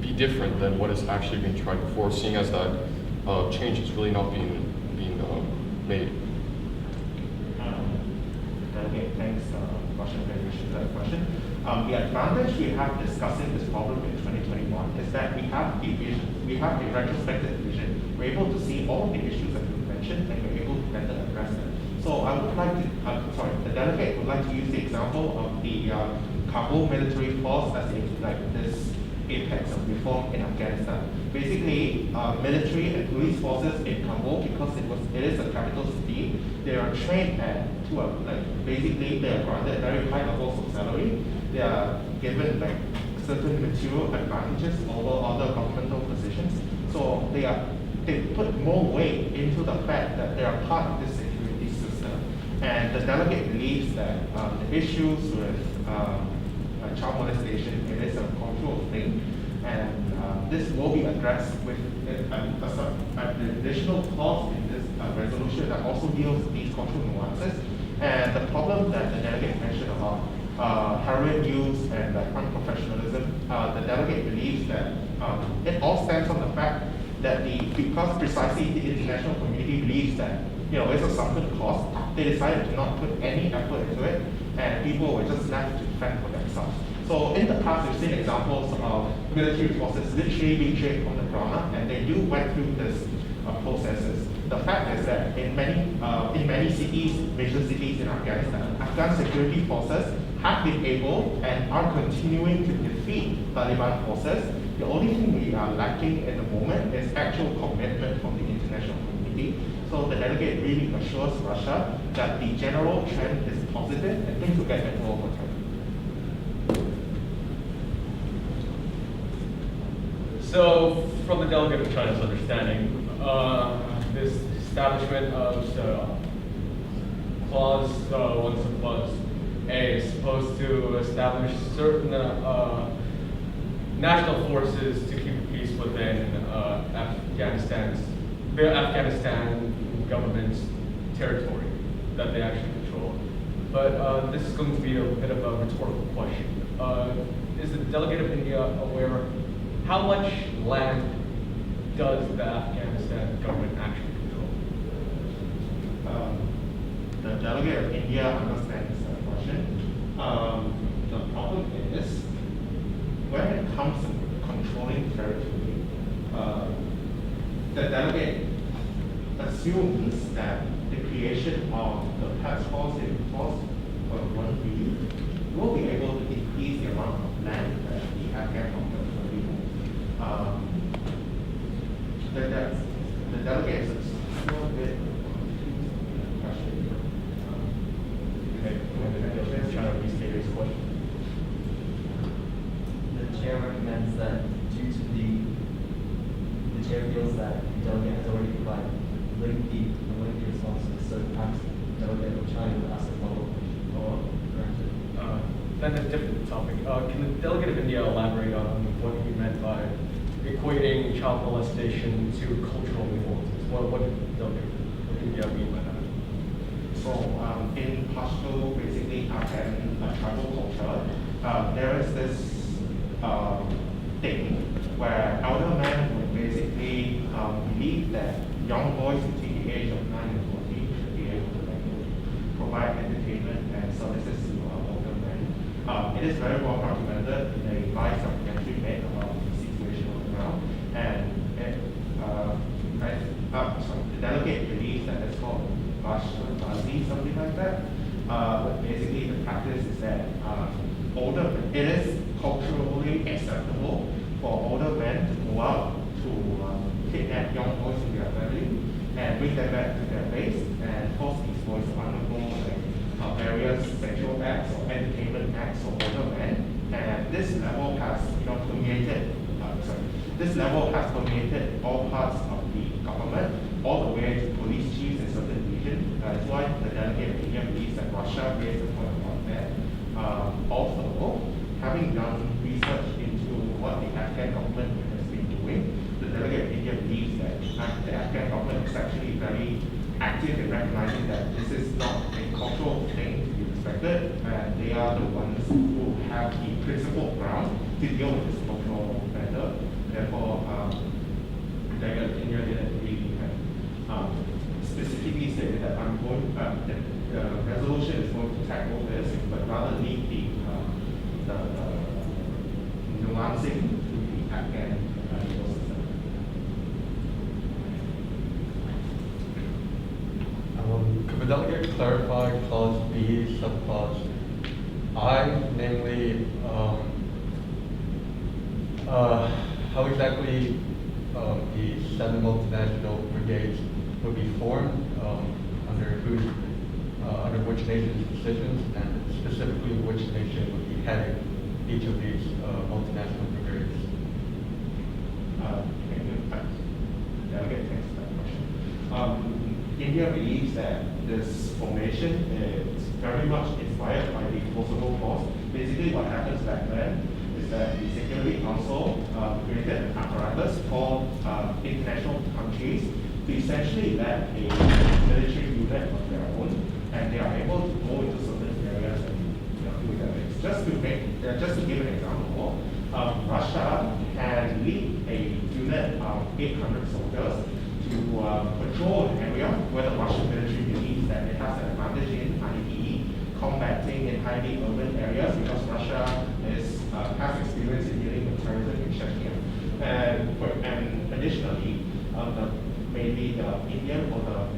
be different than what has actually been tried before, seeing as that change is really not being made. Delegate, thanks, Russian Federation, for that question. The advantage we have discussing this problem in 2021 is that we have a retrospective vision. We're able to see all of the issues that you mentioned, and we're able to better address them. So I would like to, the delegate would like to use the example of the Kabul military force as this apex of reform in Afghanistan. Basically, military and police forces in Kabul, because it is a capital city, they are trained basically they are granted very high levels of salary. They are given certain material advantages over other governmental positions. So they are they put more weight into the fact that they are part of this security system. And the delegate believes that the issues with child molestation, it is a cultural thing, and this will be addressed with an additional clause in this resolution that also deals with these cultural nuances. And the problem that the delegate mentioned about heroin use and unprofessionalism, the delegate believes that it all stems from the fact that because precisely the international community believes that it's a sunken cost, they decided to not put any effort into it, and people were just left to fend for themselves. So in the past, we've seen examples of military forces literally being trained from the ground up, and they do went through this processes. The fact is that in many cities, major cities in Afghanistan, Afghan security forces have been able and are continuing to defeat Taliban forces. The only thing we are lacking at the moment is actual commitment from the international community. So the delegate really assures Russia that the general trend is positive and things will get better over time. So, from the delegate of China's understanding, this establishment of the clause, once the clause A is supposed to establish certain national forces to keep peace within the Afghanistan government's territory that they actually control. But this is going to be a bit of a rhetorical question. Is the delegate of India aware how much land does the Afghanistan government actually control? The delegate of India understands the question. The problem is, when it comes to controlling territory, the delegate assumes that the creation of the task force in force for 1B will be able to increase the amount of land that the Afghan government will be moving. The delegate is a little bit question. Trying to restate his question. The chair recommends that due to the chair feels that the delegate has already provided lengthy responses, so perhaps the delegate of China will ask a follow-up question or granted. Then a different topic. Can the delegate of India elaborate on what he meant by equating child molestation to cultural nuances? What did the delegate of India mean by that? So in Pashto, basically Afghan tribal culture, there is this thing where elder men would basically believe that young boys between the age of 9 and 14 should be able to provide entertainment and services to older men. It is very well documented in a live documentary made about the situation on the ground, and the delegate believes that it's called something like that. But basically the practice is that it is culturally acceptable for older men to go out to kidnap young boys in their family and bring them back to their base and force these boys to undergo various sexual acts or entertainment acts for older men. And this level has permeated all parts of the government, all the way to police chiefs in certain regions. That's why the delegate of India believes that Russia raised the point about that. Also, having done research into what the Afghan government has been doing, the delegate of India believes that the Afghan government is actually very active in recognizing that this is not a cultural thing to be respected, and they are the ones who have the principled ground to deal with this cultural matter. Therefore, the delegate of India didn't really specifically say that the resolution is going to tackle this, but rather leave the nuancing to the Afghan legal system. Could the delegate clarify clause B, subclause I, namely how exactly the 7 multinational brigades would be formed, under which nation's decisions, and specifically which nation would be heading each of these multinational brigades? delegate, thanks for that question. India believes that this formation is very much inspired by the Kosovo Clause. Basically, what happens back then is that the Security Council created an apparatus called international countries to essentially let a military unit of their own, and they are able to go into certain areas and do their things. Just to give an example, Russia can lead a unit of 800 soldiers to patrol an area where the Russian military believes that it has an advantage in, i.e. combating in highly urban areas, because Russia has experience in dealing with terrorism in Chechnya. And additionally, maybe the Indian or the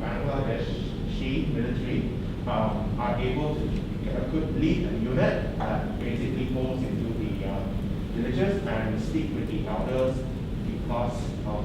Bangladeshi military are able to could lead a unit that basically goes into the villages and speak with the elders because of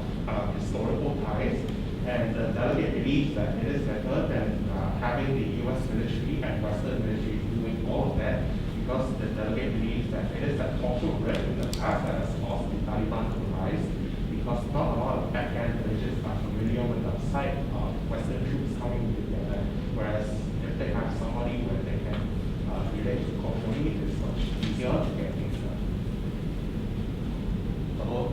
historical ties. And the delegate believes that it is better than having the US military and Western military doing all of that, because the delegate believes that it is that cultural rift in the past that has caused the Taliban to rise, because not a lot of Afghan villages are familiar with the sight of Western troops coming together, whereas if they have somebody where they can relate to culturally, it's much easier to get things done. Hello.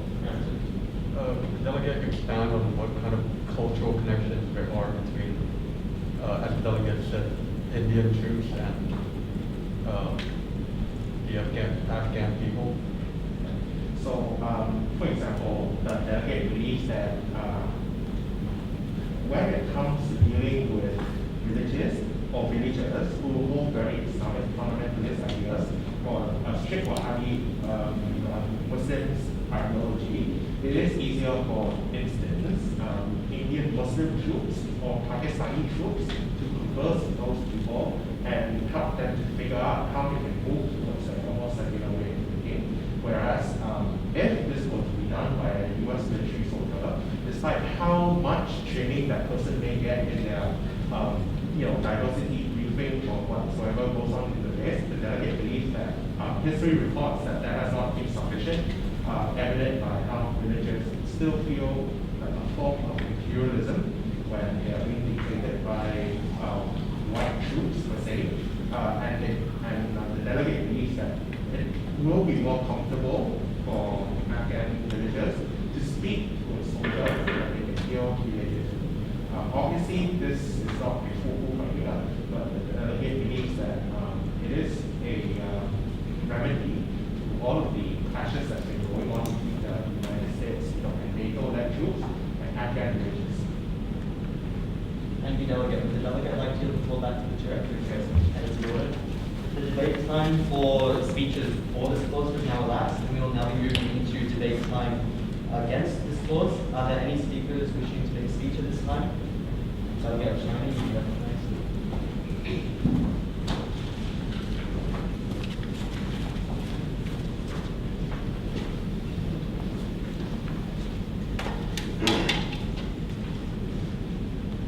The delegate expand on what kind of cultural connections there are between, as the delegate said, Indian troops and the Afghan people. So, for example, the delegate believes that when it comes to dealing with villages or villagers who hold very Islamic fundamentalist ideas or strict Wahhabi Muslims ideology, it is easier, for instance, Indian Muslim troops or Pakistani troops to converse with those people and help them to figure out how they can move towards a more secular way of thinking. Whereas, if this was to be done by a US military soldier, despite how much training that person may get in their diversity briefing or whatsoever goes on in the base, the delegate believes that history reports that that has not been sufficient, evident by how villagers still feel like a form of imperialism when they are being dictated by white troops per se, and the delegate believes that it will be more comfortable for Afghan villagers to speak to a soldier that they can hear related to. Obviously, this is not a foolproof idea, but the delegate believes that it is a remedy to all of the clashes that's been going on between the United States and NATO-led troops and Afghan villagers. Thank you, Delegate. Would the delegate like to pull back to the chair? As you would. The debate time for speeches for this clause has now elapsed, and we will now be moving into debate time against this clause. Are there any speakers wishing to make a speech at this time? Delegate Shani, you be recognized.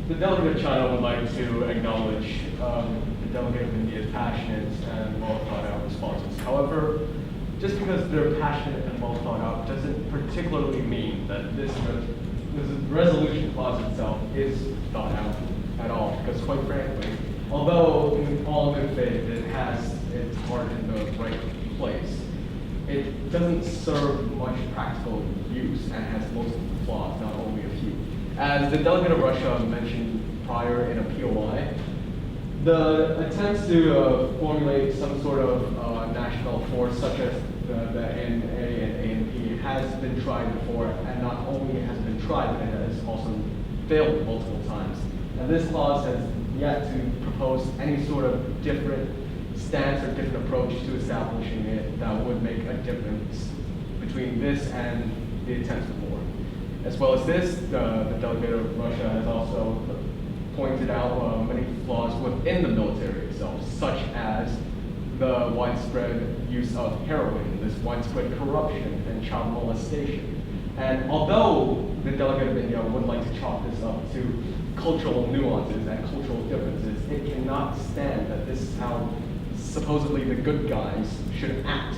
The delegate of China would like to acknowledge the delegate of India's passionate and well thought out responses. However, just because they're passionate and well thought out doesn't particularly mean that this resolution clause itself is thought out at all. Because quite frankly, although in all good faith it has its heart in the right place, it doesn't serve much practical use and has most flaws, not only a few. As the delegate of Russia mentioned prior in a POI, the attempts to formulate some sort of national force such as the NA and ANP has been tried before, and not only has been tried, but it has also failed multiple times. And this clause has yet to propose any sort of different stance or different approach to establishing it that would make a difference between this and the attempts before. As well as this, the delegate of Russia has also pointed out many flaws within the military itself, such as the widespread use of heroin, this widespread corruption and child molestation. And although the delegate of India would like to chalk this up to cultural nuances and cultural differences, it cannot stand that this is how supposedly the good guys should act.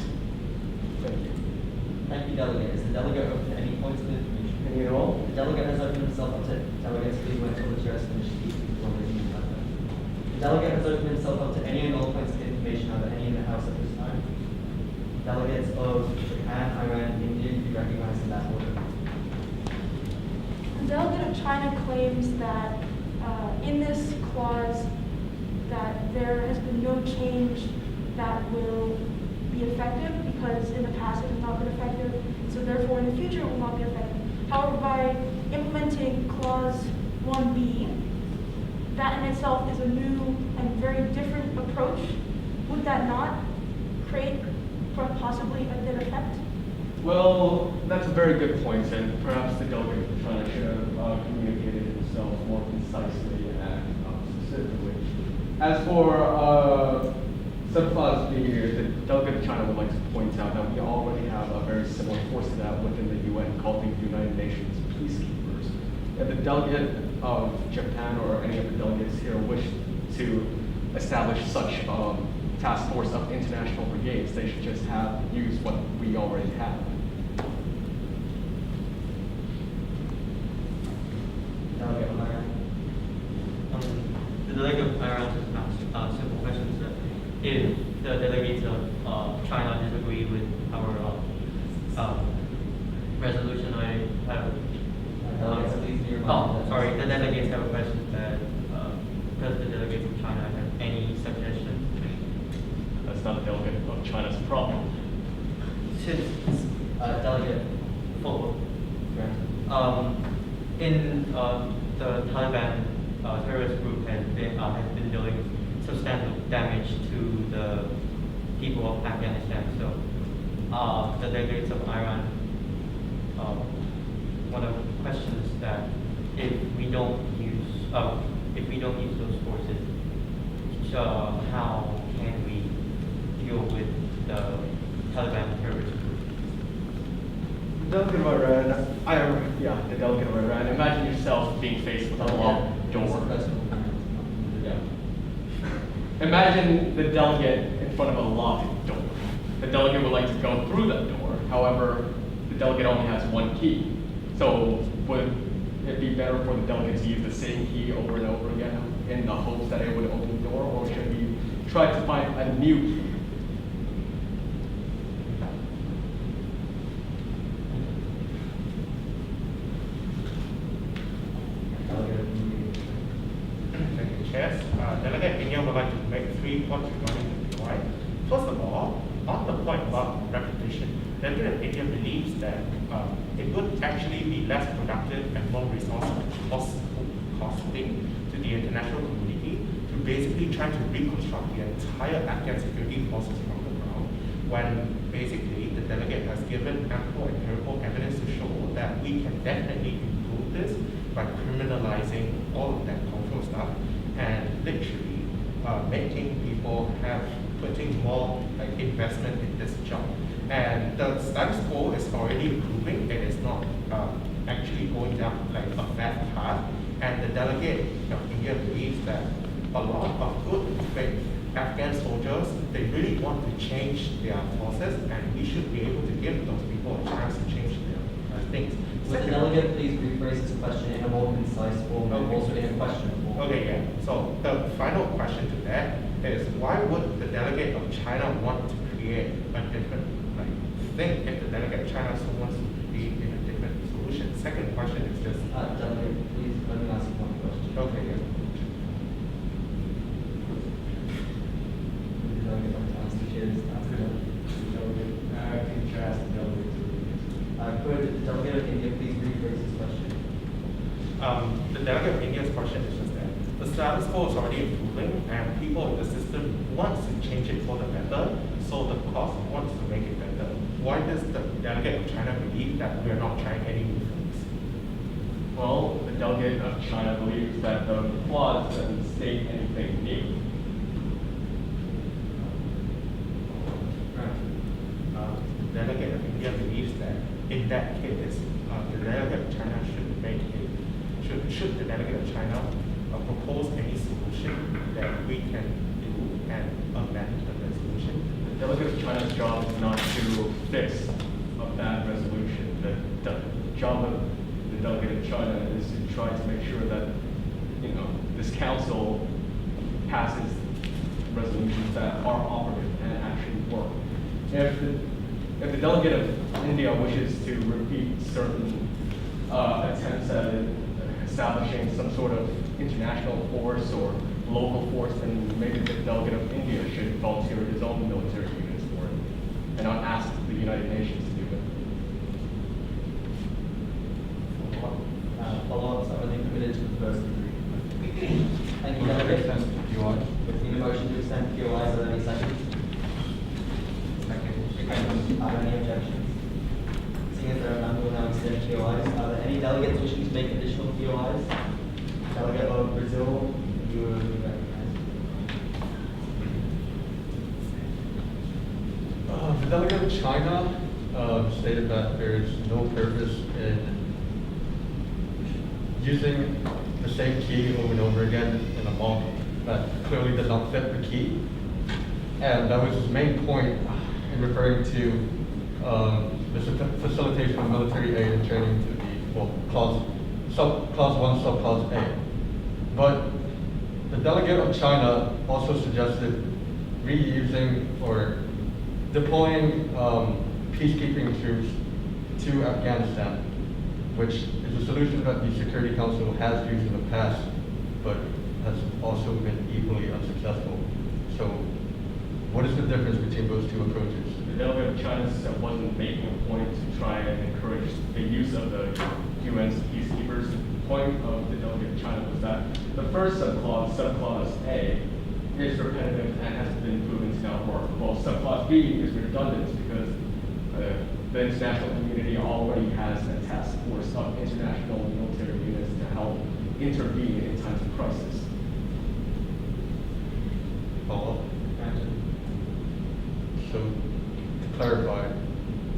Thank you. Thank you, Delegate. Is the delegate open to any points of information? Any at all? The delegate has opened himself up to delegates. Please wait until the chair has finished speaking before raising your hand. The delegate has opened himself up to any and all points of information out of any in the House at this time. Delegates of Japan, Iran, India, be recognized in that order. The delegate of China claims that in this clause that there has been no change that will be effective because in the past it has not been effective, so therefore in the future it will not be effective. However, by implementing clause 1b, that in itself is a new and very different approach. Would that not create possibly a good effect? Well, that's a very good point, and perhaps the delegate of China should have communicated himself more concisely and specifically. As for subclause B here, the delegate of China would like to point out that we already have a very similar force to that within the UN called the United Nations Peacekeepers. If the delegate of Japan or any of the delegates here wish to establish such task force of international brigades, they should just use what we already have. Delegate of Iran. The delegate of Iran just asked simple questions that if the delegates of China disagree with our resolution, I have. Delegates, please be reminded. Oh, sorry. The delegates have a question that does the delegates of China have any suggestion? That's not a delegate of China's problem. Since Delegate for in the Taliban terrorist group has been doing substantial damage to the people of Afghanistan. So the delegates of Iran, one of the questions that if we don't use those forces, how can we deal with the Taliban terrorist group? The delegate of Iran, the delegate of Iran. Imagine yourself being faced with a locked door. Yeah. Imagine the delegate in front of a locked door. The delegate would like to go through that door. However, the delegate only has one key. So would it be better for the delegate to use the same key over and over again in the hopes that it would open the door, or should we try to find a new key? Thank you, Chair. Delegate India would like to make 3 points regarding the POI. First of all, on the point about repetition, Delegate India believes that it would actually be less productive and more costing to the international community to basically try to reconstruct the entire Afghan security forces from the ground, when basically the delegate has given ample empirical evidence to show that we can definitely improve this by criminalizing all of that cultural stuff and literally making people putting more investment in this job. And the status quo is already improving. It is not actually going down a bad path. And the delegate of India believes that a lot of good faith Afghan soldiers, they really want to change their forces, and we should be able to give those people a chance to change their things. Would the delegate please rephrase this question in a more concise form and also in a question form? Okay, yeah. So the final question to that is, why would the delegate of China want to create a different thing if the delegate of China still wants to be in a different solution? Second question is just... delegate, please let me ask you one question. Okay, yeah. The delegate of China, the chair is asking. Can you ask the delegate to could the delegate of India please rephrase this question? The delegate of India's question is just that the status quo is already improving, and people in the system want to change it for the better, so the cost wants to make it better. Why does the delegate of China believe that we are not trying any new things? Well, the delegate of China believes that the clause doesn't state anything new. The delegate of India believes that in that case, the delegate of China should the delegate of China propose any solution that we can do and amend the resolution? The delegate of China's job is not to fix a bad resolution. The job of the delegate of China is to try to make sure that, you know, this council passes resolutions that are operative and actually work. If the delegate of India wishes to repeat certain attempts at establishing some sort of international force or local force, then maybe the delegate of India should volunteer his own military units for it and not ask the United Nations to do it. Follow-ups are only permitted to the first degree. Thank you, delegate. Need a motion to extend POIs. Are there any seconds? Are there any objections? Seeing as there are none, we will now extend POIs. Are there any delegates wishing to make additional POIs? Delegate of Brazil, you will be recognized. The delegate of China stated that there is no purpose in using the same key over and over again in a model that clearly does not fit the key. And that was his main point in referring to the facilitation of military aid and training to the, well, clause 1, subclause A. But the delegate of China also suggested reusing or deploying peacekeeping troops to Afghanistan, which is a solution that the Security Council has used in the past, but has also been equally unsuccessful. So what is the difference between those two approaches? The delegate of China wasn't making a point to try and encourage the use of the UN's peacekeepers. The point of the delegate of China was that the first subclause A, is repetitive and has been proven to not work. Well, subclause B is redundant because the international community already has a task force of international military units to help intervene in times of crisis. Follow-up? So, to clarify,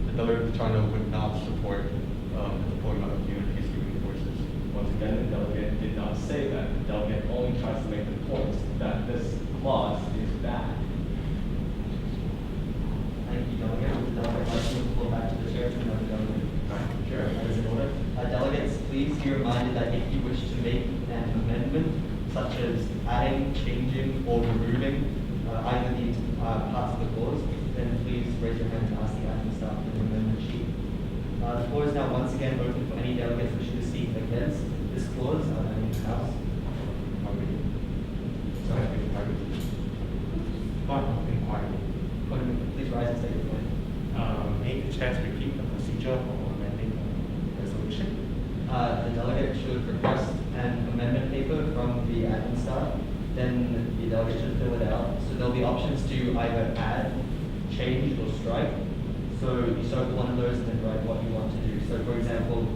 the delegate of China would not support the deployment of UN peacekeeping forces. Once again, the delegate did not say that. The delegate only tries to make the point that this clause is bad. Thank you, delegate. The delegate likes to move the floor back to the chair to another delegate. Sure. That is in order. Delegates, please be reminded that if you wish to make an amendment, such as adding, changing, or removing either of these parts of the clause, then please raise your hand and ask the admin staff for the amendment sheet. The floor is now once again open for any delegates wishing to speak against this clause. Are there any in the House? Please rise and state your point. May the chair repeat the procedure for amending the resolution? The delegate should request an amendment paper from the admin staff. Then the delegate should fill it out. So there'll be options to either add, change, or strike. So you circle one of those and then write what you want to do. So for example,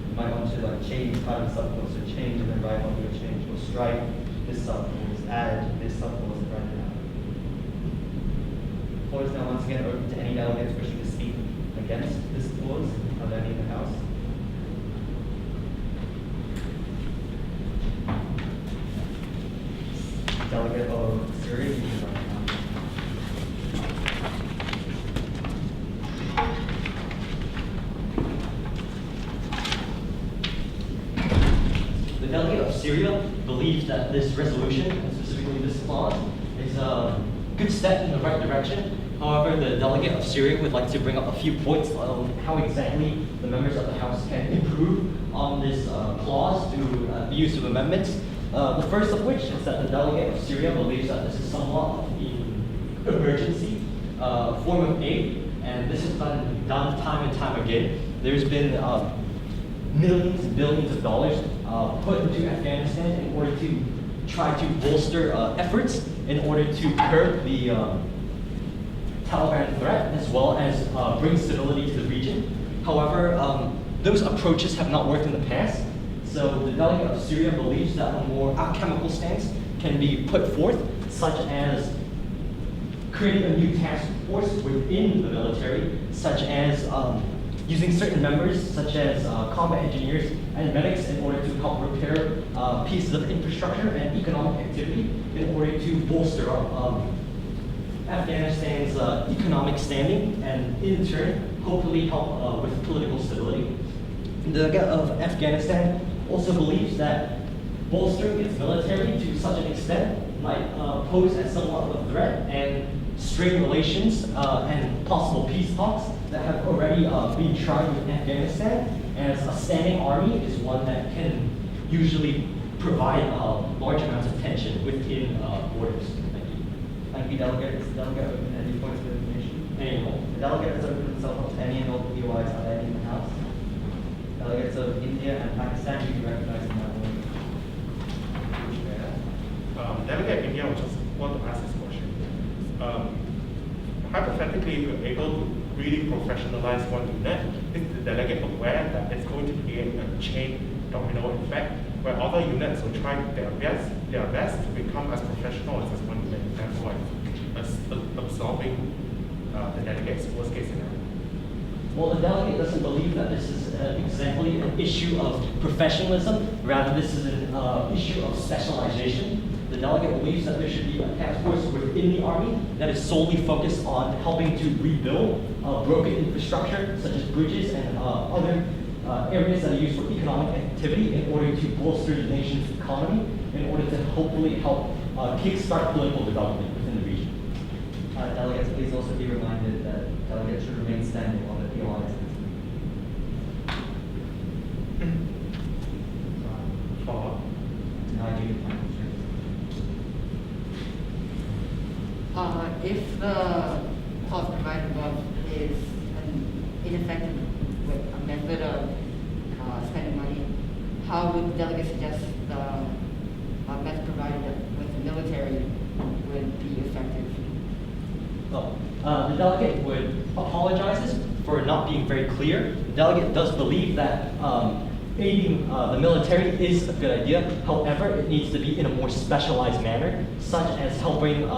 you might want to change part of the subclause, so change and then write what you would change, or strike this subclause, add this subclause and write it out. The floor is now once again open to any delegates wishing to speak against this clause. Are there any in the House? Delegate of Syria, you can write down. The delegate of Syria believes that this resolution, and specifically this clause, is a good step in the right direction. However, the delegate of Syria would like to bring up a few points on how exactly the members of the House can improve on this clause through the use of amendments. The first of which is that the delegate of Syria believes that this is somewhat of an emergency form of aid, and this has been done time and time again. There's been millions and billions of dollars put into Afghanistan in order to try to bolster efforts in order to curb the Taliban threat, as well as bring stability to the region. However, those approaches have not worked in the past. So the delegate of Syria believes that a more alchemical stance can be put forth, such as creating a new task force within the military, such as using certain members, such as combat engineers and medics, in order to help repair pieces of infrastructure and economic activity in order to bolster up Afghanistan's economic standing, and in turn, hopefully help with political stability. The delegate of Afghanistan also believes that bolstering its military to such an extent might pose as somewhat of a threat and strain relations and possible peace talks that have already been tried with Afghanistan, as a standing army is one that can usually provide large amounts of tension within borders. Thank you. Thank you, Delegate. Is the delegate open to any points of information? Any more? The delegate has opened himself up to any and all POIs are there in the House. Delegates of India and Pakistan, you can recognize in that order. Delegate India, I just want to ask this question. Hypothetically, if you're able to really professionalize one unit, is the delegate aware that it's going to create a chain domino effect where other units will try their best to become as professional as one unit, and therefore absorbing the delegate's worst case scenario? Well, the delegate doesn't believe that this is exactly an issue of professionalism. Rather, this is an issue of specialization. The delegate believes that there should be a task force within the Army that is solely focused on helping to rebuild broken infrastructure, such as bridges and other areas that are used for economic activity in order to bolster the nation's economy, in order to hopefully help kickstart political development within the region. Delegates, please also be reminded that delegates should remain standing on the POIs. Follow-up. Now you If the clause provided above is an ineffective a method of spending money, how would the delegate suggest the method provided with the military would be effective? The delegate would apologizes for not being very clear. The delegate does believe that aiding the military is a good idea. However, it needs to be in a more specialized manner, such as helping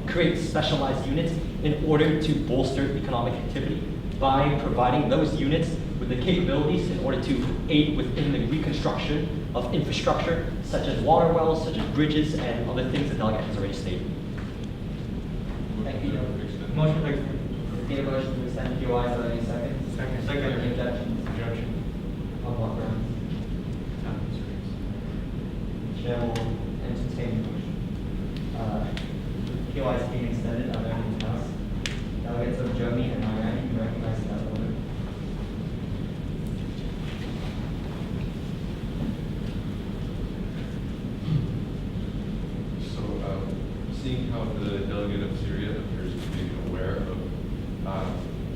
create specialized units in order to bolster economic activity by providing those units with the capabilities in order to aid within the reconstruction of infrastructure, such as water wells, such as bridges, and other things the delegate has already stated. Thank you. Motion to extend. Motion to extend POIs. Are there any seconds? Second. Any objections? Objection. On what grounds? Chair will entertain the motion. POIs being extended. Are there any else? Delegates of Germany and Iran, you can recognize that order. So, seeing how the delegate of Syria appears to be aware of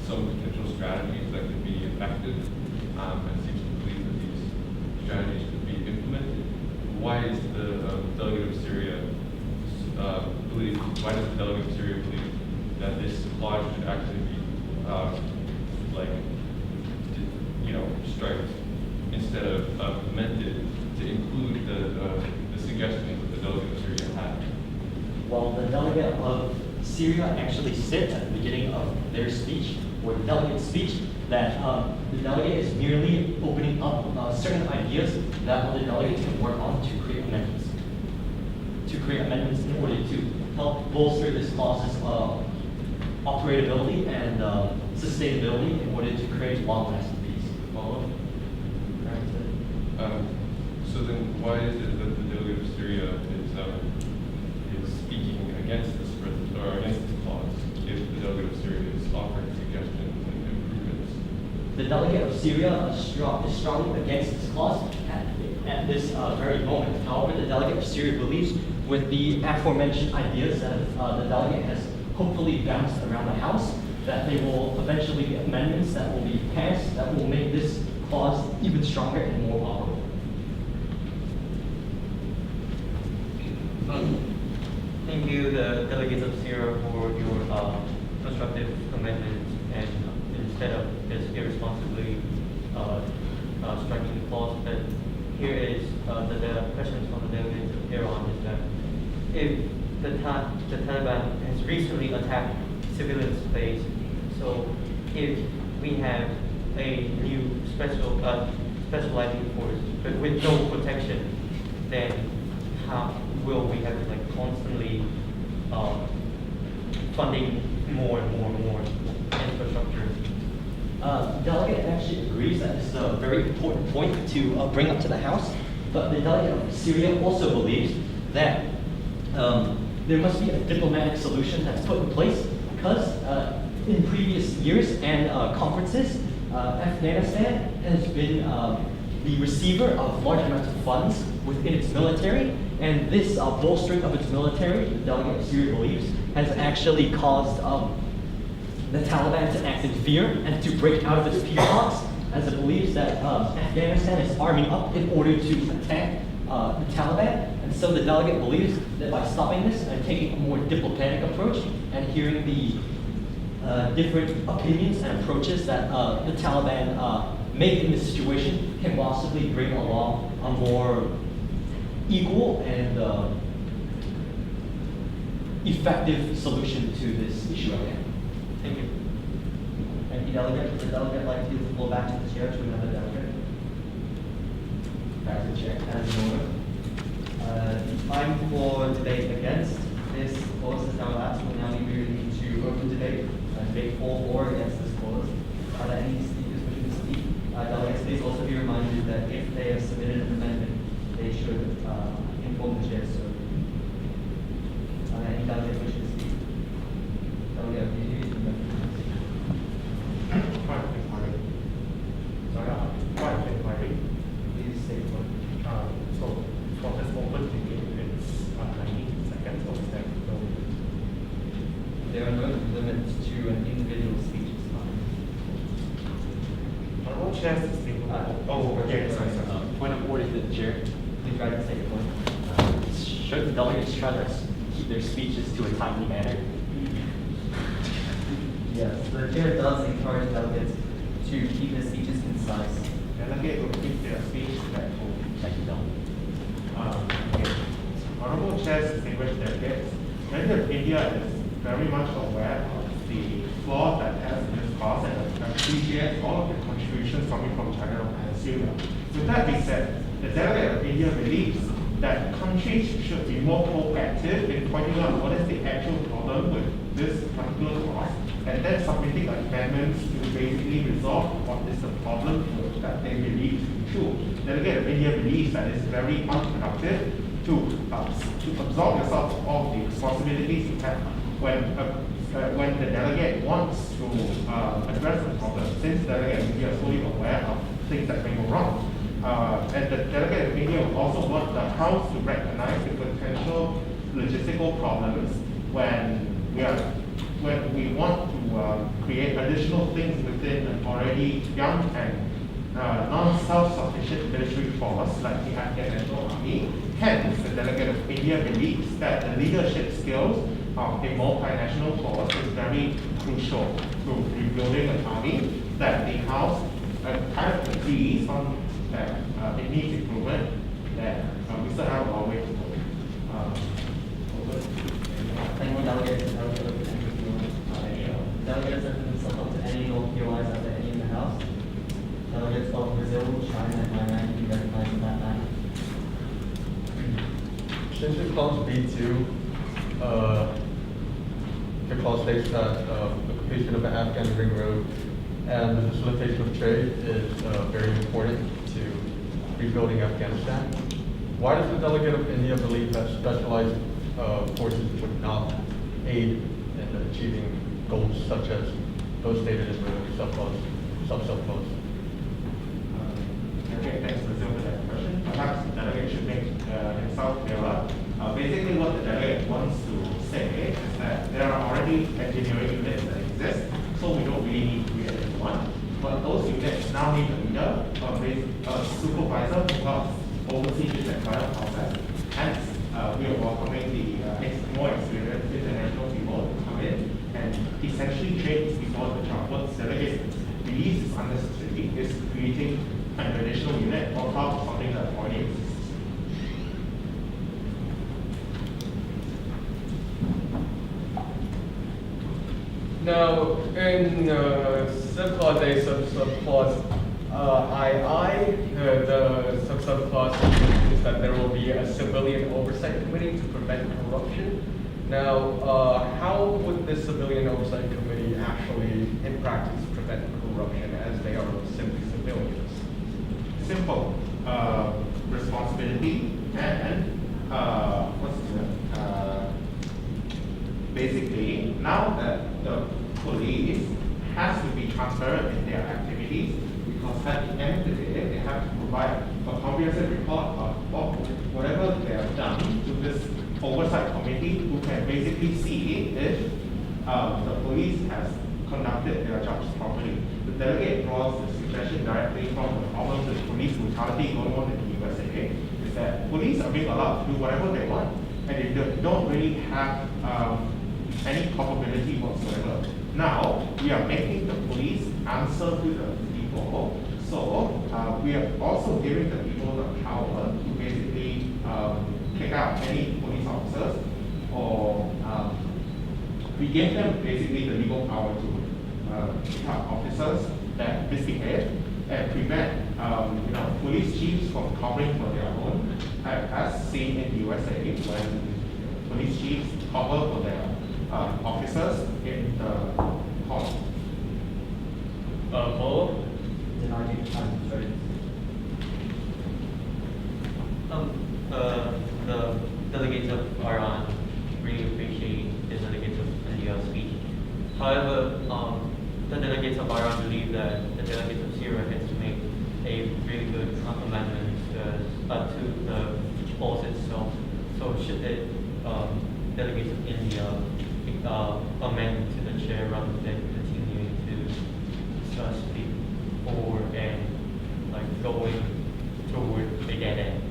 some potential strategies that could be effective, and seems to believe that these strategies could be implemented, why is the delegate of Syria why does the delegate of Syria believe that this clause should actually be striked instead of amended to include the suggestions that the delegate of Syria had? Well, the delegate of Syria actually said at the beginning of their speech, or the delegate's speech, that the delegate is merely opening up certain ideas that the delegate can work on to create amendments. In order to help bolster this clause's operability and sustainability in order to create long-lasting peace. Follow? So then, why is it that the delegate of Syria is speaking against this clause if the delegate of Syria is offering suggestions and improvements? The delegate of Syria is strongly against this clause at this very moment. However, the delegate of Syria believes with the aforementioned ideas that the delegate has hopefully bounced around the House, that they will eventually be amendments that will be passed that will make this clause even stronger and more operable. Thank you, the delegates of Syria, for your constructive amendments, and instead of just irresponsibly striking the clause, but here is the questions from the delegates of Iran is that if the Taliban has recently attacked civilian space, so if we have a new specializing force but with no protection, then how will we have to constantly funding more and more infrastructure? The delegate actually agrees that this is a very important point to bring up to the House, but the delegate of Syria also believes that there must be a diplomatic solution that's put in place because in previous years and conferences, Afghanistan has been the receiver of large amounts of funds within its military, and this bolstering of its military, the delegate of Syria believes, has actually caused the Taliban to act in fear and to break out of its peace talks, as it believes that Afghanistan is arming up in order to attack the Taliban. And so the delegate believes that by stopping this and taking a more diplomatic approach and hearing the different opinions and approaches that the Taliban make in this situation can possibly bring along a more equal and effective solution to this issue at hand. Thank you. Thank you, delegate. Would the delegate like to give the floor back to the chair to another delegate? Back to the chair. As in order. The time for debate against this clause is now elapsed. We'll now be moving to open debate. Debate for or against this clause. Are there any speakers wishing to speak? Delegates, please also be reminded that if they have submitted an amendment, they should inform the chair so. Are there any delegates wishing to speak? Delegate, please use the microphone. Please state what. So for this open debate, it's 90 seconds of that. There are no limits to an individual speech's time. Honorable Chair, Point of order to the chair. Please try to state your point. Should the delegates try to keep their speeches to a timely manner? Yes, the chair does encourage delegates to keep their speeches concise. Delegate will keep their speech respectful. Thank you, Okay. Honorable Chair, distinguished delegates, President of India is very much aware of the flaws that has in this cause and appreciates all of the contributions coming from China and Syria. With that being said, the delegate of India believes that countries should be more proactive in pointing out what is the actual problem with this particular clause, and then submitting amendments to basically resolve what is the problem that they believe to be true. Delegate of India believes that it's very unproductive to absorb yourself of all the responsibilities you have when the delegate wants to address the problem, since the delegate of India is fully aware of things that may go wrong. And the delegate of India will also want the House to recognize the potential logistical problems when we want to create additional things within an already young and non-self-sufficient military force like the Afghan National Army. Hence, the delegate of India believes that the leadership skills of a multinational force is very crucial to rebuilding an army, that the House kind of agrees on that it needs improvement, that we still have a long way to go. Thank you, delegates. Delegates open themselves up to any no POIs out there, any in the House. Delegates of Brazil, China, and Iran can be recognized in that manner. Since in clause B2, the clause states that the completion of the Afghan Ring Road and the facilitation of trade is very important to rebuilding Afghanistan. Why does the delegate of India believe that specialized forces would not aid in achieving goals such as those stated in the sub-clause? Okay, thanks for that question. Perhaps the delegate should make himself clearer. Basically, what the delegate wants to say is that there are already engineering units that exist, so we don't really need to create a new one. But those units now need a leader, a supervisor who helps oversee this entire process. Hence, we are welcoming the more experienced international people to come in and essentially trade before the what the delegate believes is unnecessary is creating an additional unit on top of something that already exists. Now, in subclause A, subclause II, the subclause is that there will be a civilian oversight committee to prevent corruption. Now, how would this civilian oversight committee actually, in practice, prevent corruption? corruption as they are simply civilians. Simple responsibility and basically now that the police has to be transparent in their activities, because at the end of the day they have to provide a comprehensive report of whatever they have done to this oversight committee, who can basically see if the police has conducted their jobs properly. The delegate draws the suggestion directly from the problems with police brutality going on in the USA, is that police are being allowed to do whatever they want, and they don't really have any culpability whatsoever. Now, we are making the police answer to the people, so we are also giving the people the power to basically kick out any police officers, or we give them basically the legal power to kick out officers that misbehave and prevent police chiefs from covering for their own, as seen in the USA when police chiefs cover for their officers in the court. Follow? The delegates of Iran really appreciate the delegates of India's speech. However, the delegates of Iran believe that the delegates of Syria has to make a really good amendment to the laws itself. So should the delegates of India amend to the chair rather than continuing to discuss before and going toward a dead end?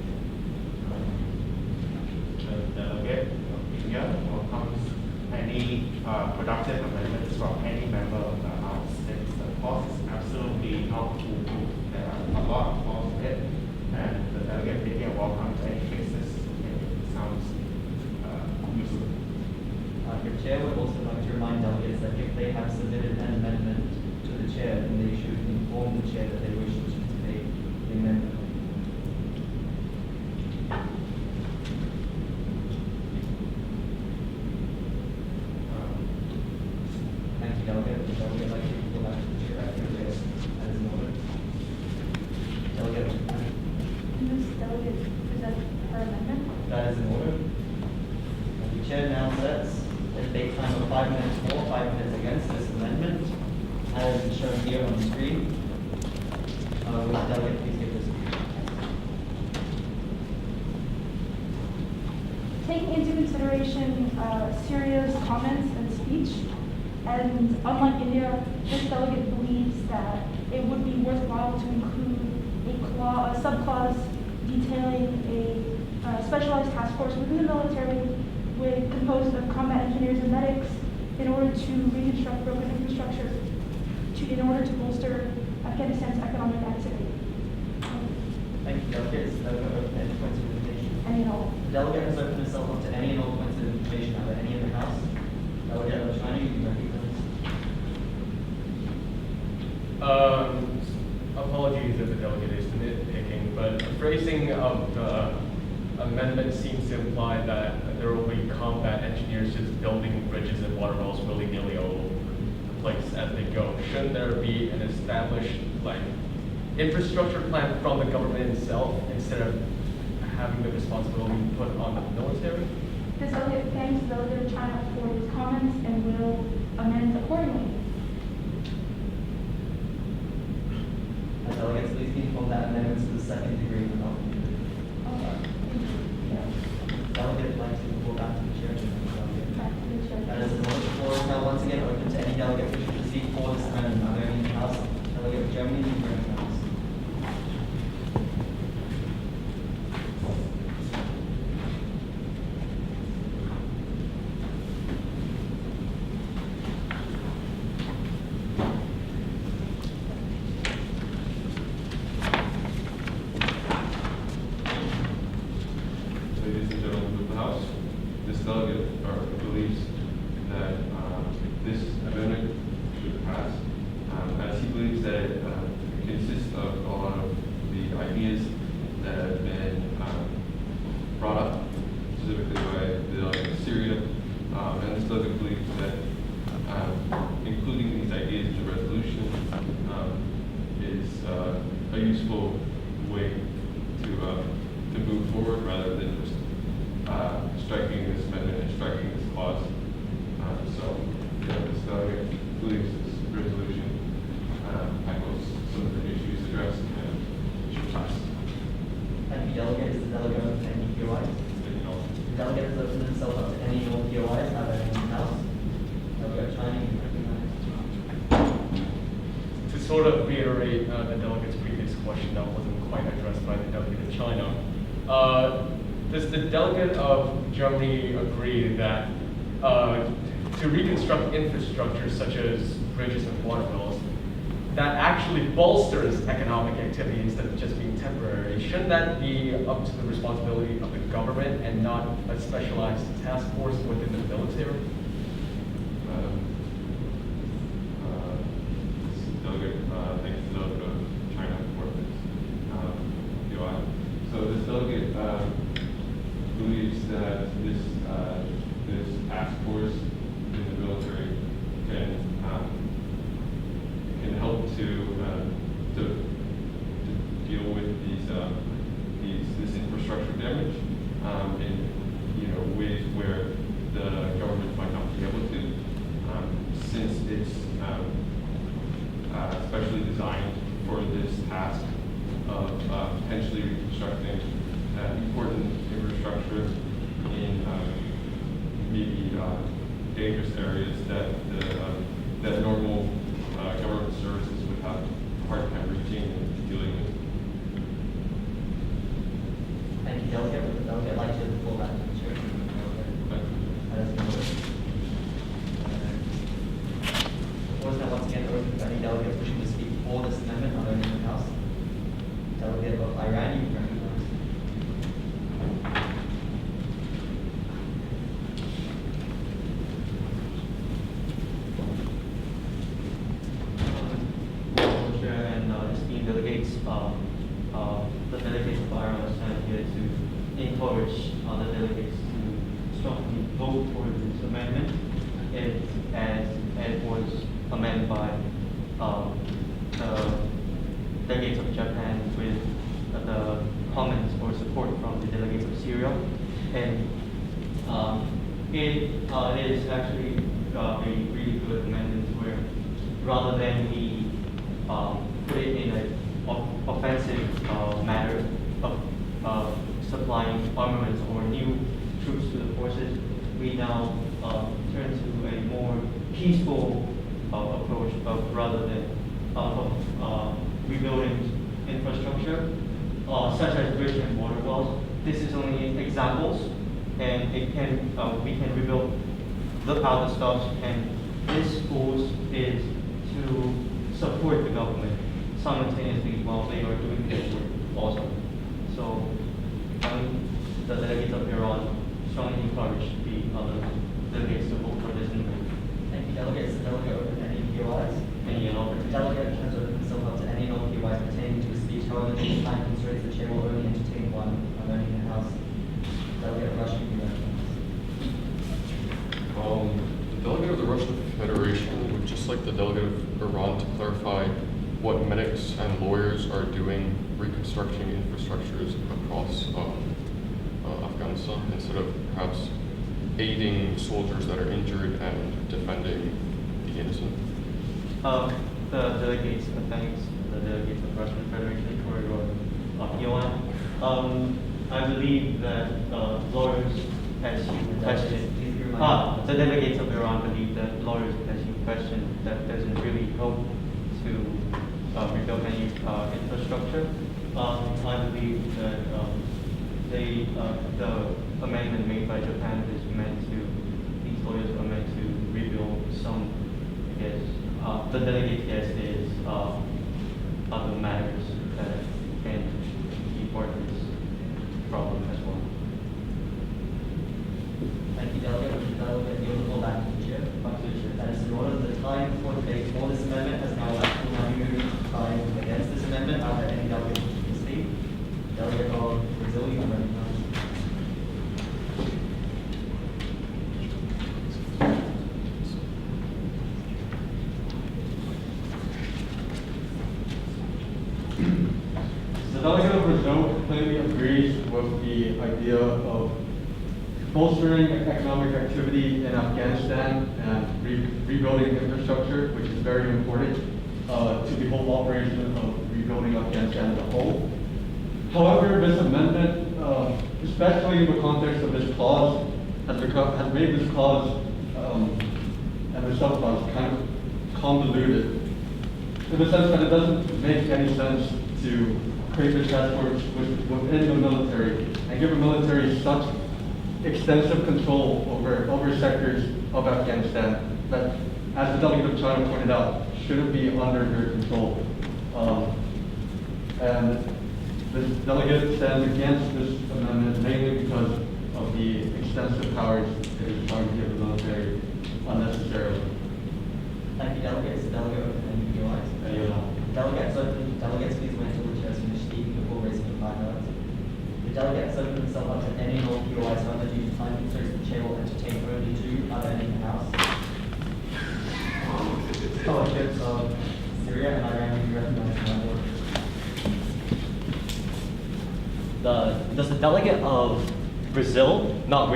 The delegate of India welcomes any productive amendments from any member of the House. The clause is absolutely not foolproof. There are a lot of flaws in it, and the delegate of India welcomes any fixes. It sounds useful. Your chair would also like to remind delegates that if they have submitted an amendment to the chair, then they should inform the chair that they wish to debate the amendment. Thank you, delegate. The delegate would like to go back to the chair. I think that is in order. Delegate. Can this delegate present her amendment? That is in order. The chair now sets a debate time of 5 minutes for, 5 minutes against this amendment, as is shown here on the screen. Will the delegate please give this speech? Taking into consideration Syria's comments and speech, and unlike India, this delegate believes that it would be worthwhile to include a subclause detailing a specialized task force within the military composed of combat engineers and medics in order to reconstruct broken infrastructure in order to bolster Afghanistan's economic activity. Thank you, delegates. Delegate open any points of information. Any and all. The delegate has opened himself up to any and all points of information. Are there any in the House? Delegate Lashmani, you can recognize. Apologies if the delegate is nitpicking, but the phrasing of the amendment seems to imply that there will be combat engineers just building bridges and water wells willy-nilly all over the place as they go. Shouldn't there be an established infrastructure plan from the government itself instead of having the responsibility put on the military? This delegate thanks the delegate of China for his comments and will amend accordingly. Delegates, please be informed that amendments to the second degree will not be needed. Delegate likes to go back to the chair. That is in order. The floor is now once again open to any delegate wishing to speak for this amendment. Are there any in the House? Delegate of Germany, you can recognize. a useful way to move forward rather than just striking this amendment and striking this clause. So, this delegate believes this resolution tackles some of the issues addressed and should pass. Thank you, delegate. Is the delegate open to any POIs? The delegate has opened himself up to any more POIs. Are there anything else? Delegate China, you recognize. To sort of reiterate the delegate's previous question that wasn't quite addressed by the delegate of China, does the delegate of Germany agree that to reconstruct infrastructure such as bridges and water wells that actually bolsters economic activity instead of just being temporary, shouldn't that be up to the responsibility of the government and not a specialized task force within the military? Delegate, thanks to the delegate of China for this POI. So this delegate believes that this task force in the military can help to deal with this infrastructure damage in ways where the government might not be able to, since it's especially designed for this task of potentially reconstructing important infrastructure in maybe dangerous areas that normal government services would have a hard time reaching and dealing with. Thank you, delegate. Would the delegate like to pull back to the chair? Was now once again open to any delegates wishing to speak for this amendment, not only in the House. Delegate of Iran, you recognize. Chair and esteemed delegates, the delegates of Iran stand here to encourage other delegates to strongly vote for this amendment as it was amended by the delegates of Japan with the comments or support from the delegates of Syria. And it is actually a really good amendment where rather than we put it in an offensive matter of supplying armaments or new troops to the forces, we now turn to a more peaceful approach of rather than rebuilding infrastructure such as bridge and water wells. This is only examples, and we can rebuild the other stuff. And this goal is to support the government simultaneously while they are doing this work also. So the delegates of Iran strongly encourage the other delegates to vote for this amendment. Thank you, delegates. The delegate open to any POIs? Any and all. The delegate has opened himself up to any and all POIs pertaining to his speech. However, due to time constraints, the chair will only entertain one. I'm only in the House. Delegate of Russia, you recognize. The delegate of the Russian Federation would just like the delegate of Iran to clarify what medics and lawyers are doing reconstructing infrastructures across Afghanistan instead of perhaps aiding soldiers that are injured and defending the innocent. The delegates, thanks the delegates of the Russian Federation for your POI. I believe that lawyers, as you questioned, the delegates of Iran believe that lawyers, as you questioned, that doesn't really help to rebuild any infrastructure. I believe that the amendment made by Japan is meant to, these lawyers are meant to rebuild some, I guess, the delegate guess is other matters that can be part of this problem as well. Thank you, delegate. Would the delegate yield the floor back to the chair? Back to the chair. That is in order. The time for debate for this amendment has now elapsed. We'll now be moving to time against this amendment. Are there any delegates wishing to speak? Delegate of Brazil, you are recognized. delegate of Brazil completely agrees with the idea of bolstering economic activity in Afghanistan and rebuilding infrastructure, which is very important to the whole operation of rebuilding Afghanistan as a whole. However, this amendment, especially in the context of this clause, has made this clause and the subclause kind of convoluted, in the sense that it doesn't make any sense to create the task force within the military and give the military such extensive control over sectors of Afghanistan that, as the delegate of China pointed out, shouldn't be under their control. And this delegate stands against this amendment mainly because of the extensive powers it is trying to give the military unnecessarily. Thank you, delegates. Delegate and UIs. Delegates, please wait until the chair is finished speaking before raising your 5 minutes. The delegate has opened himself up to any and all POIs, however, due to time constraints, the chair will entertain only 2. Are there any in the House? Scholarships of Syria and Iran will be recognized in my board. Does the delegate of Brazil not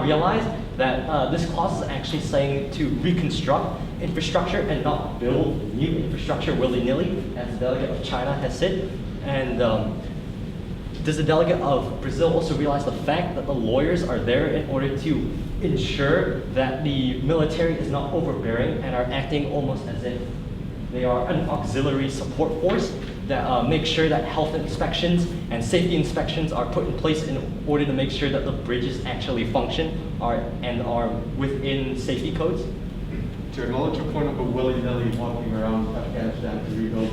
realize that this clause is actually saying to reconstruct infrastructure and not build new infrastructure willy-nilly, as the delegate of China has said? And does the delegate of Brazil also realize the fact that the lawyers are there in order to ensure that the military is not overbearing and are acting almost as if they are an auxiliary support force that make sure that health inspections and safety inspections are put in place in order to make sure that the bridges actually function and are within safety codes? To acknowledge the point of a willy-nilly walking around Afghanistan to rebuild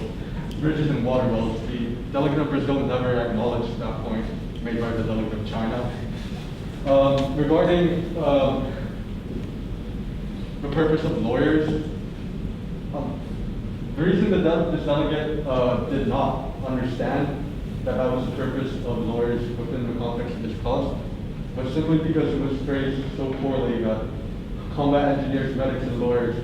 bridges and water wells, the delegate of Brazil never acknowledged that point made by the delegate of China. Regarding the purpose of lawyers, the reason that this delegate did not understand that was the purpose of lawyers within the context of this clause was simply because it was phrased so poorly that combat engineers, medics, and lawyers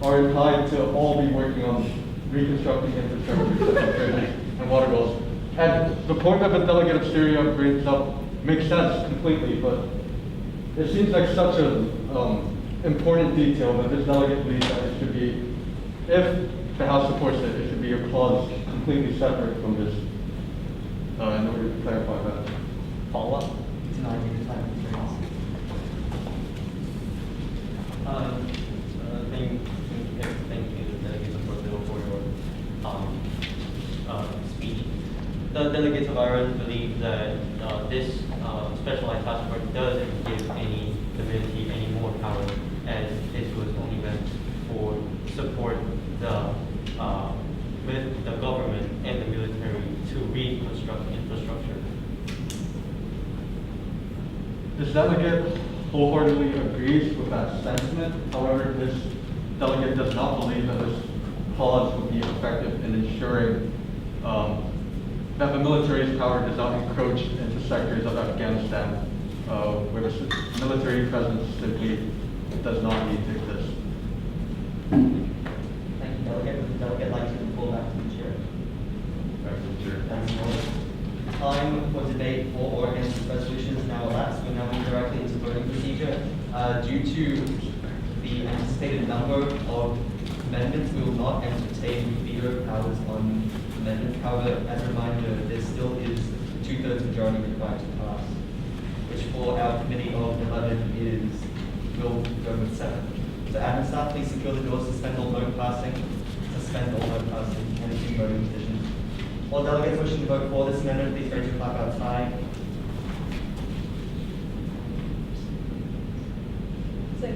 are implied to all be working on reconstructing infrastructure such as bridges and water wells. And the point that the delegate of Syria brings up makes sense completely, but it seems like such an important detail that this delegate believes that it should be, if the House supports it, it should be a clause completely separate from this in order to clarify that. Follow up? Thank you, delegates of Brazil, for your speech. The delegates of Ireland believe that this specialized task force doesn't give the military any more power, as it was only meant for support with the government and the military to reconstruct infrastructure. This delegate wholeheartedly agrees with that sentiment. However, this delegate does not believe that this clause would be effective in ensuring that the military's power does not encroach into sectors of Afghanistan where the military presence simply does not need to exist. Thank you, delegate. Would the delegate like to pull back to the chair? Back to the chair. Thanks, Lord. Time for debate for or against this resolution is now elapsed. We now move directly into voting procedure. Due to the anticipated number of amendments, we will not entertain veto powers on amendments. However, as a reminder, there still is a 2/3 majority required to pass, which for our committee of 11 will go with 7. So admin staff, please secure the doors, suspend all vote passing, and issue voting decisions. All delegates wishing to vote for this amendment, please raise your placard high. 6.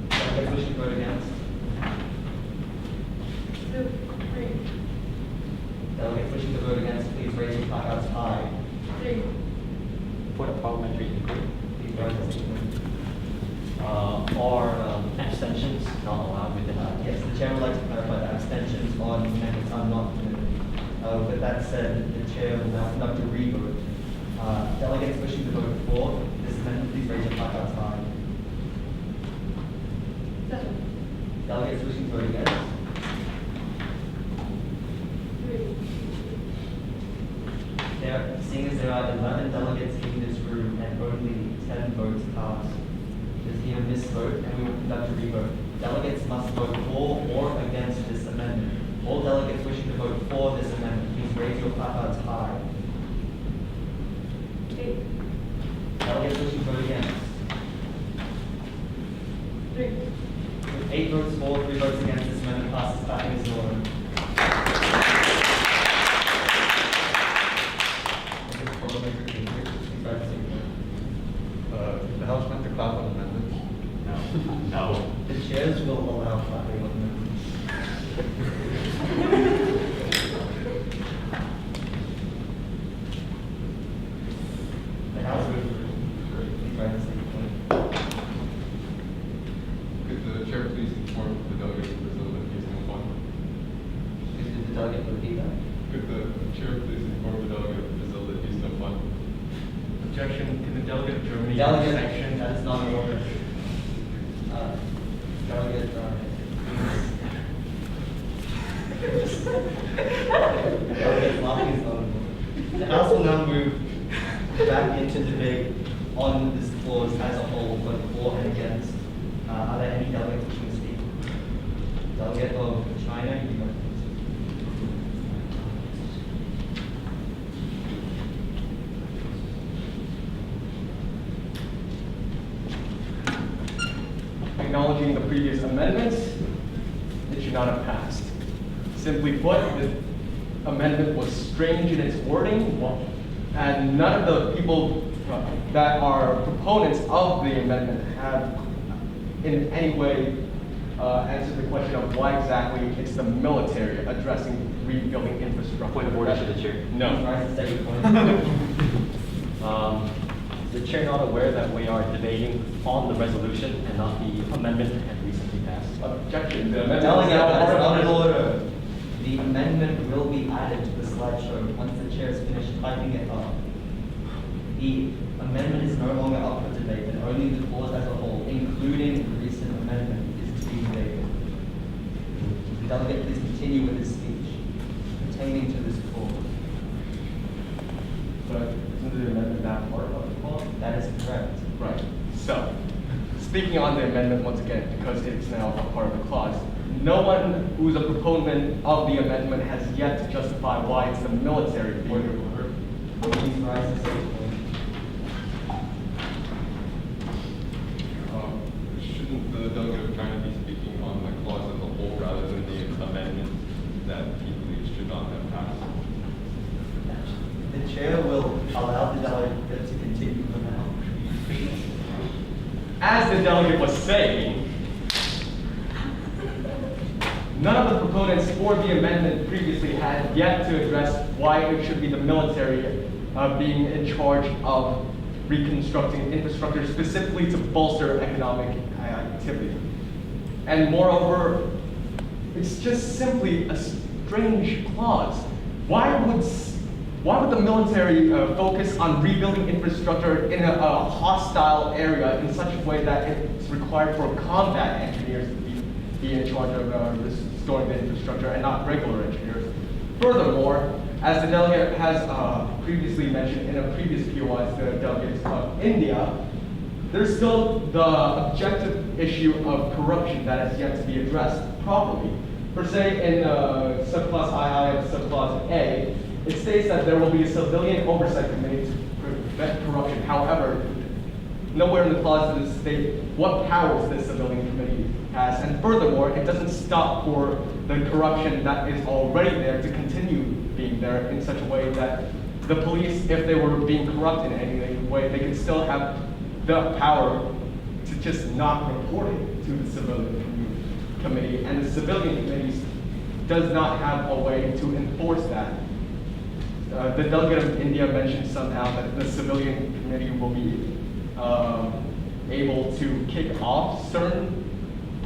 Delegates wishing to vote against. 2, 3. Delegates wishing to vote against, please raise your placards high. 3. For the parliamentary inquiry, please rise as are abstentions not allowed within yes, the chair would like to clarify that abstentions on amendments are not permitted. With that said, the chair will now conduct a re-vote. Delegates wishing to vote for this amendment, please raise your placards high. 7. Delegates wishing to vote against. there are 11 delegates in this room and only 10 votes cast. There's here a misvote, and we will conduct a revote. Delegates must vote for or against this amendment. All delegates wishing to vote for this amendment, please raise your placards high. Delegates wishing to vote against. 3. With 8 votes for, 3 votes against, this amendment passes. Clapping is in order. The House meant to clap on amendments? No. The chairs will allow clapping on amendments. The House will try to say Could the chair please inform the delegates of Brazil that he is no fun? Did the delegate repeat that? Could the chair please inform the delegate of Brazil that he's no fun? Objection, can the delegate of Germany Delegate, sanction? that is not an order. Delegate, delegate laughing is not an order. The House will now move back into debate on this clause as a whole, but for and against. Are there any delegates wishing to speak? Delegate of China, you go. Acknowledging the previous amendments, it should not have passed. Simply put, the amendment was strange in its wording, and none of the people that are proponents of the amendment have in any way answered the question of why exactly it's the military addressing rebuilding infrastructure. Point of order to the chair. No. Is the chair not aware that we are debating on the resolution and not the amendment that had recently passed? Objection. The amendment Delegate, is now that is part not of an the order. The amendment will be added to the slideshow once the chair is finished typing it up. The amendment is no longer up for debate, and only the clause as a whole, including the recent amendment, is to be debated. The delegate, please continue with his speech pertaining to this clause. But isn't the amendment not part of the clause? That is correct. Right. So, speaking on the amendment once again, because it's now a part of the clause, no one who's a proponent of the amendment has yet to justify why it's the military being required. Please rise and say Shouldn't the delegate of China be speaking on the clause as a whole rather than the amendment that he believes should not have passed? the chair will allow the delegate to continue for now. As the delegate was saying, none of the proponents for the amendment previously had yet to address why it should be the military being in charge of reconstructing infrastructure specifically to bolster economic activity. And moreover, it's just simply a strange clause. Why would the military focus on rebuilding infrastructure in a hostile area in such a way that it's required for combat engineers to be in charge of restoring the infrastructure and not regular engineers? Furthermore, as the delegate has previously mentioned in a previous POI to the delegates of India, there's still the objective issue of corruption that has yet to be addressed properly. Per se, in subclass II of subclass A, it states that there will be a civilian oversight committee to prevent corruption. However, nowhere in the clause does it state what powers this civilian committee has. And furthermore, it doesn't stop for the corruption that is already there to continue being there in such a way that the police, if they were being corrupt in any way, they could still have the power to just not report it to the civilian committee. And the civilian committee does not have a way to enforce that. The delegate of India mentioned somehow that the civilian committee will be able to kick off certain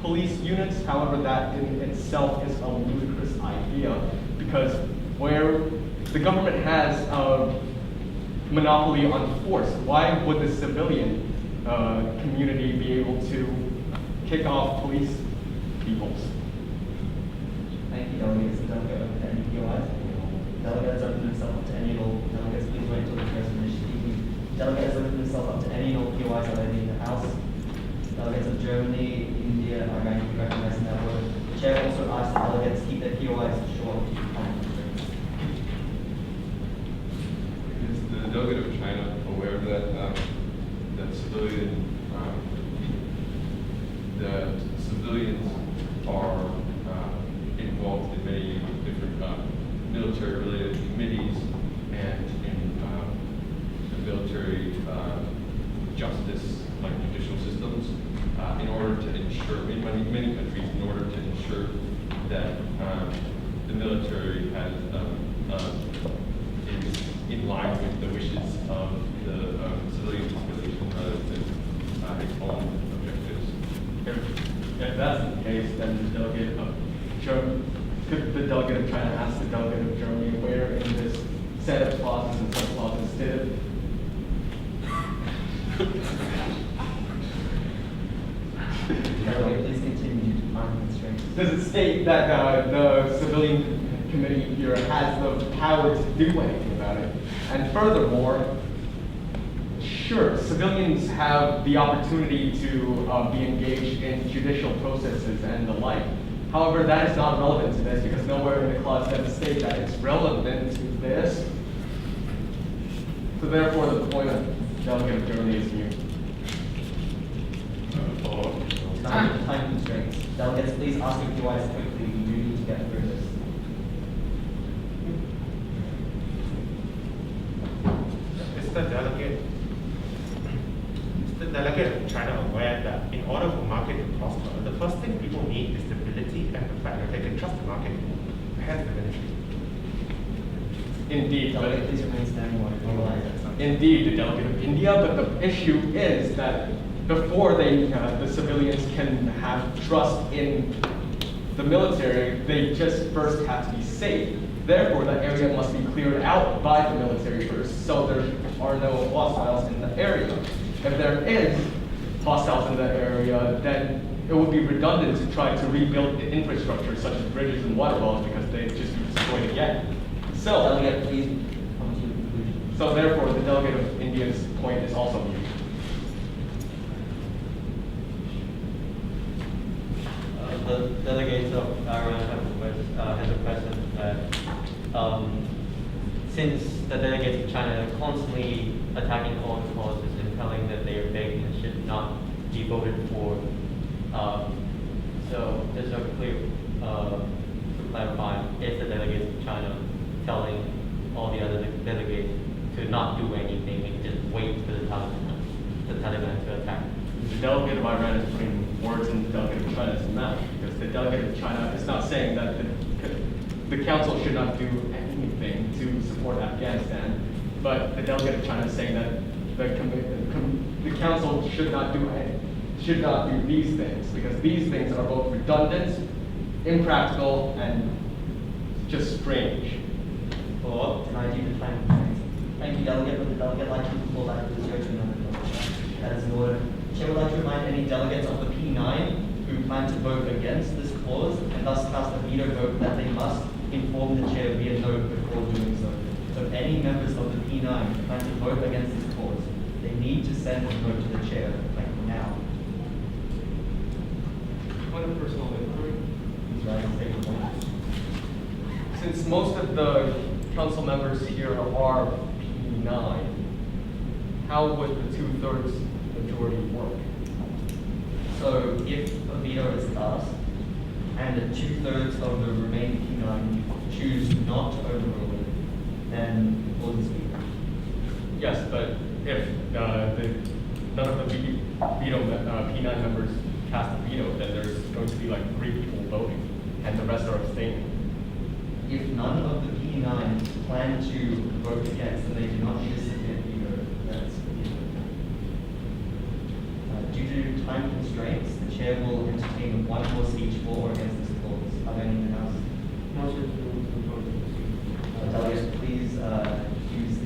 police units. However, that in itself is a ludicrous idea, because where the government has a monopoly on force, why would the civilian community be able to kick off police peoples? Thank you, delegates. The delegate of any POIs. Delegates open themselves to any delegates, please to wait until the chair's finished speaking. Delegate has opened himself up to any and all POIs already in the House. Delegates of Germany, India, Iran can be recognized in that order. The chair also asks the delegates to keep their POIs short due to time constraints. Is the delegate of China aware that civilians are involved in many different military-related committees and in the military justice, like judicial systems, in order to ensure, in many countries, in order to ensure that the military has is in line with the wishes of the civilian population rather than its own objectives. If that's the case, then the delegate of could the delegate of China ask the delegate of Germany where in this set of clauses and sub-clauses did it? Delegate, please continue. Time constraints. Does it state that the civilian committee here has the power to do anything about it? And furthermore, sure, civilians have the opportunity to be engaged in judicial processes and the like. However, that is not relevant to this because nowhere in the clause does it state that it's relevant to this. So therefore, the point of delegate of Germany is mute. Time constraints. Delegates, please ask your POIs quickly. We do need to get through this. Mr. Delegate of China aware that in order for market to prosper, the first thing people need is stability and the fact that they can trust the market, hence the ministry. Indeed, Delegate, please remain standing while you realize that. Indeed, the delegate of India, but the issue is that before the civilians can have trust in the military, they just first have to be safe. Therefore, that area must be cleared out by the military first, so there are no hostiles in the area. If there is hostiles in the area, then it would be redundant to try to rebuild the infrastructure such as bridges and water wells because they'd just be destroyed again. So, Delegate, please come to a conclusion. so therefore, the delegate of India's point is also mute. The delegates of Iran has requested that since the delegates of China are constantly attacking all the clauses and telling that they are begging and should not be voted for, so there's no clear to clarify if the delegates of China telling all the other delegates to not do anything and just wait for the Taliban to attack. The delegate of Iran is putting words in the delegate of China's mouth because the delegate of China is not saying that the council should not do anything to support Afghanistan, but the delegate of China is saying that the council should not do these things because these things are both redundant, impractical, and just strange. Or deny you the time constraints. Thank you, delegate. Would the delegate like to call back to the chair to another delegate? That is in order. Chair would like to remind any delegates of the P9 who plan to vote against this clause and thus cast a veto vote that they must inform the chair via note before doing so. So if any members of the P9 plan to vote against this clause, they need to send a note to the chair, like now. Point of personal inquiry. Please rise and take the point. Since most of the council members here are P9, how would the 2/3 majority work? So if a veto is cast and the 2/3 of the remaining P9 choose not to overrule it, then the clause is veto. Yes, but if none of the P9 members cast a veto, then there's going to be like 3 people voting, and the rest are abstaining. If none of the P9 plan to vote against, then they do not need to submit veto. That's veto. Due to time constraints, the chair will entertain one more speech for or against this clause. Are there any in the House? Motion to move to vote. Delegates, please use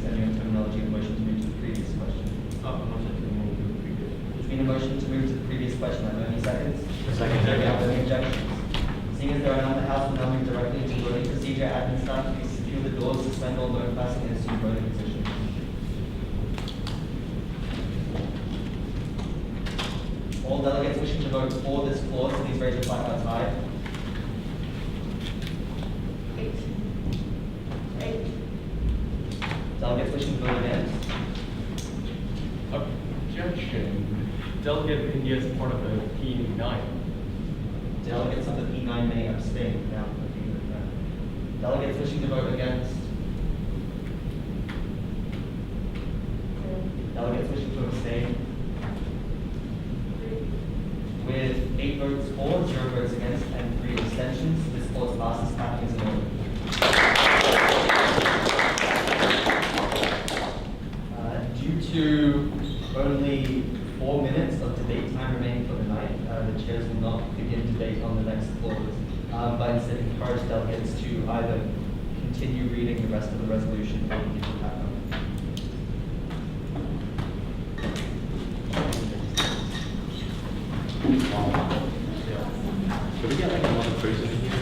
any terminology of motion to move to the previous question. Motion to move to the previous. There's been a motion to move to the previous question. Are there any seconds? Second. Do we have any objections? Seeing as there are none, the House will now move directly to voting procedure. Admin staff, please secure the doors, suspend all vote passing, and assume voting position. vote for this clause, please raise your flag by tie. 8. 8. Delegates wishing to vote against? Objection. Delegate of India is part of the P9. Delegates of the P9 may abstain. Now, delegates wishing to vote against? Delegates wishing to abstain? With 8 votes for, 0 votes against, and 3 abstentions, this clause passes. Clapping is in order. Due to only 4 minutes of debate time remaining for the night, the chairs will not begin debate on the next clause, but instead encourage delegates to either continue reading the rest of the resolution or begin to back up. Could we get like another person in here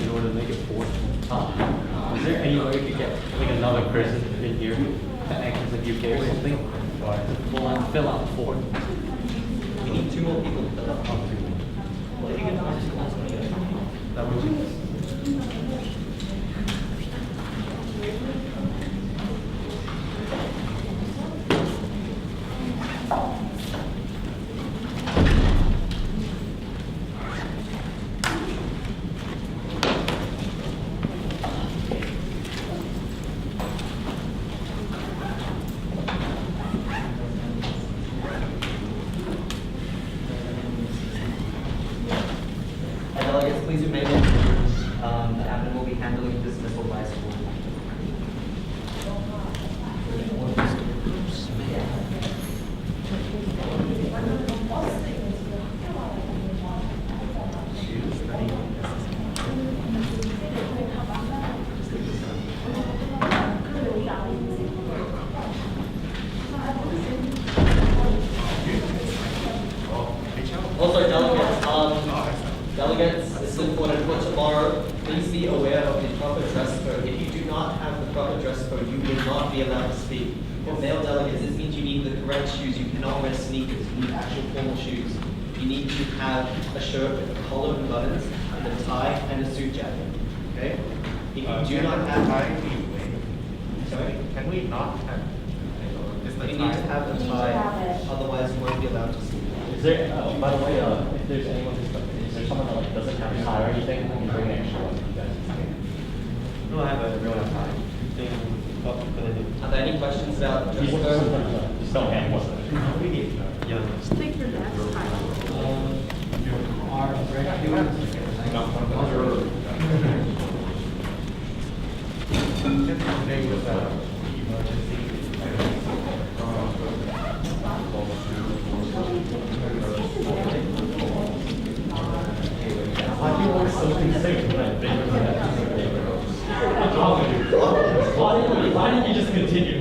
in order to make it 4? Is there any way we could get like another person in here that acts as a UK or something? Or to fill out the form? We need 2 more people to fill out. Well, if you can find 2 more, that would be. Delegates, please remain in the room. The admin will be handling dismissal by school. Also, delegates, this is important for tomorrow. Please be aware of the proper dress code. If you do not have the proper dress code, you will not be allowed to speak. For male delegates, this means you need the correct shoes. You cannot wear sneakers. You need actual formal shoes. You need to have a shirt with a collar and buttons, and a tie, and a suit jacket. Okay? If you do not have sorry? Can we not have? You need to have a tie, otherwise you won't be allowed to speak. Is there, by the way, if there's anyone who's, is there someone that like doesn't have a tie or anything, I can bring an extra one for you guys. No, I have a real tie. Are there any questions about the dress code? Just don't have one. Yeah. Just take your dad's time. Today was emergency. Why do you want something safe when I bring it Why didn't you just continue?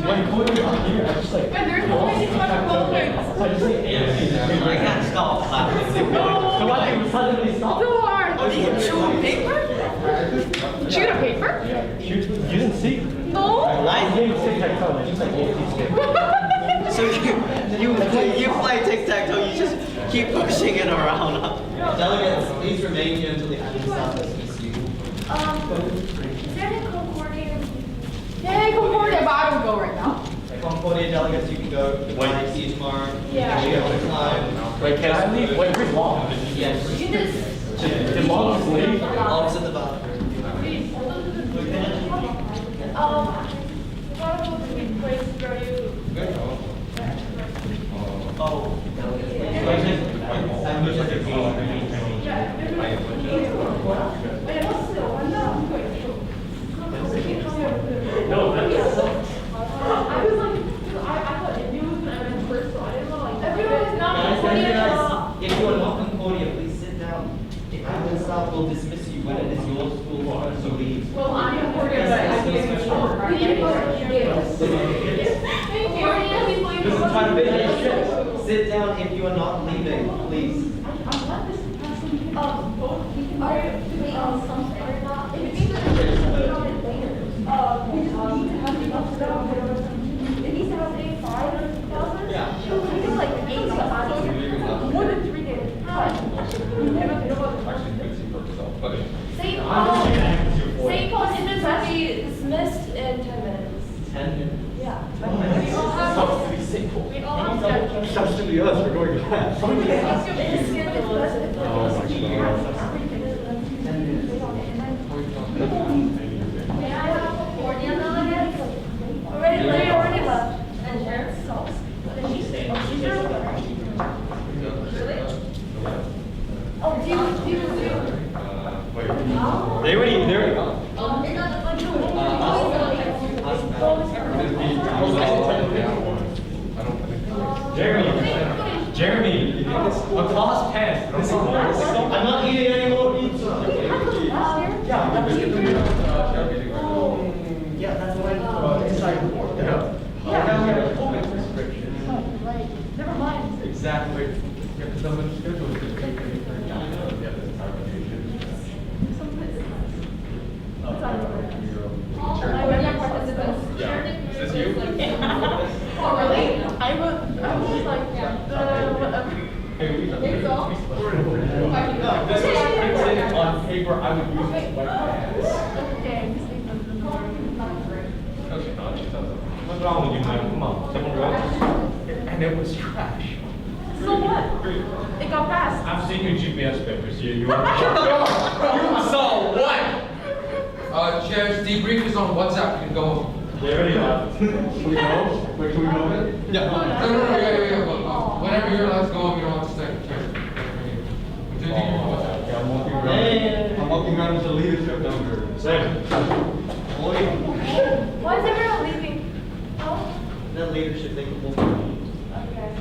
When Cody got here, I just like. And there's always such moments. I just like AFC. I can't stop clapping. So why did you suddenly stop? So hard. Oh, did you chew on paper? Chewed a paper? You didn't see? No. I didn't tic-tac-toe, I just like AFC skip. So you play tic-tac-toe, you just keep pushing it around. Delegates, please remain here until the admin staff dismiss you. Is there any Concordia? Yay, Concordia, but I don't go right now. Concordia delegates, you can go. Goodbye, see you tomorrow. Yeah. We have time. Wait, can I leave? Wait, where's Mom? Yes. You just. Did Mom leave? Mom's at the bathroom. Please. What about the place where you? Oh, delegates, please. No, that's. I was like, I thought it knew and I went first, so I didn't know like. Everyone is not Guys, Concordia. if you are not Concordia, please sit down. The admin staff will dismiss you when it is your school to leave. Well, I'm Concordia, but I think it's short. We need to go to Thank you. This is trying to finish. Sit down if you are not leaving, please. It needs to have a 5 or 2,000. Yeah. It's like 8,000. Already left. Oh, do you? They already gone. Jeremy, a class pass. I'm not eating any more pizza. Yeah, that's what I decided for. Now we have a COVID restriction. Never mind. Exactly. Yeah, because I'm going to schedule it. Yeah, that's clarification. Yeah, is this you? Oh, really? I was like, Hey, we if this was printed on paper, I would use it white pants. okay, Okay, what's wrong with you, man? Come on, someone go. And it was trash. so what? It got passed. I've seen your GPS papers. You saw what? Chair's debrief is on WhatsApp. You can go home. They already left. Can we go? Wait, can we go in? Yeah. No, yeah. Well, whenever you're allowed to go home, you don't have to stay. Yeah, I'm walking around with the leadership number. Same. Why is everyone leaving? Oh, That leadership thing will okay.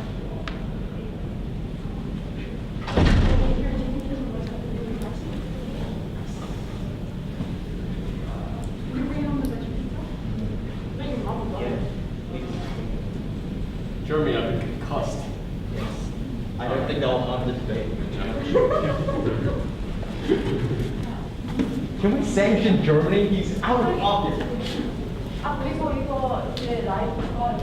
Jeremy, I've been concussed. I don't think they'll harm the debate. Can we sanction Germany? He's out of office. 이거 이제 라이브 거.